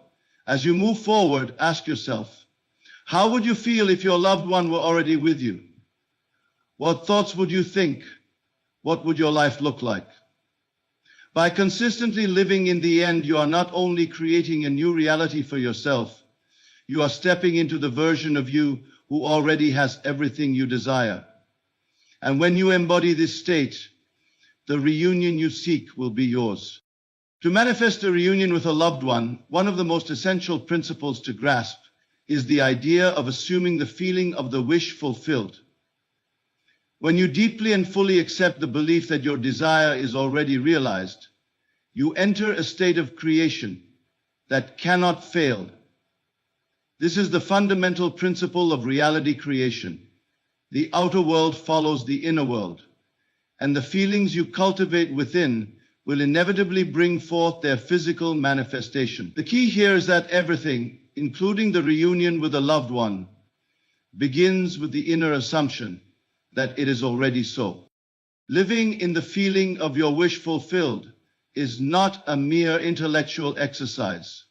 as you move forward, ask yourself, how would you feel if your loved one were already with you? What thoughts would you think? What would your life look like? By consistently living in the end, you are not only creating a new reality for yourself, you are stepping into the version of you who already has everything you desire. And when you embody this state, the reunion you seek will be yours. To manifest a reunion with a loved one, one of the most essential principles to grasp is the idea of assuming the feeling of the wish fulfilled. When you deeply and fully accept the belief that your desire is already realized, you enter a state of creation that cannot fail. This is the fundamental principle of reality creation. The outer world follows the inner world, and the feelings you cultivate within will inevitably bring forth their physical manifestation. The key here is that everything, including the reunion with a loved one, begins with the inner assumption that it is already so. Living in the feeling of your wish fulfilled is not a mere intellectual exercise.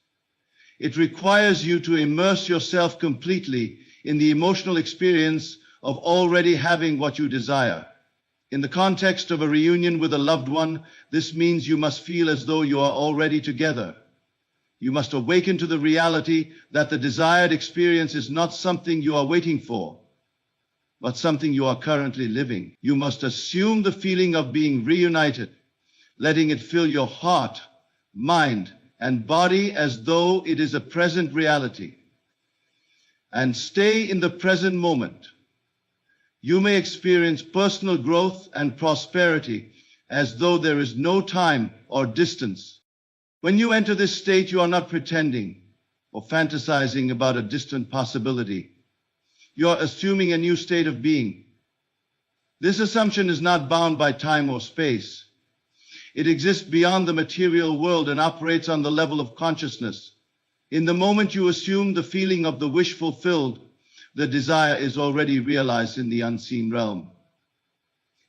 It requires you to immerse yourself completely in the emotional experience of already having what you desire. In the context of a reunion with a loved one, this means you must feel as though you are already together. You must awaken to the reality that the desired experience is not something you are waiting for, but something you are currently living. You must assume the feeling of being reunited, letting it fill your heart, mind, and body as though it is a present reality, and stay in the present moment. You may experience personal growth and prosperity as though there is no time or distance. When you enter this state, you are not pretending or fantasizing about a distant possibility. You are assuming a new state of being. This assumption is not bound by time or space. It exists beyond the material world and operates on the level of consciousness. In the moment you assume the feeling of the wish fulfilled, the desire is already realized in the unseen realm.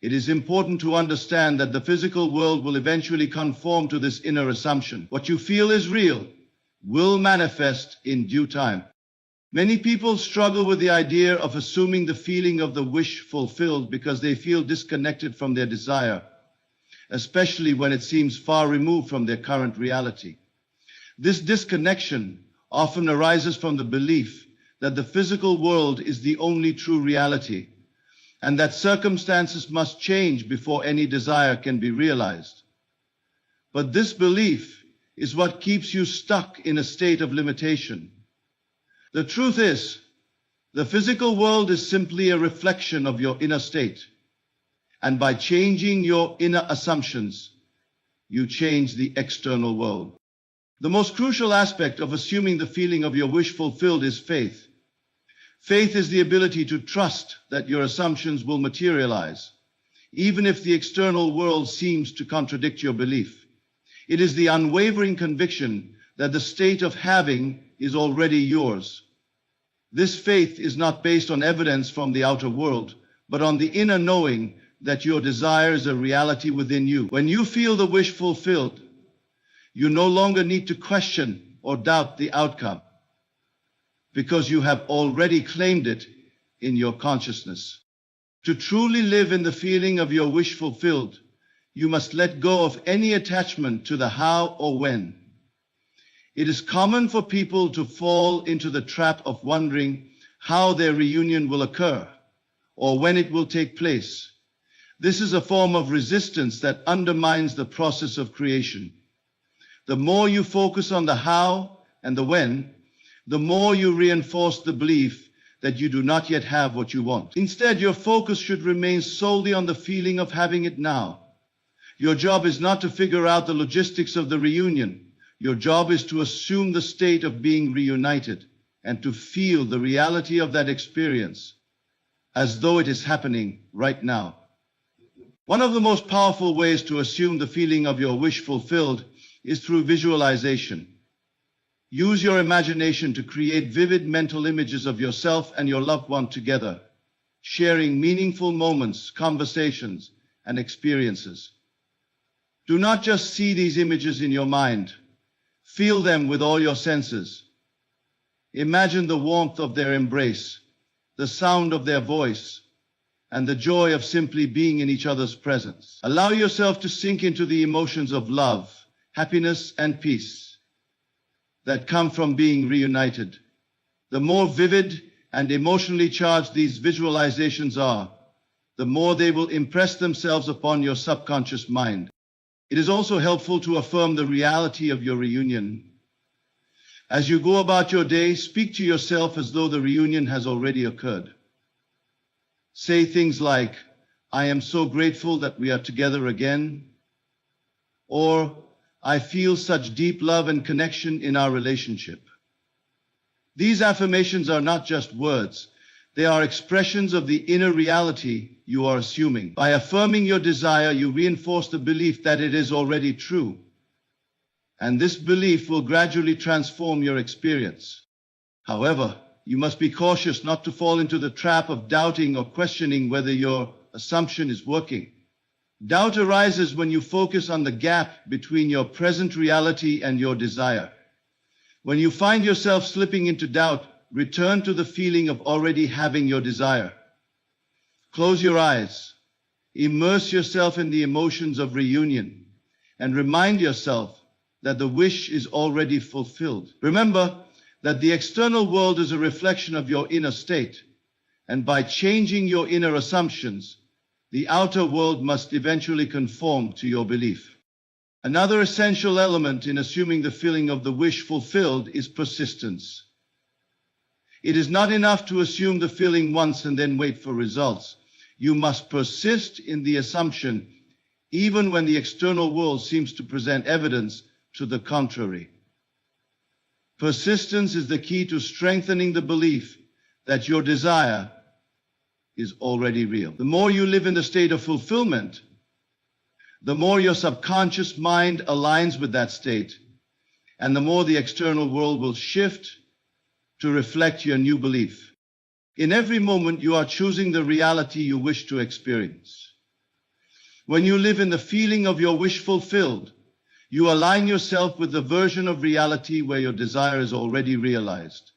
It is important to understand that the physical world will eventually conform to this inner assumption. What you feel is real will manifest in due time. Many people struggle with the idea of assuming the feeling of the wish fulfilled because they feel disconnected from their desire, especially when it seems far removed from their current reality. This disconnection often arises from the belief that the physical world is the only true reality, and that circumstances must change before any desire can be realized. But this belief is what keeps you stuck in a state of limitation. The truth is, the physical world is simply a reflection of your inner state, and by changing your inner assumptions, you change the external world. The most crucial aspect of assuming the feeling of your wish fulfilled is faith. Faith is the ability to trust that your assumptions will materialize, even if the external world seems to contradict your belief. It is the unwavering conviction that the state of having is already yours. This faith is not based on evidence from the outer world, but on the inner knowing that your desire is a reality within you. When you feel the wish fulfilled, you no longer need to question or doubt the outcome, because you have already claimed it in your consciousness. To truly live in the feeling of your wish fulfilled, you must let go of any attachment to the how or when. It is common for people to fall into the trap of wondering how their reunion will occur or when it will take place. This is a form of resistance that undermines the process of creation. The more you focus on the how and the when, the more you reinforce the belief that you do not yet have what you want. Instead, your focus should remain solely on the feeling of having it now. Your job is not to figure out the logistics of the reunion. Your job is to assume the state of being reunited and to feel the reality of that experience as though it is happening right now. One of the most powerful ways to assume the feeling of your wish fulfilled is through visualization. Use your imagination to create vivid mental images of yourself and your loved one together, sharing meaningful moments, conversations, and experiences. Do not just see these images in your mind. Feel them with all your senses. Imagine the warmth of their embrace, the sound of their voice, and the joy of simply being in each other's presence. Allow yourself to sink into the emotions of love, happiness, and peace that come from being reunited. The more vivid and emotionally charged these visualizations are, the more they will impress themselves upon your subconscious mind. It is also helpful to affirm the reality of your reunion. As you go about your day, speak to yourself as though the reunion has already occurred. Say things like, "I am so grateful that we are together again," or "I feel such deep love and connection in our relationship." These affirmations are not just words. They are expressions of the inner reality you are assuming. By affirming your desire, you reinforce the belief that it is already true. And this belief will gradually transform your experience. However, you must be cautious not to fall into the trap of doubting or questioning whether your assumption is working. Doubt arises when you focus on the gap between your present reality and your desire. When you find yourself slipping into doubt, return to the feeling of already having your desire. Close your eyes, immerse yourself in the emotions of reunion, and remind yourself that the wish is already fulfilled. Remember that the external world is a reflection of your inner state, and by changing your inner assumptions, the outer world must eventually conform to your belief. Another essential element in assuming the feeling of the wish fulfilled is persistence. It is not enough to assume the feeling once and then wait for results. You must persist in the assumption, even when the external world seems to present evidence to the contrary. Persistence is the key to strengthening the belief that your desire is already real. The more you live in the state of fulfillment, the more your subconscious mind aligns with that state, and the more the external world will shift to reflect your new belief. In every moment, you are choosing the reality you wish to experience. When you live in the feeling of your wish fulfilled, you align yourself with the version of reality where your desire is already realized.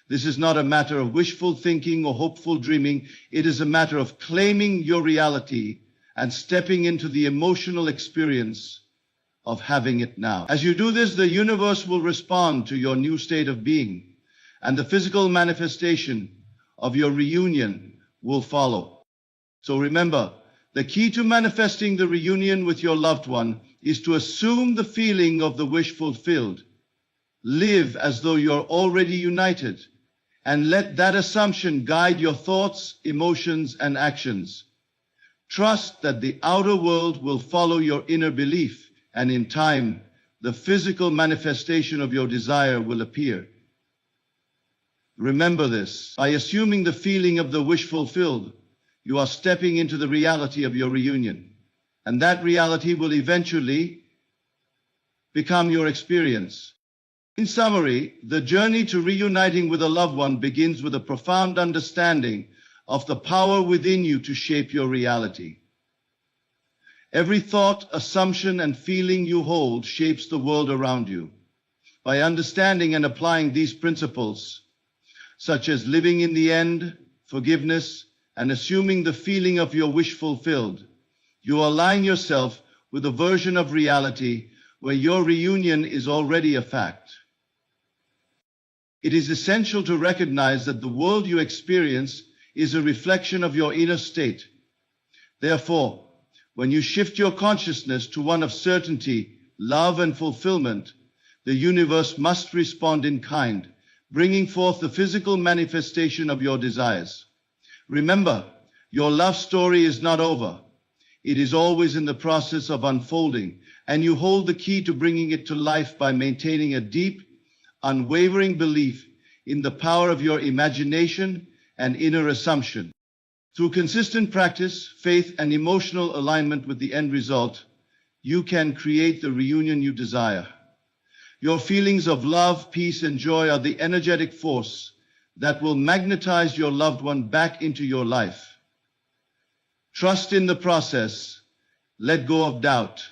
This is not a matter of wishful thinking or hopeful dreaming. It is a matter of claiming your reality and stepping into the emotional experience of having it now. As you do this, the universe will respond to your new state of being, and the physical manifestation of your reunion will follow. So remember, the key to manifesting the reunion with your loved one is to assume the feeling of the wish fulfilled. Live as though you're already united, and let that assumption guide your thoughts, emotions, and actions. Trust that the outer world will follow your inner belief, and in time, the physical manifestation of your desire will appear. Remember this: by assuming the feeling of the wish fulfilled, you are stepping into the reality of your reunion, and that reality will eventually become your experience. In summary, the journey to reuniting with a loved one begins with a profound understanding of the power within you to shape your reality. Every thought, assumption, and feeling you hold shapes the world around you. By understanding and applying these principles, such as living in the end, forgiveness, and assuming the feeling of your wish fulfilled, you align yourself with a version of reality where your reunion is already a fact. It is essential to recognize that the world you experience is a reflection of your inner state. Therefore, when you shift your consciousness to one of certainty, love, and fulfillment, the universe must respond in kind, bringing forth the physical manifestation of your desires. Remember, your love story is not over. It is always in the process of unfolding, and you hold the key to bringing it to life by maintaining a deep, unwavering belief in the power of your imagination and inner assumption. Through consistent practice, faith, and emotional alignment with the end result, you can create the reunion you desire. Your feelings of love, peace, and joy are the energetic force that will magnetize your loved one back into your life. Trust in the process, let go of doubt,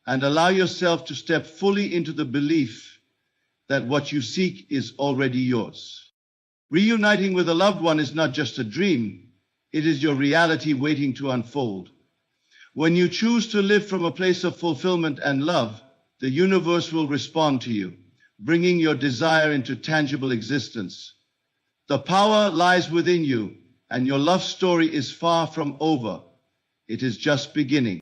and allow yourself to step fully into the belief that what you seek is already yours. Reuniting with a loved one is not just a dream, it is your reality waiting to unfold. When you choose to live from a place of fulfillment and love, the universe will respond to you, bringing your desire into tangible existence. The power lies within you, and your love story is far from over. It is just beginning.